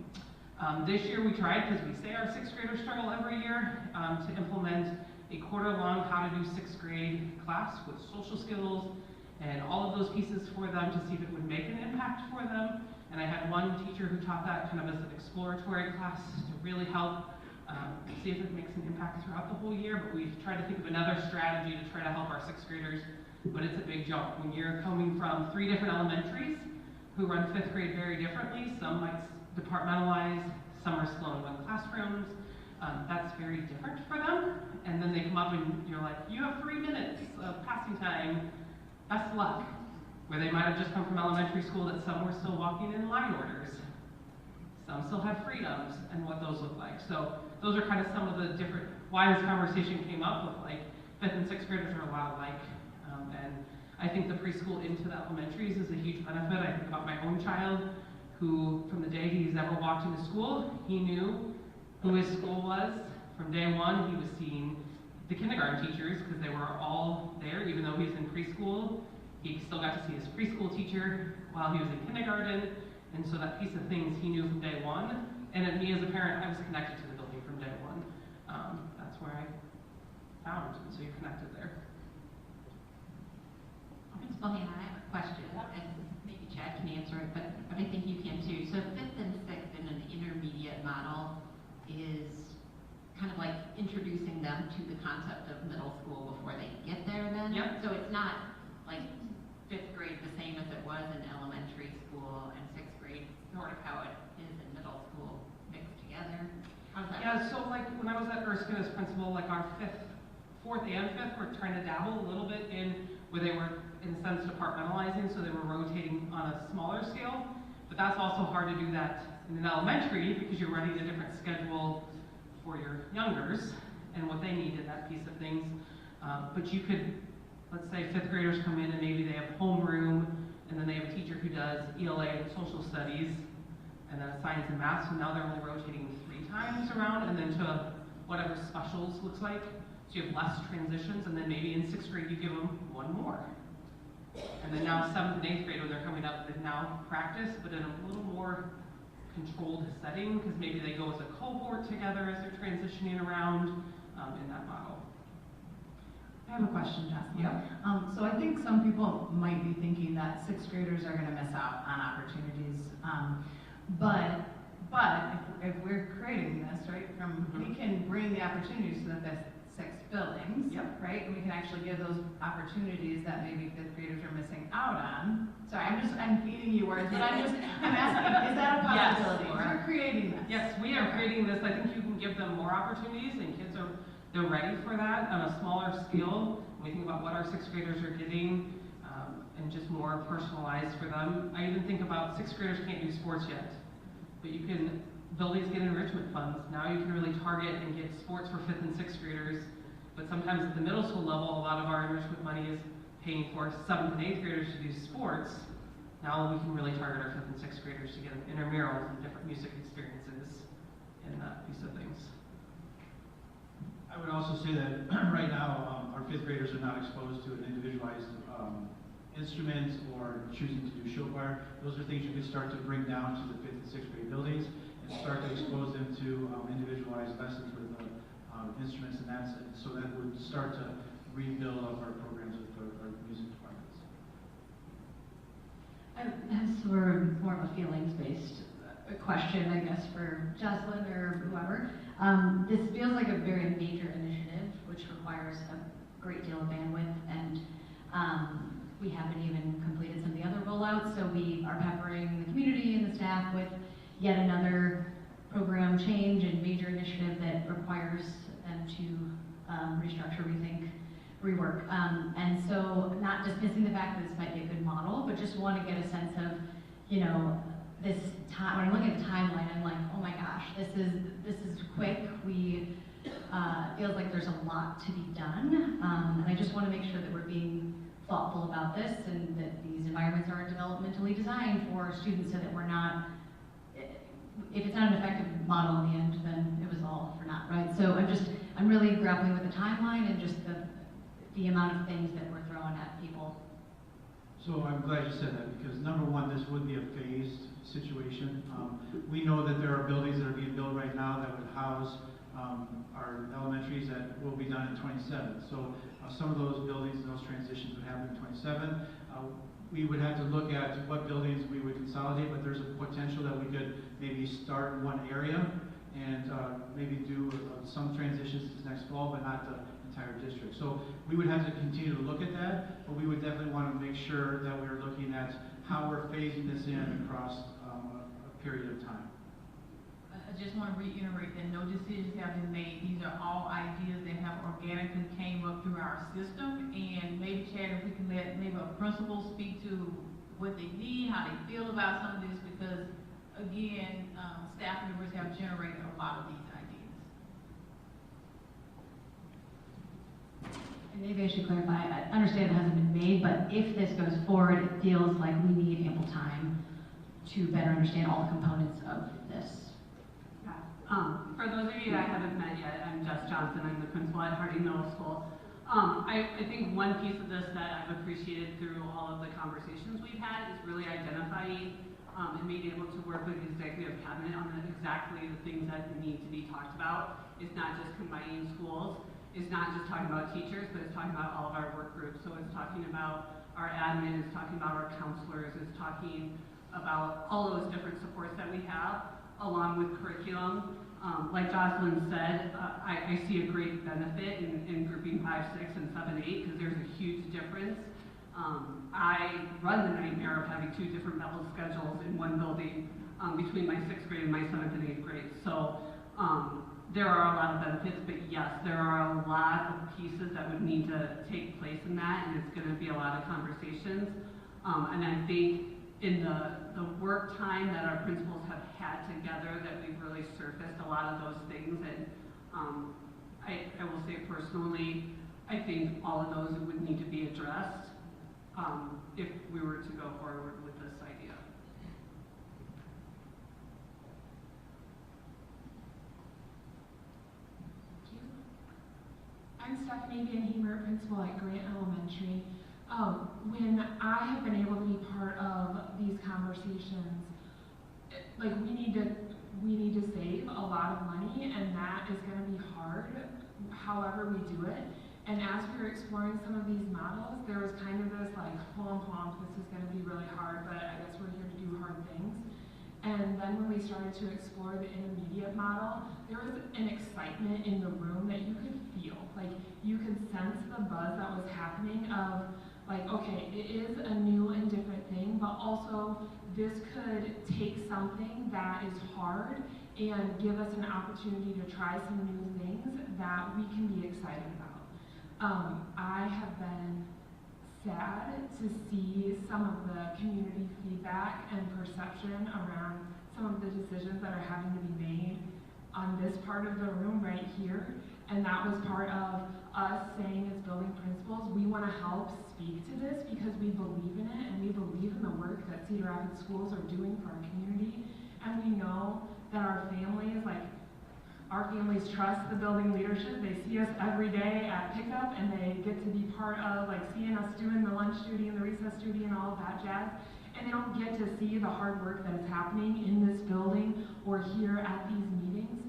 This year we tried, because we say our sixth graders struggle every year, to implement a quarter-long how to do sixth grade class with social skills and all of those pieces for them to see if it would make an impact for them. And I had one teacher who taught that kind of as an exploratory class to really help see if it makes an impact throughout the whole year. But we've tried to think of another strategy to try to help our sixth graders, but it's a big jump. When you're coming from 3 different elementaries who run fifth grade very differently, some might departmentalize, some are still in one classrooms. That's very different for them. And then they come up and you're like, you have 3 minutes of passing time. Best luck. Where they might have just come from elementary school that some were still walking in line orders. Some still have freedoms and what those look like. So those are kind of some of the different, why this conversation came up with like 5th and 6th graders are a lot alike. And I think the preschool into the elementaries is a huge benefit. I think about my own child who, from the day he's ever walked into school, he knew who his school was. From day one, he was seeing the kindergarten teachers because they were all there, even though he's in preschool. He still got to see his preschool teacher while he was in kindergarten. And so that piece of things he knew from day one. And at me as a parent, I was connected to the building from day one. That's where I found, and so you're connected there. Principal Hannah, I have a question, and maybe Chad can answer it, but I think you can too. So 5th and 6th in an intermediate model is kind of like introducing them to the concept of middle school before they get there then? Yep. So it's not like 5th grade the same as it was in elementary school and 6th grade, sort of how it is in middle school mixed together? How's that? Yeah, so like when I was at Erskine as principal, like our 4th and 5th were trying to dabble a little bit in where they were in a sense departmentalizing, so they were rotating on a smaller scale. But that's also hard to do that in an elementary because you're running a different schedule for your youngers and what they need in that piece of things. But you could, let's say 5th graders come in and maybe they have homeroom and then they have a teacher who does ELA and social studies and then science and math, so now they're only rotating 3 times around and then to whatever specials looks like. So you have less transitions, and then maybe in 6th grade you give them 1 more. And then now 7th and 8th grade when they're coming up, they've now practiced, but in a little more controlled setting, because maybe they go as a cohort together as they're transitioning around in that model. I have a question, Jocelyn. Yep. So I think some people might be thinking that 6th graders are going to miss out on opportunities. But if we're creating this, right, we can bring the opportunities to the 6 buildings, right? And we can actually give those opportunities that maybe 5th graders are missing out on. Sorry, I'm feeding you words, but I'm asking, is that a possibility? Yes. We're creating this. Yes, we are creating this. I think you can give them more opportunities, and kids they're ready for that on a smaller scale. When we think about what our 6th graders are getting, and just more personalized for them. I even think about 6th graders can't do sports yet, but you can, buildings get enrichment funds. Now you can really target and get sports for 5th and 6th graders, but sometimes at the middle school level, a lot of our enrichment money is paying for 7th and 8th graders to do sports. Now we can really target our 5th and 6th graders to get them intramurals and different music experiences in that piece of things. I would also say that right now, our 5th graders are not exposed to an individualized instrument or choosing to do show choir. Those are things you could start to bring down to the 5th and 6th grade buildings and start to expose them to individualized lessons with instruments, and so that would start to rebuild up our programs with our music departments. As for more of a feelings-based question, I guess, for Jocelyn or whoever. This feels like a very major initiative, which requires a great deal of bandwidth, and we haven't even completed some of the other rollouts, so we are peppering the community and the staff with yet another program change and major initiative that requires them to restructure, rethink, rework. And so not dismissing the fact that this might be a good model, but just want to get a sense of, you know, this time, when I'm looking at the timeline, I'm like, oh my gosh, this is quick. We, feels like there's a lot to be done. And I just want to make sure that we're being thoughtful about this and that these environments are developmentally designed for students so that we're not, if it's not an effective model in the end, then it was all for naught, right? So I'm really grappling with the timeline and just the amount of things that we're throwing at people. So I'm glad you said that, because number one, this would be a phased situation. We know that there are buildings that are being built right now that would house our elementaries that will be done in 27. So some of those buildings and those transitions would happen in 27. We would have to look at what buildings we would consolidate, but there's a potential that we could maybe start in one area and maybe do some transitions this next fall, but not the entire district. So we would have to continue to look at that, but we would definitely want to make sure that we're looking at how we're phasing this in across a period of time. I just want to reiterate that no decisions have been made. These are all ideas that have organically came up through our system. And maybe, Chad, if we can let maybe a principal speak to what they need, how they feel about some of this, because again, staff members have generated a lot of these ideas. And maybe I should clarify, I understand it hasn't been made, but if this goes forward, it feels like we need ample time to better understand all the components of this. For those of you that haven't met yet, I'm Jess Johnson. I'm the principal at Harding Middle School. I think one piece of this that I've appreciated through all of the conversations we've had is really identifying and being able to work with the executive cabinet on exactly the things that need to be talked about. It's not just combining schools. It's not just talking about teachers, but it's talking about all of our work groups. So it's talking about our admin, it's talking about our counselors, it's talking about all those different supports that we have, along with curriculum. Like Jocelyn said, I see a great benefit in grouping 5, 6, and 7, 8, because there's a huge difference. I run the nightmare of having 2 different level schedules in one building between my 6th grade and my 7th and 8th grade. So there are a lot of benefits, but yes, there are a lot of pieces that would need to take place in that, and it's going to be a lot of conversations. And I think in the work time that our principals have had together, that we've really surfaced a lot of those things. And I will say personally, I think all of those would need to be addressed if we were to go forward with this idea. I'm Stephanie Van Hemer, principal at Grant Elementary. When I have been able to be part of these conversations, like we need to save a lot of money, and that is going to be hard however we do it. And as we were exploring some of these models, there was kind of this like, this is going to be really hard, but I guess we're here to do hard things. And then when we started to explore the intermediate model, there was an excitement in the room that you could feel. Like you could sense the buzz that was happening of like, okay, it is a new and different thing, but also this could take something that is hard and give us an opportunity to try some new things that we can be excited about. I have been sad to see some of the community feedback and perception around some of the decisions that are having to be made on this part of the room right here. And that was part of us saying as building principals, we want to help speak to this because we believe in it and we believe in the work that Cedar Rapids schools are doing for our community. And we know that our families trust the building leadership. They see us every day at pickup and they get to be part of like seeing us doing the lunch duty and the recess duty and all of that jazz. And they don't get to see the hard work that is happening in this building or here at these meetings.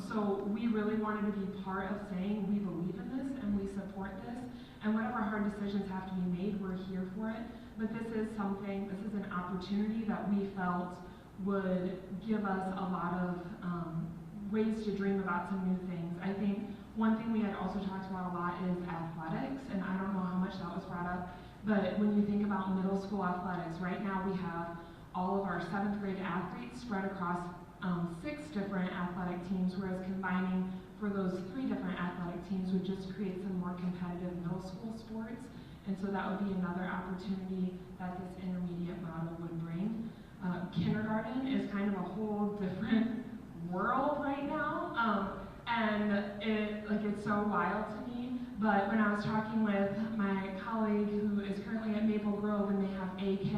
So we really wanted to be part of saying we believe in this and we support this. And whatever hard decisions have to be made, we're here for it. But this is an opportunity that we felt would give us a lot of ways to dream about some new things. I think one thing we had also talked about a lot is athletics, and I don't know how much that was brought up, but when you think about middle school athletics, right now we have all of our 7th grade athletes spread across 6 different athletic teams, whereas combining for those 3 different athletic teams would just create some more competitive middle school sports. And so that would be another opportunity that this intermediate model would bring. kindergarten is kind of a whole different world right now, and it's so wild to me. But when I was talking with my colleague who is currently at Maple Grove and they have AK,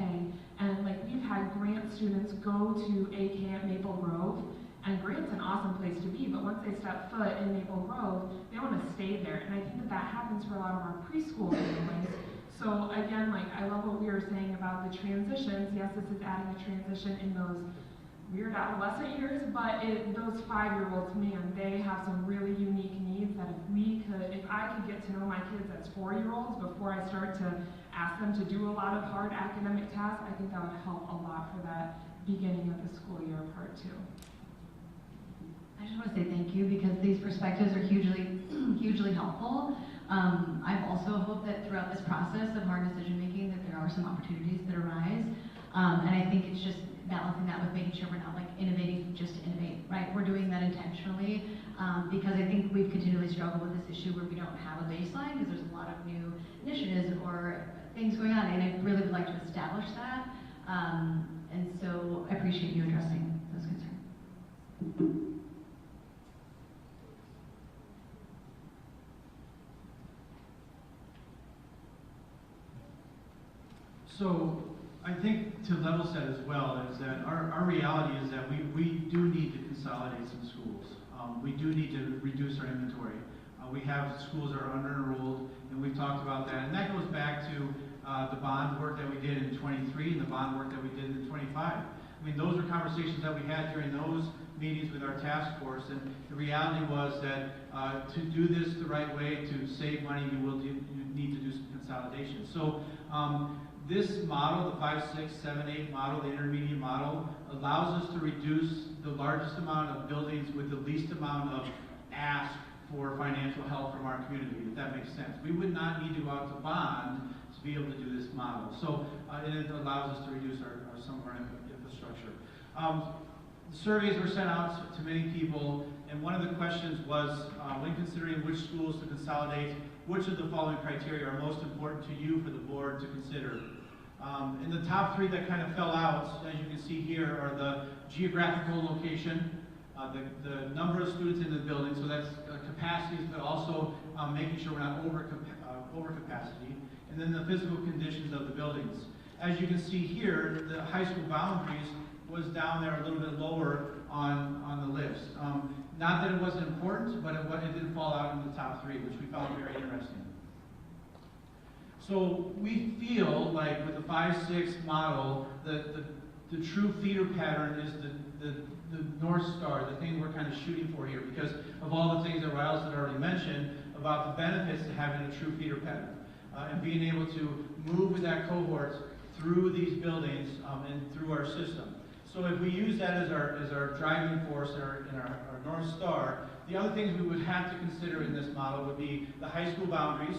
and like we've had grant students go to AK at Maple Grove, and Grant's an awesome place to be, but once they step foot in Maple Grove, they want to stay there. And I think that happens for a lot of our preschool families. So again, like I love what we were saying about the transitions. Yes, this is adding a transition in those weird adolescent years, but those 5-year-olds, man, they have some really unique needs that if I could get to know my kids as 4-year-olds before I start to ask them to do a lot of hard academic tasks, I think that would help a lot for that beginning of the school year part 2. I just want to say thank you because these perspectives are hugely helpful. I've also hoped that throughout this process of hard decision making that there are some opportunities that arise. And I think it's just balancing that with making sure we're not like innovating just to innovate, right? We're doing that intentionally because I think we've continually struggled with this issue where we don't have a baseline because there's a lot of new initiatives or things going on, and I really would like to establish that. And so I appreciate you addressing those concerns. So I think to level set as well is that our reality is that we do need to consolidate some schools. We do need to reduce our inventory. We have schools that are under-enrolled, and we've talked about that. And that goes back to the bond work that we did in 23 and the bond work that we did in 25. I mean, those are conversations that we had during those meetings with our task force, and the reality was that to do this the right way, to save money, you need to do some consolidation. So this model, the 5, 6, 7, 8 model, the intermediate model, allows us to reduce the largest amount of buildings with the least amount of ask for financial help from our community, if that makes sense. We would not need to go out to bond to be able to do this model. So it allows us to reduce some of our infrastructure. The surveys were sent out to many people, and one of the questions was, when considering which schools to consolidate, which of the following criteria are most important to you for the board to consider? And the top 3 that kind of fell out, as you can see here, are the geographical location, the number of students in the building, so that's capacities, but also making sure we're not over capacity, and then the physical conditions of the buildings. As you can see here, the high school boundaries was down there a little bit lower on the list. Not that it wasn't important, but it did fall out in the top 3, which we found very interesting. So we feel like with the 5, 6 model, the true feeder pattern is the North Star, the thing we're kind of shooting for here, because of all the things that Riles had already mentioned about the benefits to having a true feeder pattern and being able to move with that cohort through these buildings and through our system. So if we use that as our driving force and our North Star, the other things we would have to consider in this model would be the high school boundaries.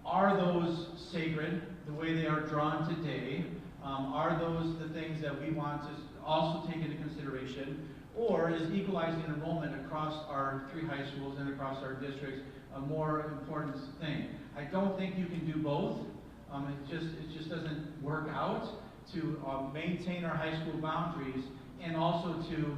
Are those sacred the way they are drawn today? Are those the things that we want to also take into consideration? Or is equalizing enrollment across our 3 high schools and across our districts a more important thing? I don't think you can do both. It just doesn't work out to maintain our high school boundaries and also to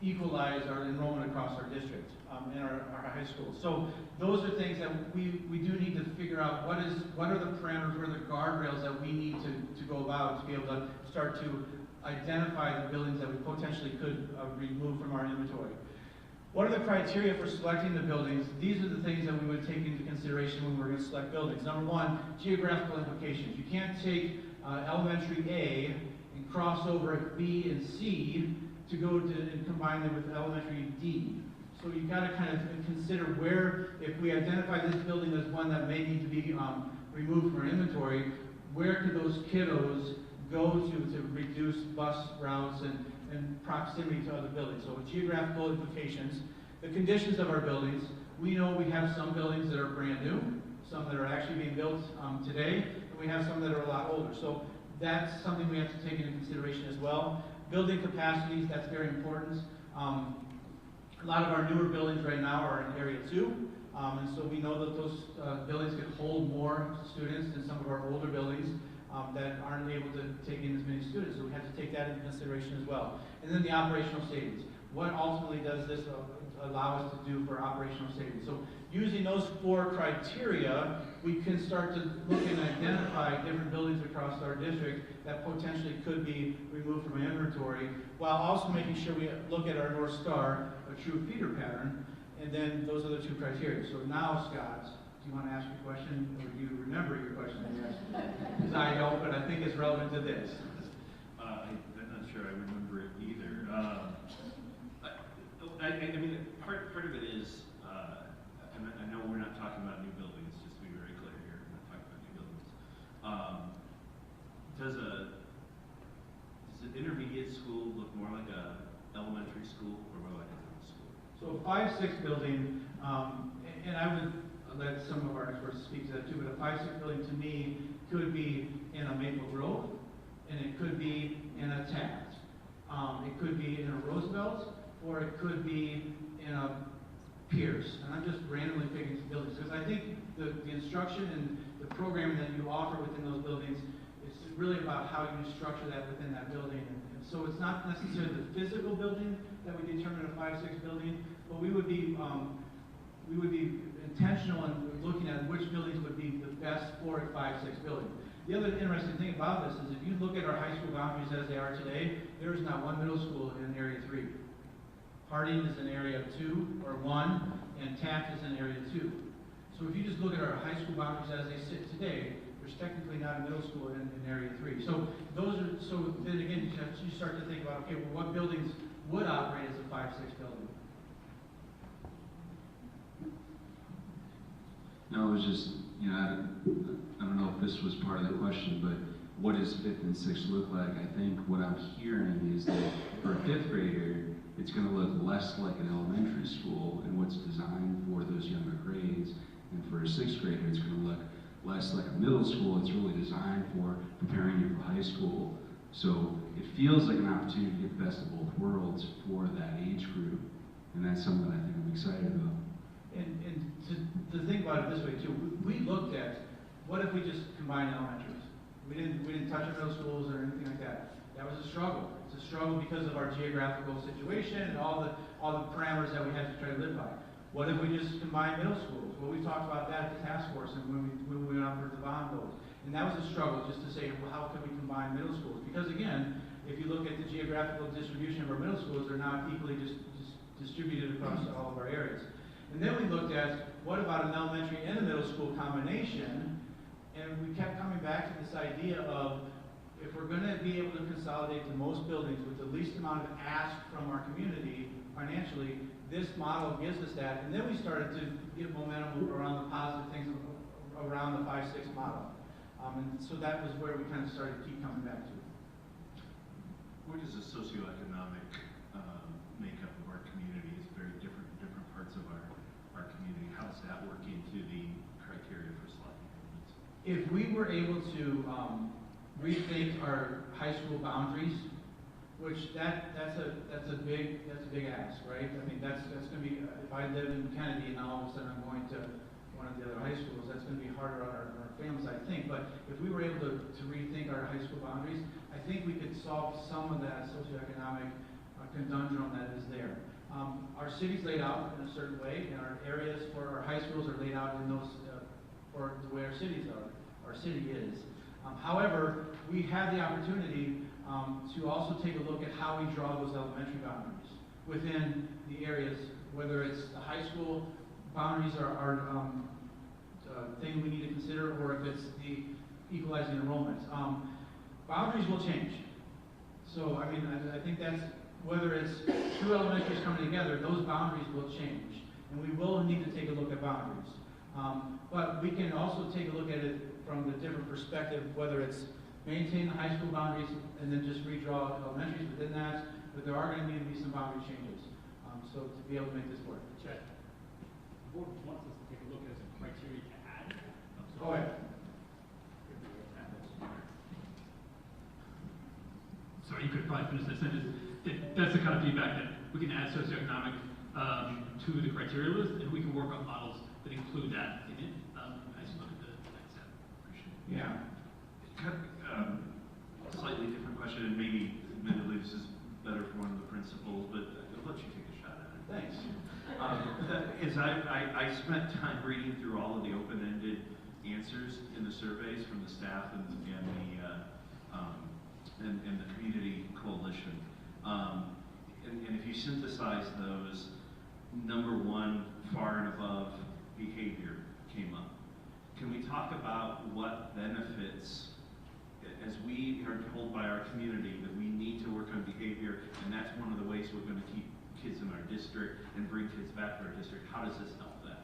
equalize our enrollment across our district in our high schools. So those are things that we do need to figure out what are the parameters, what are the guardrails that we need to go about to be able to start to identify the buildings that we potentially could remove from our inventory. What are the criteria for selecting the buildings? These are the things that we would take into consideration when we're going to select buildings. Number 1, geographical implications. You can't take elementary A and cross over B and C to go to and combine them with elementary D. So you've got to kind of consider where, if we identify this building as one that may need to be removed from our inventory, where could those kiddos go to reduce bus routes and proximity to other buildings. So geographical implications, the conditions of our buildings. We know we have some buildings that are brand new, some that are actually being built today, and we have some that are a lot older. So that's something we have to take into consideration as well. Building capacities, that's very important. A lot of our newer buildings right now are in Area 2, and so we know that those buildings can hold more students than some of our older buildings. that aren't able to take in as many students, so we have to take that into consideration as well. And then the operational savings. What ultimately does this allow us to do for operational savings? So using those 4 criteria, we can start to look and identify different buildings across our district that potentially could be removed from inventory, while also making sure we look at our North Star, a true feeder pattern, and then those are the 2 criteria. So now, Scott, do you want to ask your question, or do you remember your question? Because I don't, but I think it's relevant to this. I'm not sure I remember it either. I mean, part of it is, I know we're not talking about new buildings, just to be very clear here, we're not talking about new buildings. Does an intermediate school look more like a elementary school or more like a middle school? So a 5-6 building, and I would let some of our experts speak to that too, but a 5-6 building to me could be in a Maple Grove, and it could be in a Taft. It could be in a Roosevelt, or it could be in a Pierce. And I'm just randomly picking some buildings, because I think the instruction and the programming that you offer within those buildings is really about how you structure that within that building. And so it's not necessarily the physical building that we determine a 5-6 building, but we would be intentional in looking at which buildings would be the best for a 5-6 building. The other interesting thing about this is if you look at our high school boundaries as they are today, there is not one middle school in Area 3. Harding is in Area 2 or 1, and Taft is in Area 2. So if you just look at our high school boundaries as they sit today, there's technically not a middle school in Area 3. So then again, you start to think about, okay, well, what buildings would operate as a 5-6 building? No, it was just, I don't know if this was part of the question, but what does 5th and 6th look like? I think what I'm hearing is that for a 5th grader, it's going to look less like an elementary school and what's designed for those younger grades. And for a 6th grader, it's going to look less like a middle school. It's really designed for preparing you for high school. So it feels like an opportunity to get the best of both worlds for that age group. And that's something I think I'm excited about. And to think about it this way too, we looked at what if we just combined elementaries? We didn't touch our middle schools or anything like that. That was a struggle. It's a struggle because of our geographical situation and all the parameters that we had to try to live by. What if we just combine middle schools? Well, we talked about that at the task force and when we went out for the bond vote. And that was a struggle just to say, well, how can we combine middle schools? Because again, if you look at the geographical distribution of our middle schools, they're not equally distributed across all of our areas. And then we looked at what about an elementary and a middle school combination, and we kept coming back to this idea of if we're going to be able to consolidate the most buildings with the least amount of ask from our community financially, this model gives us that. And then we started to get momentum around the positive things around the 5-6 model. And so that was where we kind of started to keep coming back to. Where does the socioeconomic makeup of our community is very different in different parts of our community? How does that work into the criteria for selecting buildings? If we were able to rethink our high school boundaries, which that's a big ask, right? I mean that's going to be if I live in Kennedy and all of a sudden I'm going to one of the other high schools, that's going to be harder on our families, I think. But if we were able to rethink our high school boundaries, I think we could solve some of that socioeconomic conundrum that is there. Our city's laid out in a certain way, and our areas for our high schools are laid out in those for the way our cities are. Our city is. However, we have the opportunity to also take a look at how we draw those elementary boundaries within the areas, whether it's the high school boundaries are thing we need to consider, or if it's the equalizing enrollment. Boundaries will change. So, I mean, I think that's, whether it's two elementaries coming together, those boundaries will change. And we will need to take a look at boundaries. But we can also take a look at it from the different perspective, whether it's maintain the high school boundaries and then just redraw elementaries within that, but there are going to need to be some boundary changes. So to be able to make this work. Check. The board wants us to take a look at some criteria to add. Go ahead. Sorry, you could probably finish that sentence. That's the kind of feedback that we can add socioeconomic to the criteria list, and we can work on models that include that in it as you look at the next step. Yeah. spent time reading through all of the open-ended answers in the surveys from the staff and the community coalition. And if you synthesize those, number one, far and above behavior came up. Can we talk about what benefits, as we are told by our community that we need to work on behavior, and that's one of the ways we're going to keep kids in our district and bring kids back to our district. How does this help that?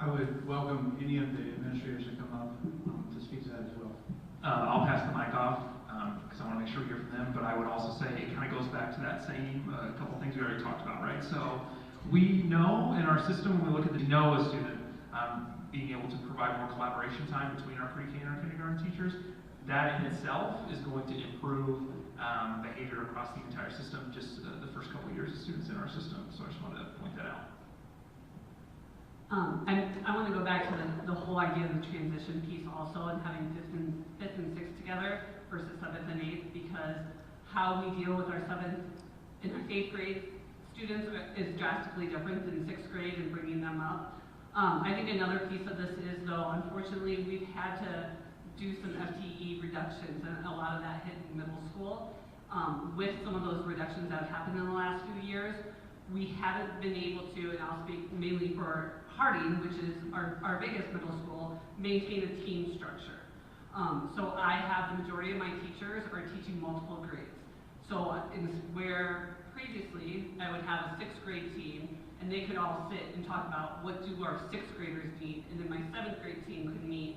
I would welcome any of the administrators to come up to speak to that as well. I'll pass the mic off because I want to make sure we hear from them, but I would also say it kind of goes back to that same couple things we already talked about, right? So we know in our system, when we look at the know a student, being able to provide more collaboration time between our pre-K and our kindergarten teachers, that in itself is going to improve behavior across the entire system, just the first couple of years of students in our system. So I just wanted to point that out. I want to go back to the whole idea of the transition piece also, and having fifth and sixth together versus 7th and 8th, because how we deal with our 7th and our 8th grade students is drastically different than 6th grade and bringing them up. I think another piece of this is, though, unfortunately, we've had to do some FTE reductions, and a lot of that hit in middle school. With some of those reductions that have happened in the last few years, we haven't been able to, and I'll speak mainly for Harding, which is our biggest middle school, maintain a team structure. So I have the majority of my teachers are teaching multiple grades. So where previously I would have a 6th grade team, and they could all sit and talk about what do our 6th graders need, and then my 7th grade team could meet.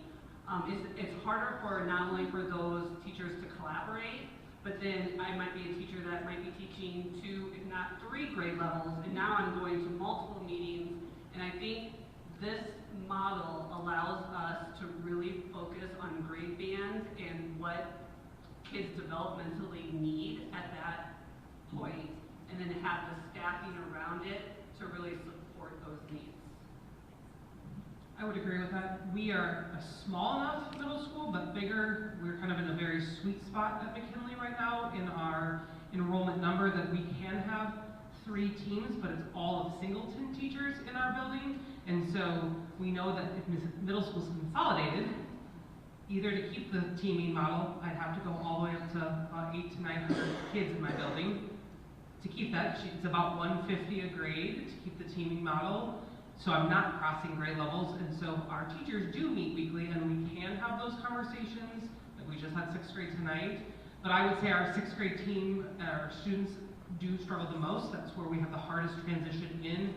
It's harder for not only for those teachers to collaborate, but then I might be a teacher that might be teaching 2, if not 3 grade levels, and now I'm going to multiple meetings, and I think this model allows us to really focus on grade bands and what kids developmentally need at that point, and then have the staffing around it to really support those needs. I would agree with that. We are a small enough middle school, but bigger. We're kind of in a very sweet spot at McKinley right now in our enrollment number that we can have 3 teams, but it's all of Singleton teachers in our building. And so we know that if middle school's consolidated, either to keep the teaming model, I'd have to go all the way up to about 800 to 900 kids in my building. To keep that, it's about 150 a grade to keep the teaming model. So I'm not crossing grade levels, and so our teachers do meet weekly, and we can have those conversations. Like we just had 6th grade tonight. But I would say our 6th grade team, our students do struggle the most. That's where we have the hardest transition in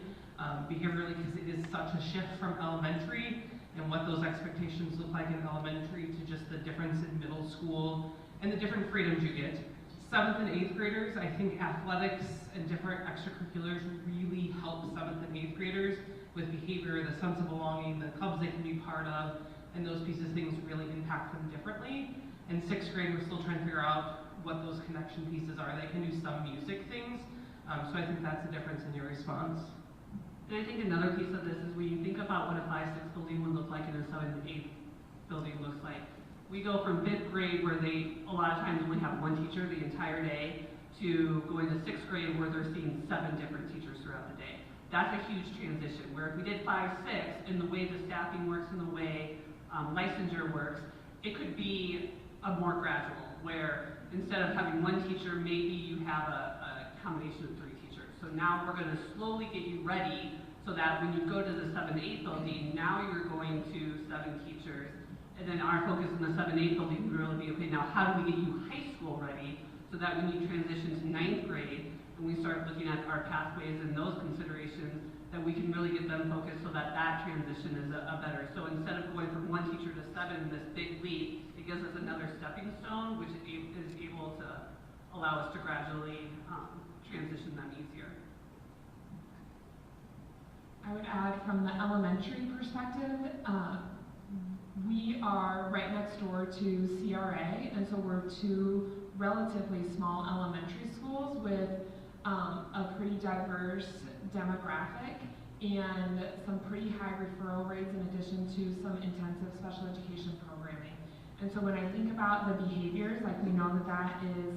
behaviorally, because it is such a shift from elementary and what those expectations look like in elementary to just the difference in middle school and the different freedoms you get. 7th and 8th graders, I think athletics and different extracurriculars really help 7th and 8th graders with behavior, the sense of belonging, the clubs they can be part of, and those pieces of things really impact them differently. In 6th grade, we're still trying to figure out what those connection pieces are. They can do some music things, so I think that's the difference in your response. And I think another piece of this is when you think about what a 5-6 building would look like and a 7-8 building looks like. We go from 5th grade, where they a lot of times only have 1 teacher the entire day, to going to 6th grade where they're seeing 7 different teachers throughout the day. That's a huge transition, where if we did 5-6, and the way the staffing works and the way licensure works, it could be a more gradual, where instead of having 1 teacher, maybe you have a combination of 3 teachers. So now we're going to slowly get you ready so that when you go to the 7-8 building, now you're going to 7 teachers. And then our focus in the 7-8 building would really be, okay, now how do we get you high school ready so that when you transition to 9th grade, and we start looking at our pathways and those considerations, that we can really get them focused so that that transition is a better. So instead of going from 1 teacher to 7, this big leap, it gives us another stepping stone, which is able to allow us to gradually transition them easier. I would add from the elementary perspective, we are right next door to CRA, and so we're 2 relatively small elementary schools with a pretty diverse demographic and some pretty high referral rates in addition to some intensive special education programming. And so when I think about the behaviors, like we know that that is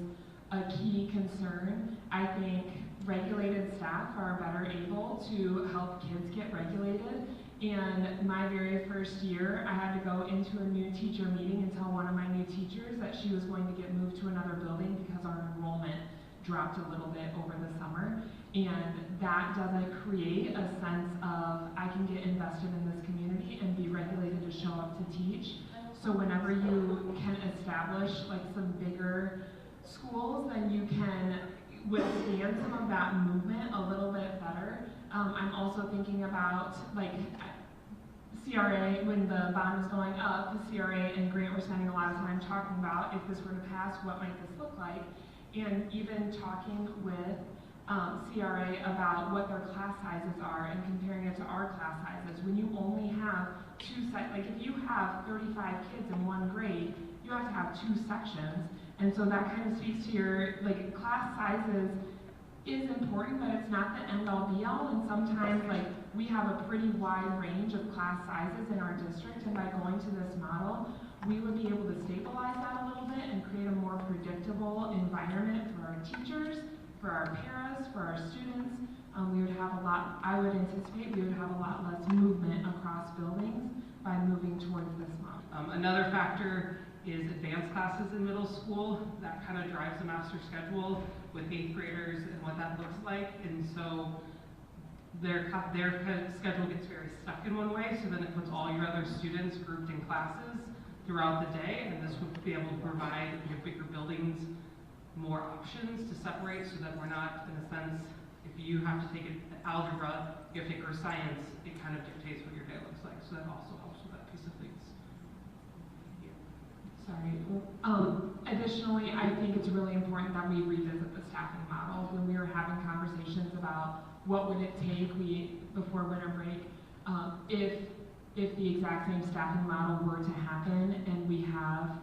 a key concern, I think regulated staff are better able to help kids get regulated. And my very first year, I had to go into a new teacher meeting and tell one of my new teachers that she was going to get moved to another building because our enrollment dropped a little bit over the summer. And that doesn't create a sense of, I can get invested in this community and be regulated to show up to teach. So whenever you can establish like some bigger schools, then you can withstand some of that movement a little bit better. I'm also thinking about like CRA, when the bond was going up, the CRA and Grant were spending a lot of time talking about if this were to pass, what might this look like? And even talking with CRA about what their class sizes are and comparing it to our class sizes. When you only have like if you have 35 kids in one grade, you have to have 2 sections. And so that kind of speaks to your, like, class sizes is important, but it's not the end-all be-all. And sometimes, like, we have a pretty wide range of class sizes in our district, and by going to this model, we would be able to stabilize that a little bit and create a more predictable environment for our teachers, for our paras, for our students. We would have a lot, I would anticipate we would have a lot less movement across buildings by moving towards this model. Another factor is advanced classes in middle school. That kind of drives the master schedule with 8th graders and what that looks like. And so their schedule gets very stuck in one way, so then it puts all your other students grouped in classes throughout the day, and this would be able to provide your bigger buildings more options to separate so that we're not, in a sense, if you have to take algebra, you have to take earth science, it kind of dictates what your day looks like. So that also helps with that piece of things. Sorry. Additionally, I think it's really important that we revisit the staffing model. When we were having conversations about what would it take before winter break, if the exact same staffing model were to happen and we have,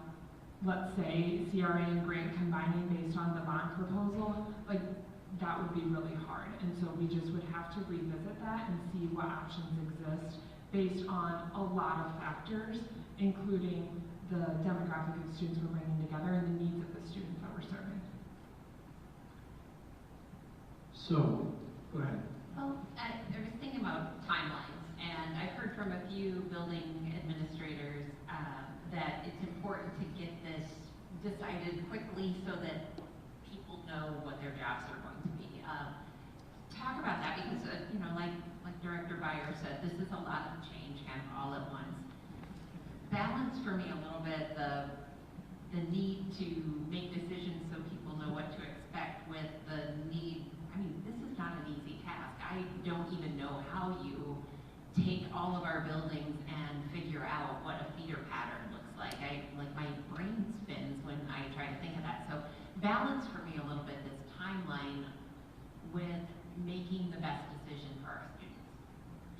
let's say, CRA and Grant combining based on the bond proposal, like, that would be really hard. And so we just would have to revisit that and see what options exist based on a lot of factors, including the demographic of students we're bringing together and the needs of the students that we're serving. So, go ahead. Well, I was thinking about timelines, and I've heard from a few building administrators that it's important to get this decided quickly so that people know what their jobs are going to be. Talk about that because, you know, like Director Beyer said, this is a lot of change kind of all at once. Balance for me a little bit the need to make decisions so people know what to expect with the need. I mean, this is not an easy task. I don't even know how you take all of our buildings and figure out what a feeder pattern looks like. My brain spins when I try to think of that. So balance for me a little bit this timeline with making the best decision for our students.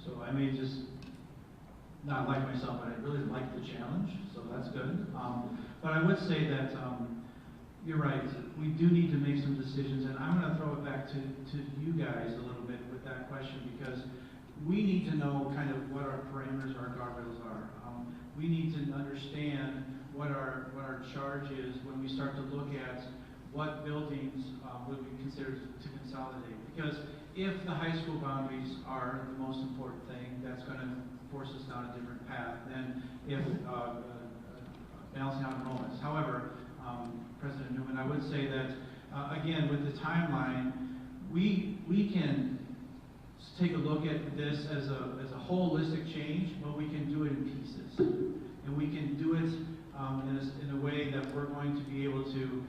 So I may just not like myself, but I really like the challenge, so that's good. But I would say that you're right. We do need to make some decisions, and I'm going to throw it back to you guys a little bit with that question because we need to know kind of what our parameters, our guardrails are. We need to understand what our charge is when we start to look at what buildings would we consider to consolidate. Because if the high school boundaries are the most important thing, that's going to force us down a different path than if balancing out enrollments. However, President Newman, I would say that, again, with the timeline, we can take a look at this as a holistic change, but we can do it in pieces. And we can do it in a way that we're going to be able to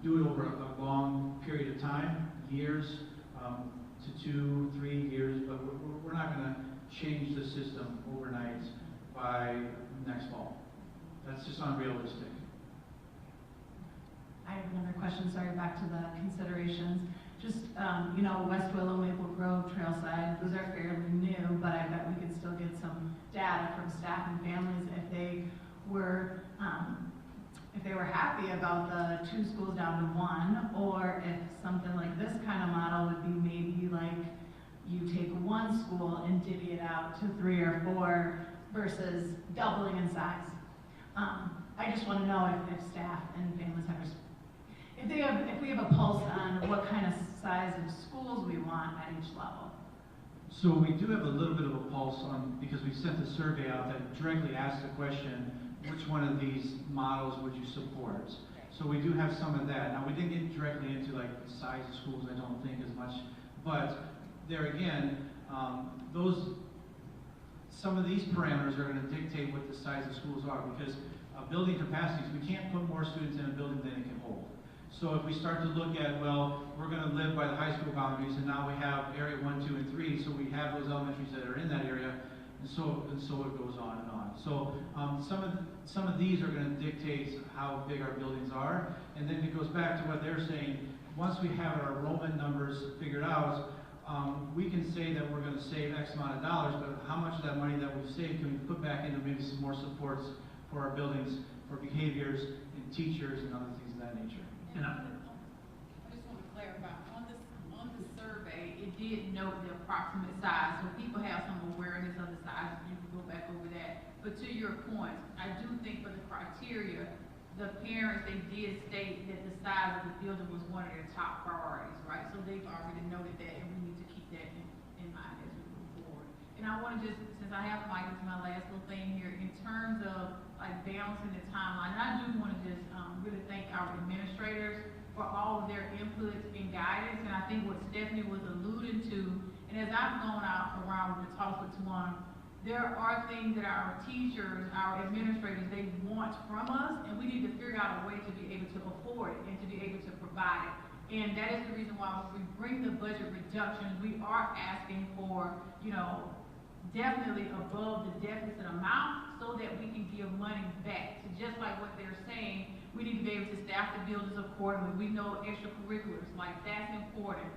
do it over a long period of time, years to 2-3 years, but we're not going to change the system overnight by next fall. That's just unrealistic. I have another question, sorry, back to the considerations. Just, you know, West Willow, Maple Grove, Trailside, those are fairly new, but I bet we could still get some data from staff and families if they were happy about the 2 schools down to 1, or if something like this kind of model would be maybe like you take 1 school and divvy it out to 3 or 4 versus doubling in size. I just want to know if staff and families have if we have a pulse on what kind of size of schools we want at each level. So we do have a little bit of a pulse on, because we sent a survey out that directly asked the question, which one of these models would you support? So we do have some of that. Now, we didn't get directly into like the size of schools, I don't think, as much, but there again, some of these parameters are going to dictate what the size of schools are, because building capacities, we can't put more students in a building than it can hold. So if we start to look at, well, we're going to live by the high school boundaries, and now we have area 1, 2, and 3, so we have those elementaries that are in that area, and so it goes on and on. So some of these are going to dictate how big our buildings are, and then it goes back to what they're saying. Once we have our enrollment numbers figured out, we can say that we're going to save X amount of dollars, but how much of that money that we've saved can we put back into maybe some more supports for our buildings, for behaviors and teachers and other things of that nature. And I just want to clarify, on the survey, it did note the approximate size, so people have some awareness of the size, you can go back over that. But to your point, I do think for the criteria, the parents, they did state that the size of the building was one of their top priorities, right? So they've already noted that, and we need to keep that in mind as we move forward. And I want to just, since I have Mike, this is my last little thing here, in terms of like balancing the timeline, and I do want to just really thank our administrators for all of their inputs and guidance, and I think what Stephanie was alluding to, and as I've gone out around the talk with Tawana, there are things that our teachers, our administrators, they want from us, and we need to figure out a way to be able to afford it and to be able to provide it. And that is the reason why when we bring the budget reductions, we are asking for, definitely above the deficit amount so that we can give money back. So just like what they're saying, we need to be able to staff the buildings accordingly. We know extracurriculars, like that's important.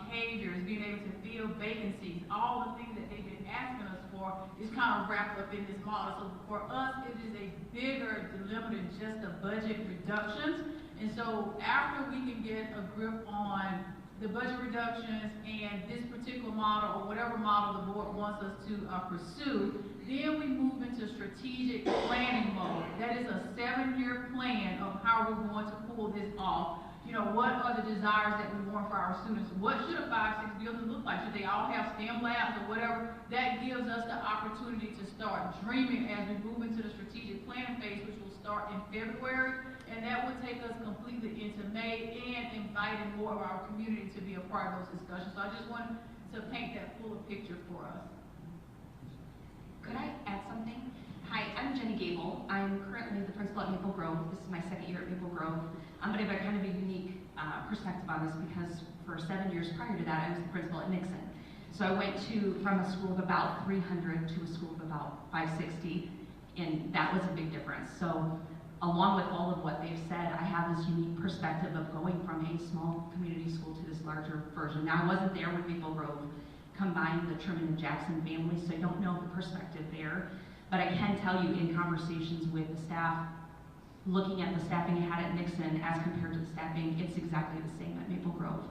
Behaviors, being able to fill vacancies, all the things that they've been asking us for is kind of wrapped up in this model. So for us, it is a bigger dilemma than just the budget reductions. And so after we can get a grip on the budget reductions and this particular model or whatever model the board wants us to pursue, then we move into strategic planning mode. That is a 7-year plan of how we're going to pull this off. What are the desires that we want for our students? What should a 5-6 building look like? Should they all have STEM labs or whatever? That gives us the opportunity to start dreaming as we move into the strategic planning phase, which will start in February. And that would take us completely into May and inviting more of our community to be a part of those discussions. So I just wanted to paint that fuller picture for us. Could I add something? Hi, I'm Jenny Gable. I'm currently the principal at Maple Grove. This is my 2nd year at Maple Grove. But I have a kind of a unique perspective on this because for 7 years prior to that, I was the principal at Nixon. So I went from a school of about 300 to a school of about 560, and that was a big difference. So along with all of what they've said, I have this unique perspective of going from a small community school to this larger version. Now, I wasn't there when Maple Grove combined the Truman and Jackson families, so I don't know the perspective there. But I can tell you in conversations with the staff, looking at the staffing I had at Nixon as compared to the staffing, it's exactly the same at Maple Grove.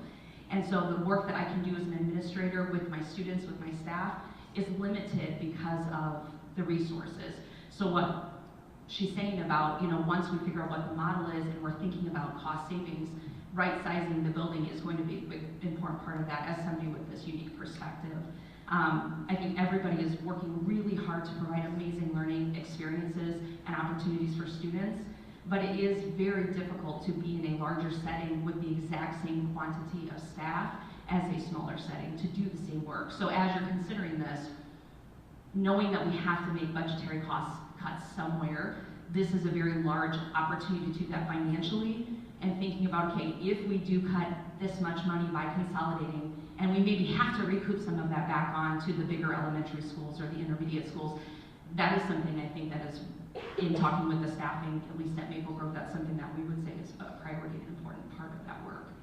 And so the work that I can do as an administrator with my students, with my staff, is limited because of the resources. So what she's saying about, once we figure out what the model is and we're thinking about cost savings, right-sizing the building is going to be a big, important part of that as somebody with this unique perspective. I think everybody is working really hard to provide amazing learning experiences and opportunities for students, but it is very difficult to be in a larger setting with the exact same quantity of staff as a smaller setting to do the same work. So as you're considering this, knowing that we have to make budgetary cost cuts somewhere, this is a very large opportunity to do that financially, and thinking about, okay, if we do cut this much money by consolidating, and we maybe have to recoup some of that back on to the bigger elementary schools or the intermediate schools, that is something I think that is, in talking with the staffing, at least at Maple Grove, that's something that we would say is a priority and important part of that work.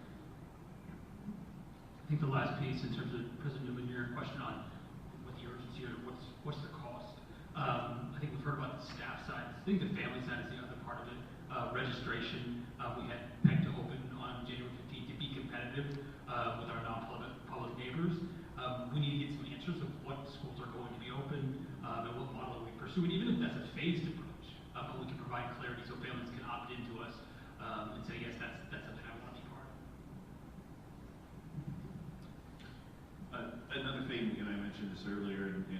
I think the last piece in terms of President Newman, your question on what the urgency or what's the cost. I think we've heard about the staff side. I think the family side is the other part of it. Registration, we had pegged to open on January 15th to be competitive with our non-public neighbors. We need to get some answers of what schools are going to be open and what model we pursue. And even if that's a phased approach, but we can provide clarity so families can opt into us And so yes, that's something I want to be part of. Another thing, and I mentioned this earlier, and it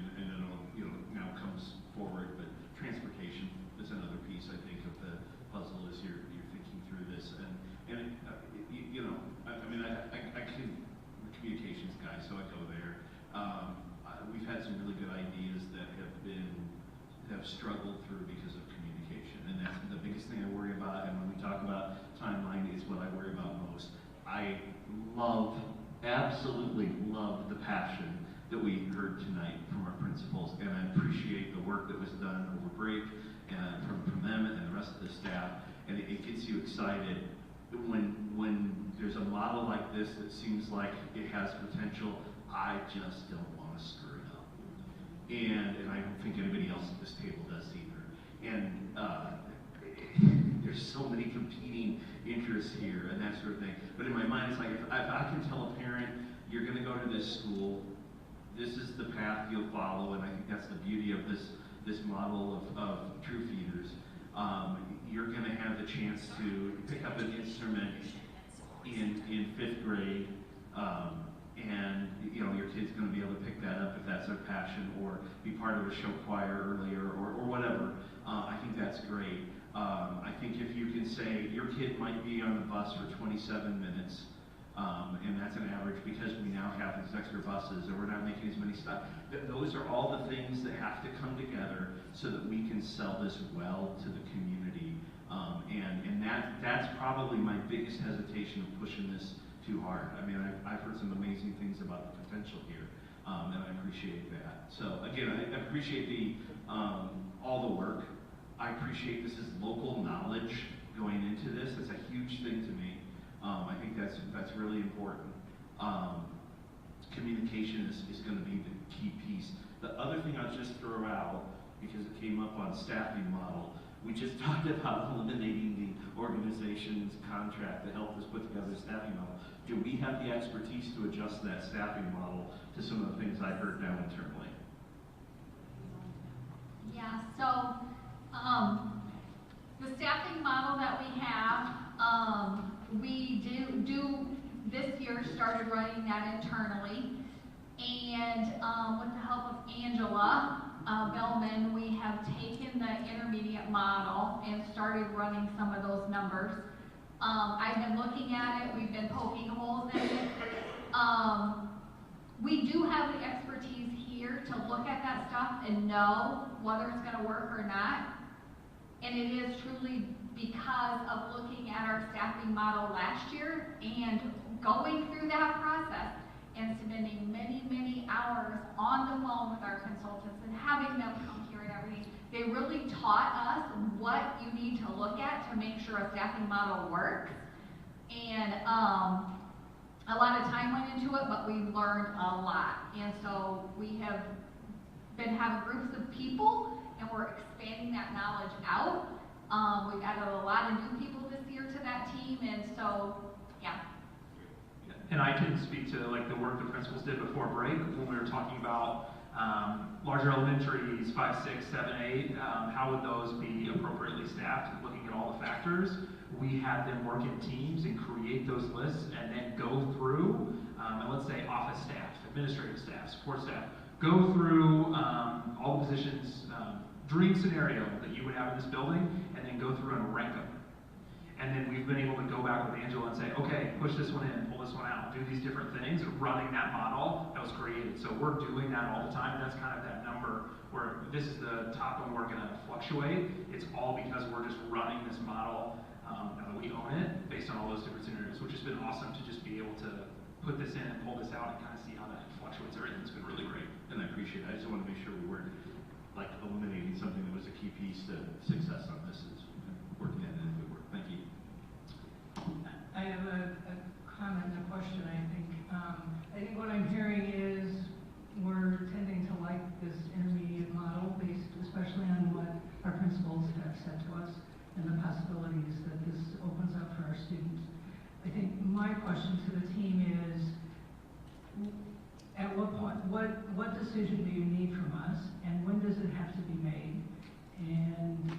now comes forward, but transportation is another piece I think of the puzzle as you're thinking through this, and I can, I'm a communications guy, so I go there. We've had some really good ideas that have struggled through because of communication, and that's the biggest thing I worry about. And when we talk about timeline, is what I worry about most. I absolutely love the passion that we heard tonight from our principals, and I appreciate the work that was done over break and from them and the rest of the staff. And it gets you excited when there's a model like this that seems like it has potential. I just don't want to screw it up, and I don't think anybody else at this table does either. And there's so many competing interests here and that sort of thing. But in my mind, it's like if I can tell a parent, you're going to go to this school, this is the path you'll follow, and I think that's the beauty of this model of True Feeders. You're going to have the chance to pick up an instrument in 5th grade, and your kid's going to be able to pick that up if that's their passion, or be part of a show choir earlier, or whatever. I think that's great. I think if you can say your kid might be on the bus for 27 minutes, and that's an average because we now have these extra buses, or we're not making as many stops. Those are all the things that have to come together so that we can sell this well to the community. And that's probably my biggest hesitation of pushing this too hard. I mean, I've heard some amazing things about the potential here, and I appreciate that. So again, I appreciate all the work. I appreciate this is local knowledge going into this. It's a huge thing to me. I think that's really important. Communication is going to be the key piece. The other thing I'll just throw out, because it came up on staffing model, we just talked about eliminating the organization's contract that helped us put together a staffing model. Do we have the expertise to adjust that staffing model to some of the things I heard now internally? Yeah, so the staffing model that we have, we do this year started running that internally, and with the help of Angela Bellman, we have taken the intermediate model and started running some of those numbers. I've been looking at it, we've been poking holes in it. We do have the expertise here to look at that stuff and know whether it's going to work or not. And it is truly because of looking at our staffing model last year and going through that process and spending many, many hours on the phone with our consultants and having them come here and everything. They really taught us what you need to look at to make sure a staffing model works. And a lot of time went into it, but we learned a lot. And so we have been having groups of people, and we're expanding that knowledge out. We've added a lot of new people this year to that team, and so, yeah. And I can speak to like the work the principals did before break when we were talking about larger elementaries, 5, 6, 7, 8. How would those be appropriately staffed? Looking at all the factors, we had them work in teams and create those lists, and then go through. And let's say office staff, administrative staff, support staff, go through all the positions, dream scenario that you would have in this building, and then go through and rank them. And then we've been able to go back with Angela and say, okay, push this one in, pull this one out, do these different things, running that model that was created. So we're doing that all the time, and that's kind of that number where this is the top one we're going to fluctuate. It's all because we're just running this model, now that we own it, based on all those different scenarios, which has been awesome to just be able to put this in and pull this out and kind of see how that fluctuates everything. It's been really great. And I appreciate it. I just want to make sure we weren't like eliminating something that was a key piece to success on this. Is working at it if it worked. Thank you. I have a comment and a question, I think. I think what I'm hearing is we're tending to like this intermediate model based especially on what our principals have said to us and the possibilities that this opens up for our students. I think my question to the team is, at what point, what decision do you need from us, and when does it have to be made? And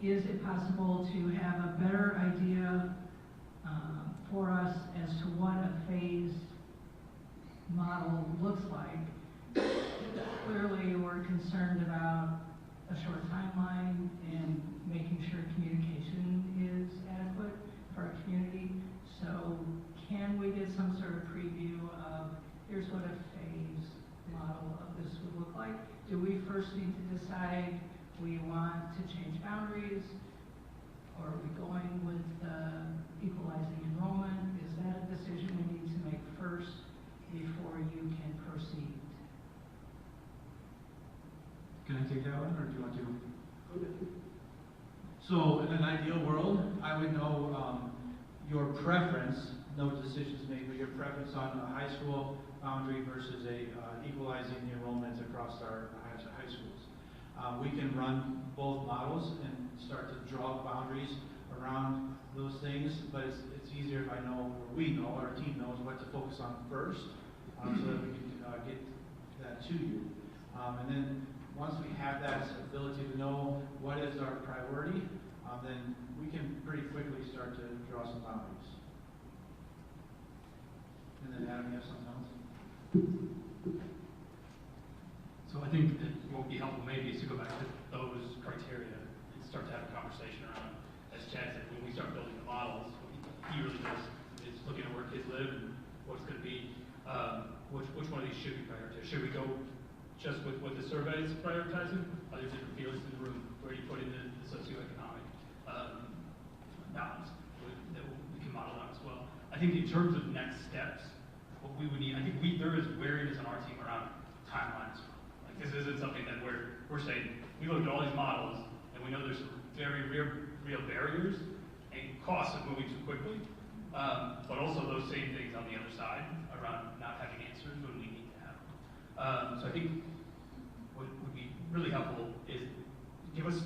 is it possible possible to have a better idea for us as to what a phased model looks like? Clearly, we're concerned about a short timeline and making sure communication is adequate for our community. So can we get some sort of preview of, here's what a phased model of this would look like? Do we first need to decide we want to change boundaries? Or are we going with equalizing enrollment? Is that a decision we need to make first before you can proceed? Can I take that one, or do you want to? So, in an ideal world, I would know your preference, no decisions made, but your preference on a high school boundary versus a equalizing the enrollment across our high schools. We can run both models and start to draw boundaries around those things, but it's easier if I know, or we know, our team knows what to focus on first, so that we can get that to you. And then once we have that ability to know what is our priority, then we can pretty quickly start to draw some boundaries. And then Adam, you have something else? So I think that what would be helpful maybe is to go back to those criteria and start to have a conversation around, as Chad said, when we start building the models, what he really does is looking at where kids live and what's going to be, which one of these should be prioritized. Should we go just with what the survey is prioritizing? Are there different feelings in the room where you put in the socioeconomic balance that we can model out as well? I think in terms of next steps, what we would need, I think there is wariness on our team around timelines. Like this isn't something that we're saying, we looked at all these models and we know there's some very real barriers and costs of moving too quickly, but also those same things on the other side around not having answers when we need to have them. So I think what would be really helpful is give us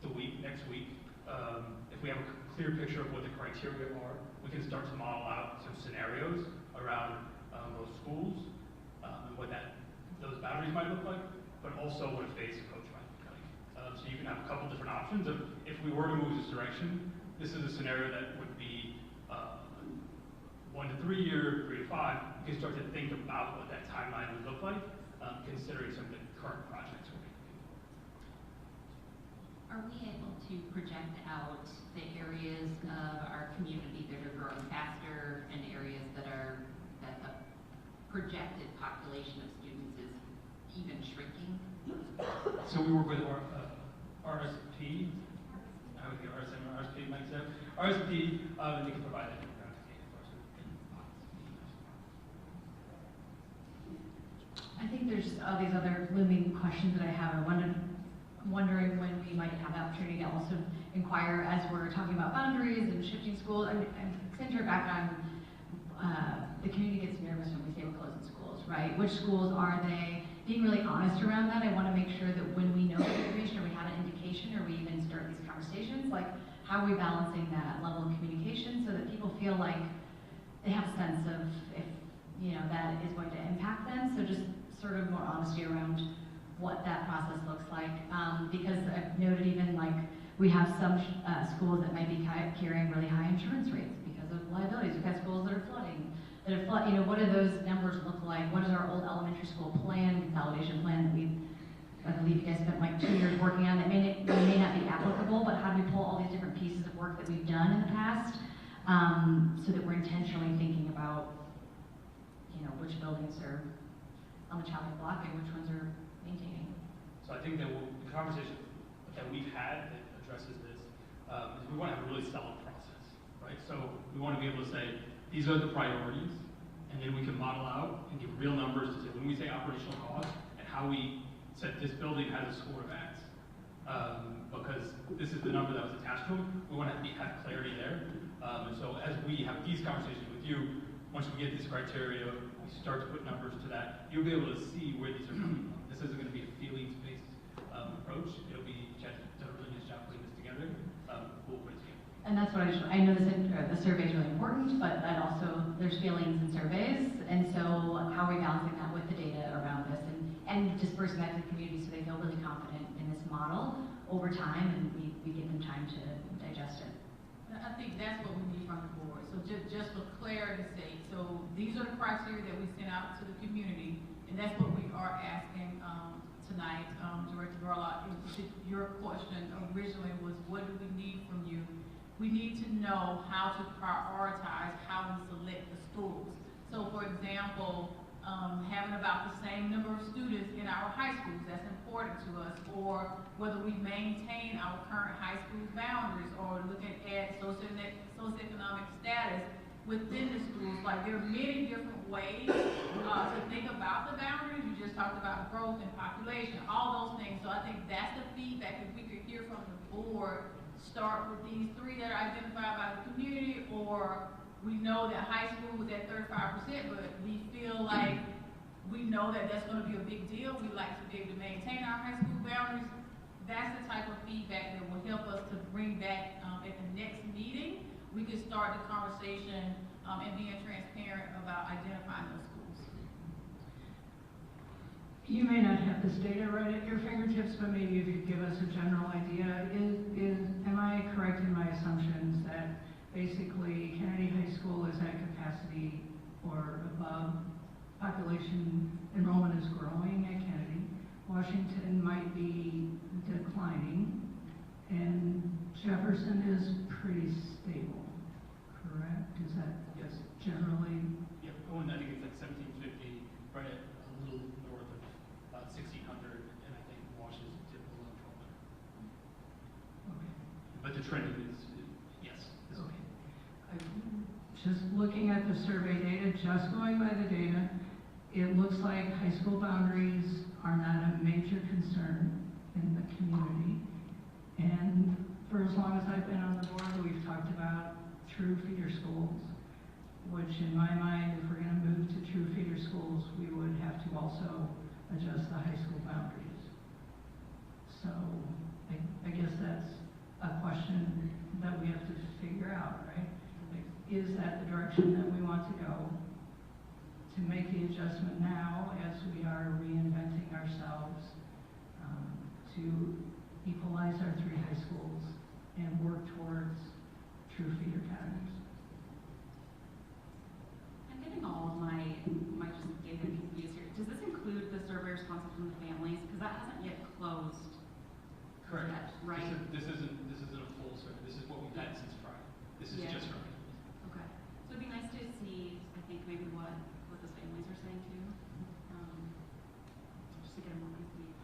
the next week. If we have a clear picture of what the criteria are, we can start to model out some scenarios around those schools and what those boundaries might look like, but also what a phased approach might look like. So you can have a couple different options of, if we were to move this direction, this is a scenario that would be 1 to 3 year, 3 to 5. You can start to think about what that timeline would look like, considering some of the current projects we're making. Are we able to project out the areas of our community that are growing faster and areas that the projected population of students is even shrinking? So we work with our RSP. I would get RSP, Mike said. RSP, and they can provide that data for us. I think there's all these other looming questions that I have. I'm wondering when we might have the opportunity to also inquire, as we're talking about boundaries and shifting schools. I'm centered back on the community gets nervous when we say we're closing schools, right? Which schools are they? Being really honest around that, I want to make sure that when we know the information, or we have an indication, or we even start these conversations, like how are we balancing that level of communication so that people feel like they have a sense of if that is going to impact them. So just sort of more honesty around what that process looks like, because I've noted even like we have some schools that might be carrying really high insurance rates because of liabilities. We've got schools that are flooding. What do those numbers look like? What is our old elementary school plan, consolidation plan that I believe you guys spent like 2 years working on that may not be applicable, but how do we pull all these different pieces of work that we've done in the past so that we're intentionally thinking about, which buildings are on the chopping block and which ones are maintaining? So I think that the conversation that we've had that addresses this is we want to have a really solid process, right? So we want to be able to say, these are the priorities, and then we can model out and give real numbers to say, when we say operational costs, and how we said this building has a score of X, because this is the number that was attached to it, we want to have clarity there. And so as we have these conversations with you, once we get this criteria, we start to put numbers to that, you'll be able to see where these are coming from. This isn't going to be a feelings-based approach. It'll be, Chad done a really nice job putting this together. We'll put it together. And that's what I know the survey is really important, but that also, there's feelings in surveys, and so how are we balancing that with the data around this? and disperse back to the community so they feel really confident in this model over time, and we give them time to digest it. I think that's what we need from the board. So just for clarity's sake, so these are the criteria that we sent out to the community, and that's what we are asking tonight. Director Garlock, your question originally was, what do we need from you? We need to know how to prioritize how we select the schools. So for example, having about the same number of students in our high schools, that's important to us, or whether we maintain our current high school boundaries, or looking at socioeconomic status within the schools. Like, there are many different ways to think about the boundaries. You just talked about growth and population, all those things. So I think that's the feedback. If we could hear from the board, start with these three that are identified by the community, or we know that high school was at 35%, but we feel like we know that that's going to be a big deal. We like to be able to maintain our high school boundaries. That's the type of feedback that will help us to bring back at the next meeting. We can start the conversation and being transparent about identifying those schools. You may not have this data right at your fingertips, but maybe if you give us a general idea, am I correct in my assumptions that basically Kennedy High School is at capacity or above? Population enrollment is growing at Kennedy. Washington might be declining, and Jefferson is pretty stable, correct? Is that just generally? Yeah, I think it's like 1750, right at a little north of about 1600, and I think Washington dipped below 1200. Okay. But the trend is, yes. Okay. Just looking at the survey data, just going by the data, it looks like high school boundaries are not a major concern in the community. And for as long as I've been on the board, we've talked about true feeder schools, which in my mind, if we're going to move to true feeder schools, we would have to also adjust the high school boundaries. So I guess that's a question that we have to figure out, right? Like, is that the direction that we want to go? To make the adjustment now as we are reinventing ourselves to equalize our three high schools and work towards true feeder patterns. I'm getting all of my just data confused here. Does this include the survey responses from the families? Because that hasn't yet closed. Correct. Yet, right? This isn't a full survey. This is what we've had since Friday. This is just from families. Okay. So it'd be nice to see, I think, maybe what those families are saying too. Just to get a more complete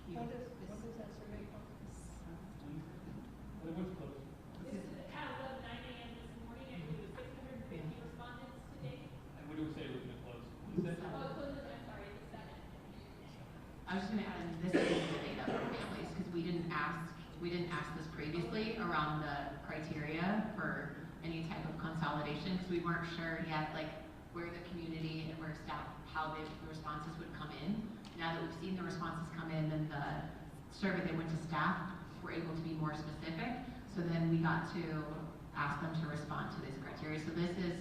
view. What does that survey focus? But it was close. This is at 9 a.m. this morning, and we have 650 respondents today. And when do we say it was going to close? What is that? Oh, it closes, I'm sorry, it's 7. I was just going to add, this is the data for families, because we didn't ask this previously around the criteria for any type of consolidation, because we weren't sure yet, like, where the community and where staff, how the responses would come in. Now that we've seen the responses come in and the survey that went to staff, we're able to be more specific. So then we got to ask them to respond to these criteria. So this is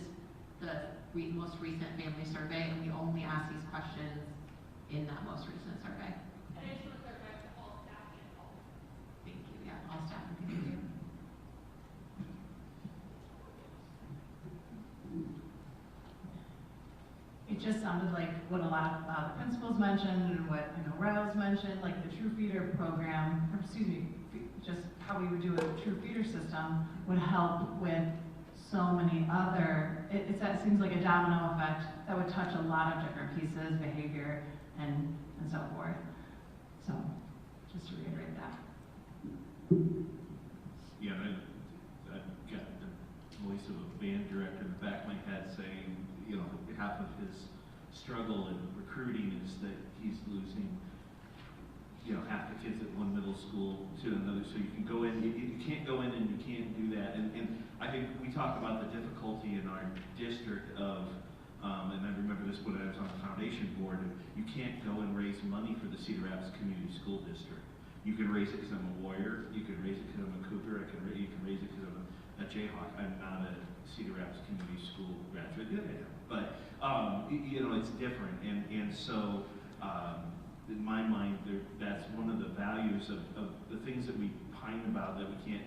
the most recent family survey, and we only ask these questions in that most recent survey. And I just want to clarify to all staff and all. Thank you. Yeah, all staff and community. It just sounded like what a lot of the principals mentioned and what I know Riles mentioned, like the True Feeder program, or excuse me, just how we would do a True Feeder system would help with so many other, it seems like a domino effect that would touch a lot of different pieces, behavior, and so forth. So, just to reiterate that. Yeah, I've got the voice of a band director in the back of my head saying, you know, half of his struggle in recruiting is that he's losing, you know, half the kids at one middle school to another. So you can go in, you can't go in and you can't do that. And I think we talk about the difficulty in our district of, and I remember this when I was on the foundation board, you can't go and raise money for the Cedar Rapids Community School District. You can raise it because I'm a Warrior, you can raise it because I'm a Cougar, you can raise it because I'm a Jayhawk. I'm not a Cedar Rapids Community School graduate. Yeah, I am. But, you know, it's different. And so in my mind, that's one of the values of the things that we pine about, that we can't,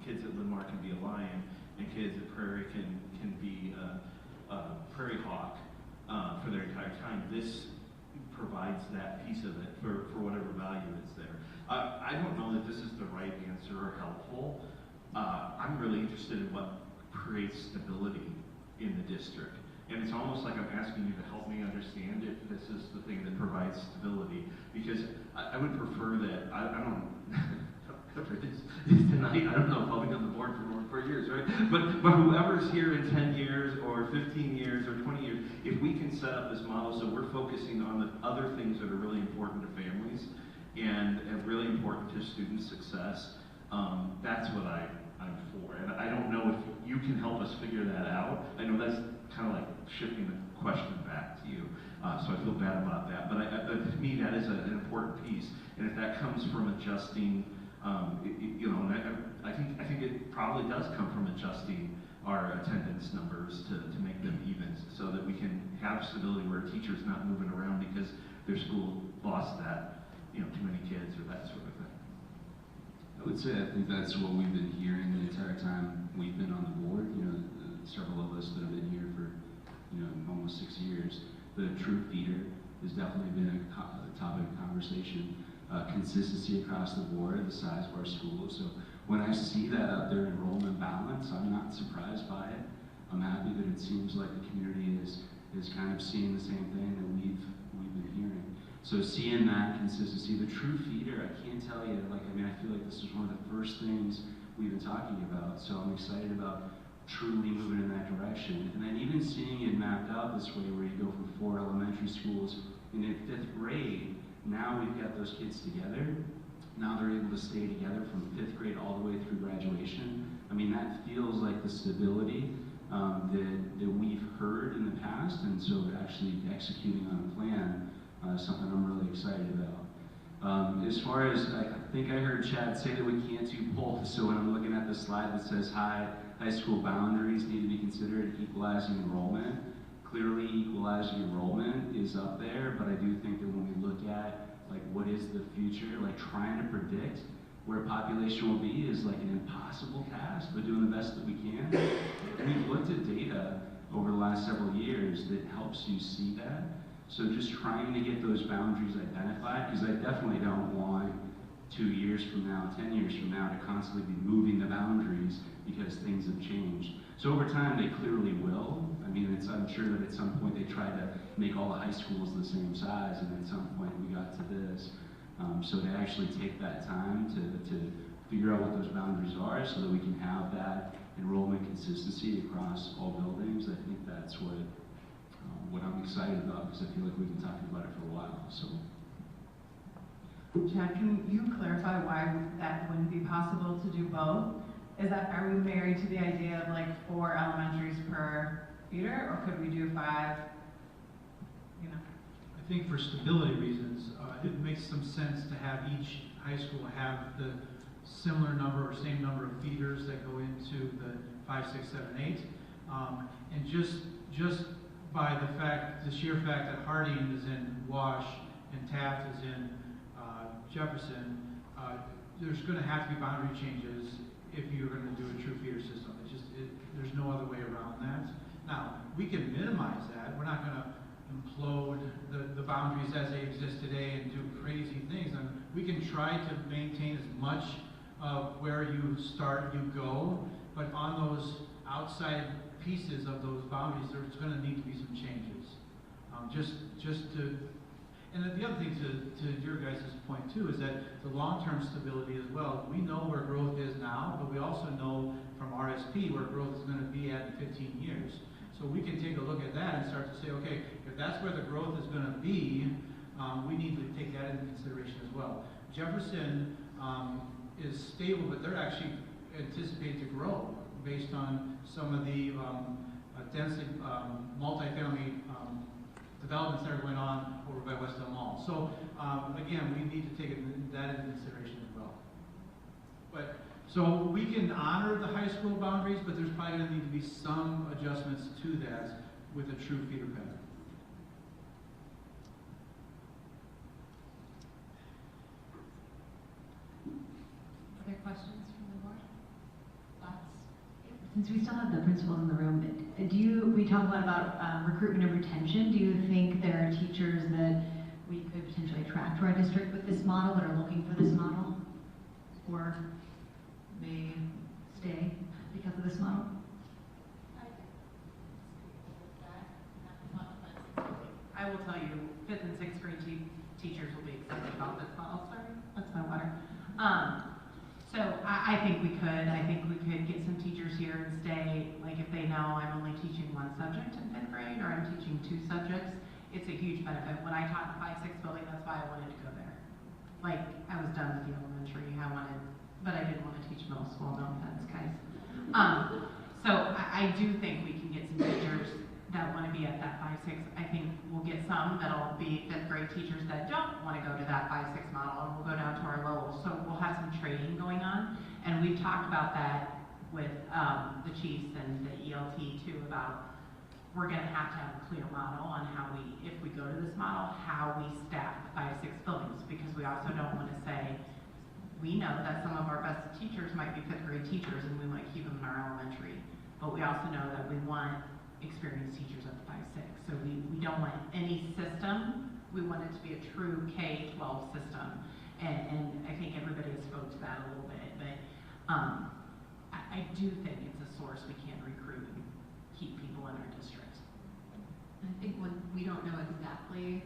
kids at Linmar can be a lion, and kids at Prairie can be a prairie hawk for their entire time. This provides that piece of it for whatever value is there. I don't know that this is the right answer or helpful. I'm really interested in what creates stability in the district. And it's almost like I'm asking you to help me understand if this is the thing that provides stability. Because I would prefer that, I don't cover this tonight, I don't know if I'll be on the board for more than 4 years, right? But whoever's here in 10 years or 15 years or 20 years, if we can set up this model so we're focusing on the other things that are really important to families and really important to student success, that's what I'm for. And I don't know if you can help us figure that out. I know that's kind of like shifting the question back to you, so I feel bad about that. But to me, that is an important piece. And if that comes from adjusting, I think it probably does come from adjusting our attendance numbers to make them even, so that we can have stability where a teacher's not moving around because their school lost that, too many kids or that sort of thing. I would say I think that's what we've been hearing the entire time we've been on the board. Several of us that have been here for almost 6 years. The true feeder has definitely been a topic of conversation. Consistency across the board, the size of our schools. So when I see that out there, enrollment balance, I'm not surprised by it. I'm happy that it seems like the community is kind of seeing the same thing that we've been hearing. So seeing that consistency, the true feeder, I can't tell you, I feel like this is one of the first things we've been talking about. So I'm excited about truly moving in that direction. And then even seeing it mapped out this way, where you go from 4 elementary schools, and in 5th grade, now we've got those kids together. Now they're able to stay together from 5th grade all the way through graduation. That feels like the stability that we've heard in the past, and so actually executing on a plan is something I'm really excited about. As far as, I think I heard Chad say that we can't do both, so when I'm looking at the slide that says high school boundaries need to be considered equalizing enrollment, clearly equalizing enrollment is up there, but I do think that when we look at what is the future, trying to predict where population will be is an impossible task, but doing the best that we can. And we've looked at data over the last several years that helps you see that. So just trying to get those boundaries identified, because I definitely don't want 2 years from now, 10 years from now, to constantly be moving the boundaries because things have changed. So over time, they clearly will. I'm sure that at some point they tried to make all the high schools the same size, and at some point we got to this. So to actually take that time to figure out what those boundaries are so that we can have that enrollment consistency across all buildings, I think that's what I'm excited about, because I feel like we've been talking about it for a while. So. Chad, can you clarify why that wouldn't be possible to do both? Are we married to the idea of 4 elementaries per feeder, or could we do 5? I think for stability reasons, it makes some sense to have each high school have the similar number or same number of feeders that go into the 5, 6, 7, 8. And just by the sheer fact that Harding is in Wash and Taft is in Jefferson, there's going to have to be boundary changes if you're going to do a true feeder system. There's no other way around that. Now, we can minimize that. We're not going to implode the boundaries as they exist today and do crazy things. We can try to maintain as much of where you start, you go, but on those outside pieces of those boundaries, there's going to need to be some changes. And the other thing to your guys' point too is that the long-term stability as well. We know where growth is now, but we also know from RSP where growth is going to be at in 15 years. So we can take a look at that and start to say, okay, if that's where the growth is going to be, we need to take that into consideration as well. Jefferson is stable, but they're actually anticipated to grow based on some of the densely multifamily developments that are going on over by West Elm Mall. So again, we need to take that into consideration as well. So we can honor the high school boundaries, but there's probably going to need to be some adjustments to that with a true feeder pattern. questions from the board? Thoughts? Since we still have the principals in the room, we talk a lot about recruitment and retention. Do you think there are teachers that we could potentially attract to our district with this model that are looking for this model? Or may stay because of this model? I will tell you, 5th and 6th grade teachers will be excited about this model. Sorry, that's my water. So I think we could. I think we could get some teachers here and stay. Like if they know I'm only teaching one subject in 5th grade or I'm teaching 2 subjects, it's a huge benefit. When I taught in the 5-6 building, that's why I wanted to go there. Like I was done with the elementary. But I didn't want to teach middle school. No offense, guys. So I do think we can get some teachers that want to be at that 5-6. I think we'll get some that'll be 5th grade teachers that don't want to go to that 5-6 model, and we'll go down to our levels. So we'll have some training going on, and we've talked about that with the chiefs and the ELT too, about we're going to have a clear model on how if we go to this model, how we staff the 5-6 buildings, because we also don't want to say, we know that some of our best teachers might be 5th grade teachers, and we might keep them in our elementary, but we also know that we want experienced teachers at the 5-6. So we don't want any system. We want it to be a true K-12 system. And I think everybody has spoke to that a little bit, but I do think it's a source we can recruit and keep people in our district. I think when we don't know exactly,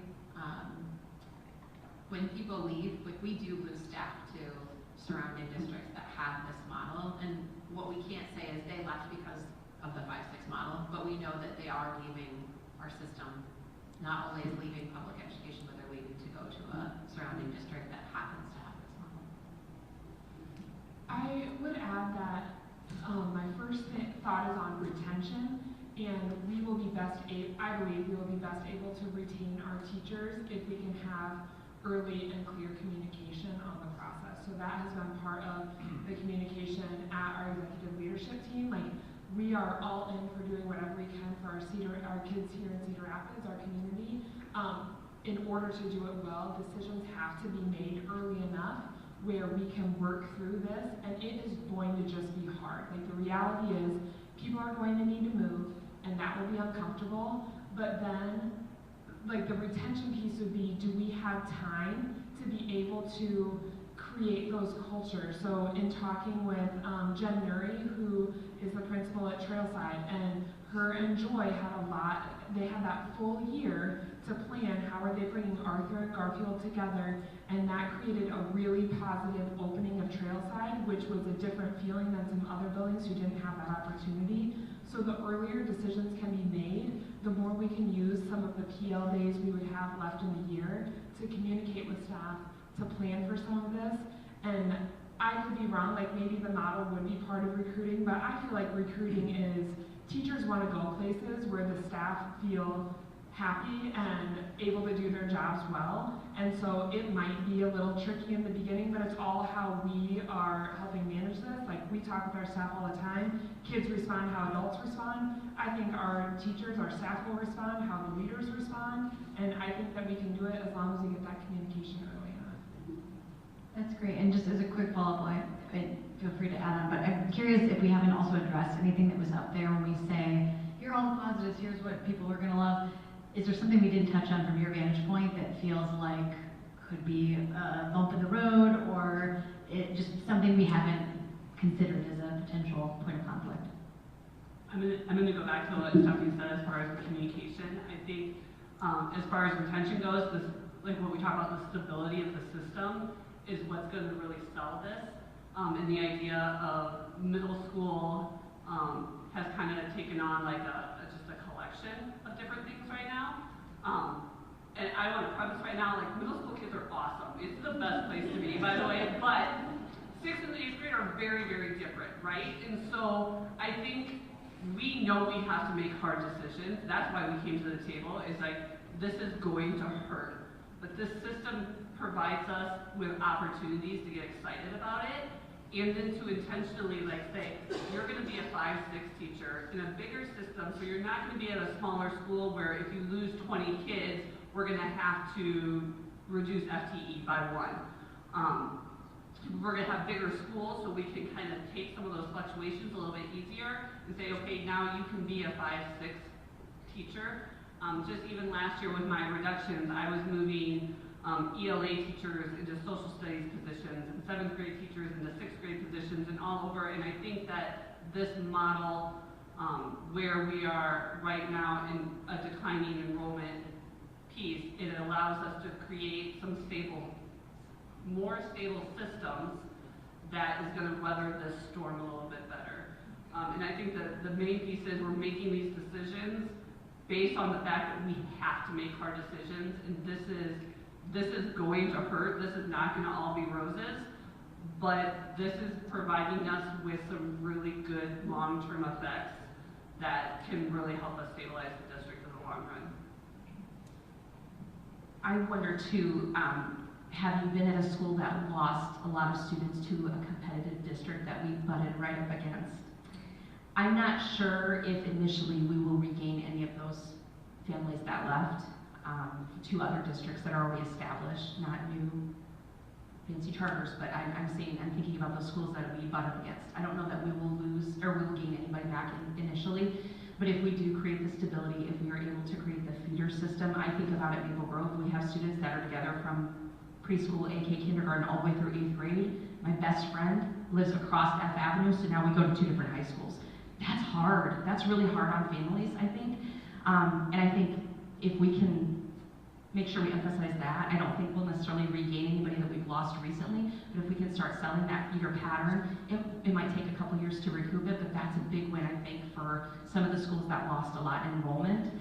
when people leave, like we do lose staff to surrounding districts that have this model, and what we can't say is they left because of the 5-6 model, but we know that they are leaving our system. Not only is leaving public education, but they're leaving to go to a surrounding district that happens to have this model. I would add that my first thought is on retention, and we will be I believe we will be best able to retain our teachers if we can have early and clear communication on the process. So that has been part of the communication at our executive leadership team. Like, we are all in for doing whatever we can for our kids here in Cedar Rapids, our community. In order to do it well, decisions have to be made early enough where we can work through this, and it is going to just be hard. Like the reality is, people are going to need to move, and that will be uncomfortable, but then like the retention piece would be, do we have time to be able to create those cultures? So in talking with Jen Nuri, who is the principal at Trailside, and her and Joy they had that full year to plan how are they bringing Arthur and Garfield together, and that created a really positive opening of Trailside, which was a different feeling than some other buildings who didn't have that opportunity. So the earlier decisions can be made, the more we can use some of the PL days we would have left in the year to communicate with staff, to plan for some of this. And I could be wrong, like maybe the model would be part of recruiting, but I feel like recruiting is teachers want to go places where the staff feel happy and able to do their jobs well. And so it might be a little tricky in the beginning, but it's all how we are helping manage this. Like we talk with our staff all the time, kids respond how adults respond. I think our teachers, our staff will respond how the leaders respond, and I think that we can do it as long as we get that communication early on. That's great, and just as a quick follow-up, feel free to add on, but I'm curious if we haven't also addressed anything that was up there when we say, here are all the positives, here's what people are gonna love. Is there something we didn't touch on from your vantage point that feels like could be a bump in the road, or just something we haven't considered as a potential point of conflict? I'm gonna go back to what Stephanie said as far as the communication. I think as far as retention goes, like what we talk about, the stability of the system is what's going to really sell this. And the idea of middle school has kind of taken on like just a collection of different things right now. And I want to preface right now, like middle school kids are awesome. It's the best place to be, by the way, but 6th and 8th grade are very, very different, right? And so I think we know we have to make hard decisions. That's why we came to the table, is like, this is going to hurt. But this system provides us with opportunities to get excited about it, and then to intentionally like say, you're gonna be a 5-6 teacher in a bigger system, so you're not gonna be at a smaller school where if you lose 20 kids, we're gonna have to reduce FTE by 1. we're gonna have bigger schools, so we can kind of take some of those fluctuations a little bit easier and say, okay, now you can be a 5-6 teacher. Just even last year with my reductions, I was moving ELA teachers into social studies positions and 7th grade teachers into 6th grade positions and all over. And I think that this model, where we are right now in a declining enrollment piece, it allows us to create some more stable systems that is going to weather this storm a little bit better. And I think that the main piece is we're making these decisions based on the fact that we have to make hard decisions, and this is going to hurt. This is not going to all be roses, but this is providing us with some really good long-term effects that can really help us stabilize the district in the long run. I wonder too, having been at a school that lost a lot of students to a competitive district that we butted right up against, I'm not sure if initially we will regain any of those families that left to other districts that are already established, not new fancy charters, but I'm thinking about those schools that we butt up against. I don't know that we will lose or we will gain anybody back initially, but if we do create the stability, if we are able to create the feeder system, I think about at Maple Grove, we have students that are together from preschool, AK, kindergarten, all the way through 8th grade. My best friend lives across F Avenue, so now we go to 2 different high schools. That's hard. That's really hard on families, I think. And I think if we can make sure we emphasize that, I don't think we'll necessarily regain anybody that we've lost recently, but if we can start selling that feeder pattern, it might take a couple years to recoup it, but that's a big win, I think, for some of the schools that lost a lot in enrollment.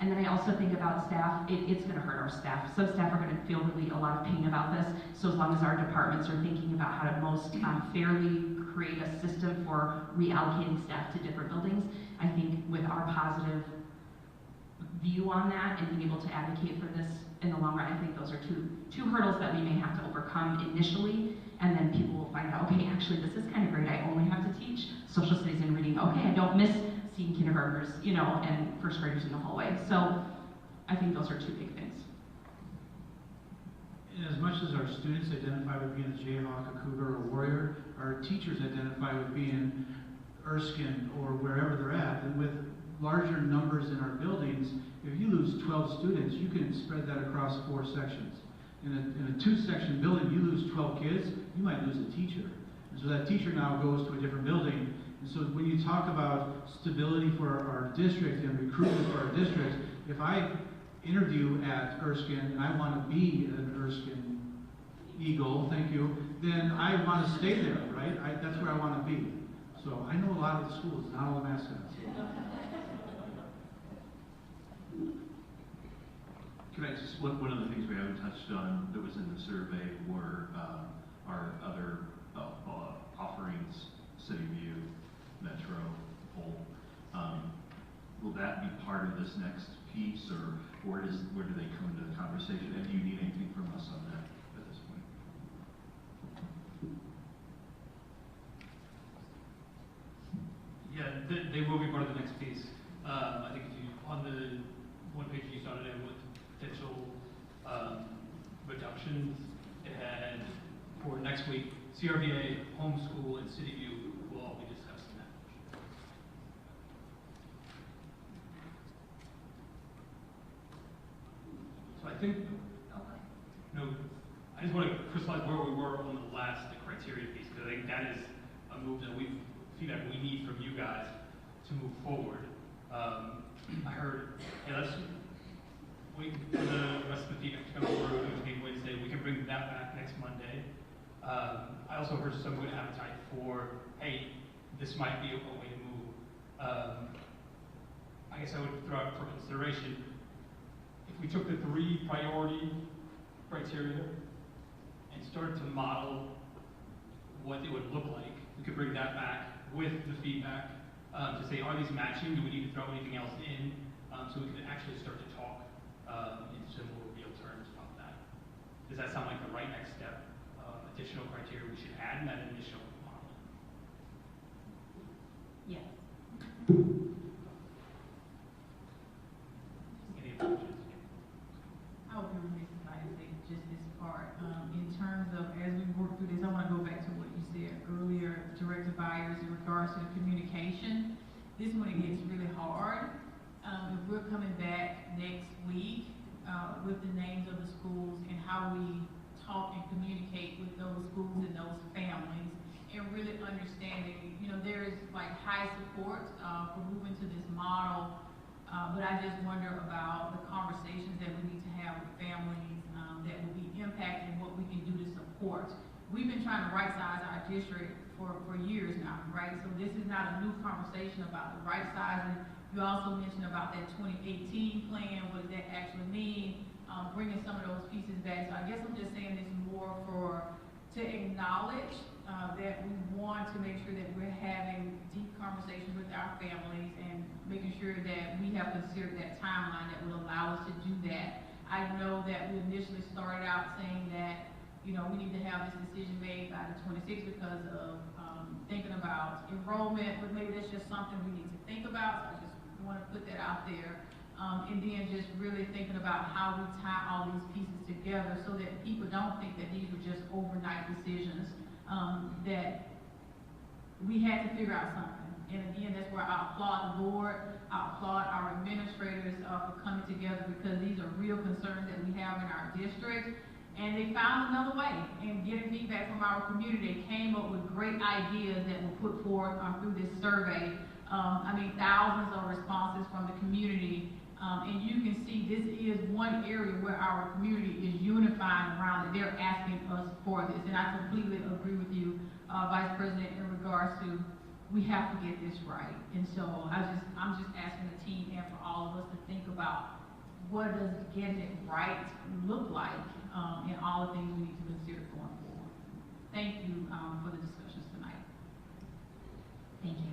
And then I also think about staff, it's gonna hurt our staff. Some staff are gonna feel really a lot of pain about this, so as long as our departments are thinking about how to most fairly create a system for reallocating staff to different buildings, I think with our positive view on that and being able to advocate for this in the long run, I think those are two hurdles that we may have to overcome initially, and then people will find out, okay, actually this is kind of great, I only have to teach social studies and reading, okay, I don't miss seeing kindergartners, and first graders in the hallway. So I think those are 2 big things. And as much as our students identify with being a Jayhawk, a Cougar, or a Warrior, our teachers identify with being Erskine or wherever they're at. And with larger numbers in our buildings, if you lose 12 students, you can spread that across 4 sections. In a 2-section building, you lose 12 kids, you might lose a teacher. And so that teacher now goes to a different building. And so when you talk about stability for our district and recruitment for our district, if I interview at Erskine and I want to be an Erskine Eagle, thank you, then I want to stay there, right? That's where I want to be. So I know a lot of the schools, not all the mascots. Can I just, one of the things we haven't touched on that was in the survey were our other offerings, City View, Metro, Pole. Will that be part of this next piece, or where do they come into the conversation? And do you need anything from us on that at this point? Yeah, they will be part of the next piece. I think if you, on the one page you started in with potential reductions, it had for next week, CRVA, homeschool, and City View will all be discussing that. So I think, I just want to crystallize where we were on the last criteria piece, because I think that is a move that feedback we need from you guys to move forward. I heard, hey, let's wait for the rest of the feedback to come through between Wednesday. We can bring that back next Monday. I also heard some good appetite for, hey, this might be a way to move. I guess I would throw out for consideration, if we took the 3 priority criteria and started to model what it would look like, we could bring that back with the feedback to say, are these matching? Do we need to throw anything else in? So we can actually start to talk in some more real terms about that. Does that sound like the right next step? Additional criteria we should add in that initial model? Yes. Any objections? I would be remiss if I didn't say just this part. In terms of, as we work through this, I want to go back regards to the communication. This is when it gets really hard. If we're coming back next week with the names of the schools and how we talk and communicate with those schools and those families, and really understanding, you know, there is like high support for moving to this model, but I just wonder about the conversations that we need to have with families that will be impacted and what we can do to support. We've been trying to right-size our district for years now, right? So this is not a new conversation about the right sizing. You also mentioned about that 2018 plan. What does that actually mean? Bringing some of those pieces back. So I guess I'm just saying this more to acknowledge that we want to make sure that we're having deep conversations with our families and making sure that we have considered that timeline that will allow us to do that. I know that we initially started out saying that, you know, we need to have this decision made by the 26th because of thinking about enrollment, but maybe that's just something we need to think about. So I just want to put that out there. And then just really thinking about how we tie all these pieces together so that people don't think that these were just overnight decisions, that we had to figure out something. And again, that's where I applaud the board, I applaud our administrators for coming together, because these are real concerns that we have in our district. And they found another way, and getting feedback from our community, they came up with great ideas that were put forth through this survey. I mean, thousands of responses from the community. And you can see this is one area where our community is unifying around it. They're asking us for this. And I completely agree with you, Vice President, in regards to we have to get this right. And so I'm just asking the team and for all of us to think about what does getting it right look like, and all the things we need to consider going forward. Thank you for the discussions tonight. Thank you.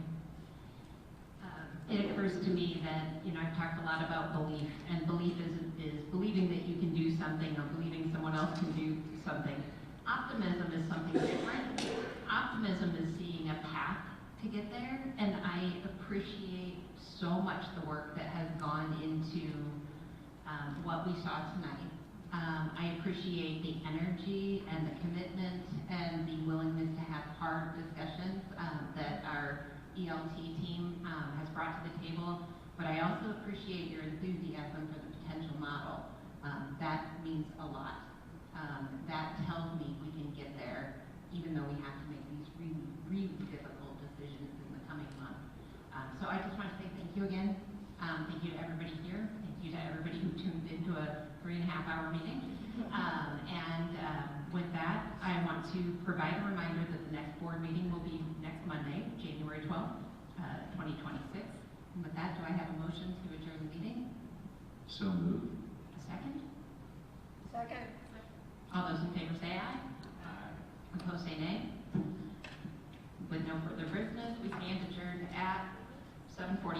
It occurs to me that, you know, I've talked a lot about belief, and belief is believing that you can do something or believing someone else can do something. Optimism is something different. Optimism is seeing a path to get there, and I appreciate so much the work that has gone into what we saw tonight. I appreciate the energy and the commitment and the willingness to have hard discussions that our ELT team has brought to the table, but I also appreciate your enthusiasm for the potential model. That means a lot. That tells me we can get there, even though we have to make these really, really difficult decisions in the coming months. So I just want to say thank you again. Thank you to everybody here. Thank you to everybody who tuned into a 3.5-hour meeting. With that, I want to provide a reminder that the next board meeting will be next Monday, January 12th, 2026. And with that, do I have a motion to adjourn the meeting? So moved. A second? Second. All those in favor say aye. Aye. Opposed say nay. With no further business, we stand adjourned at 7:40.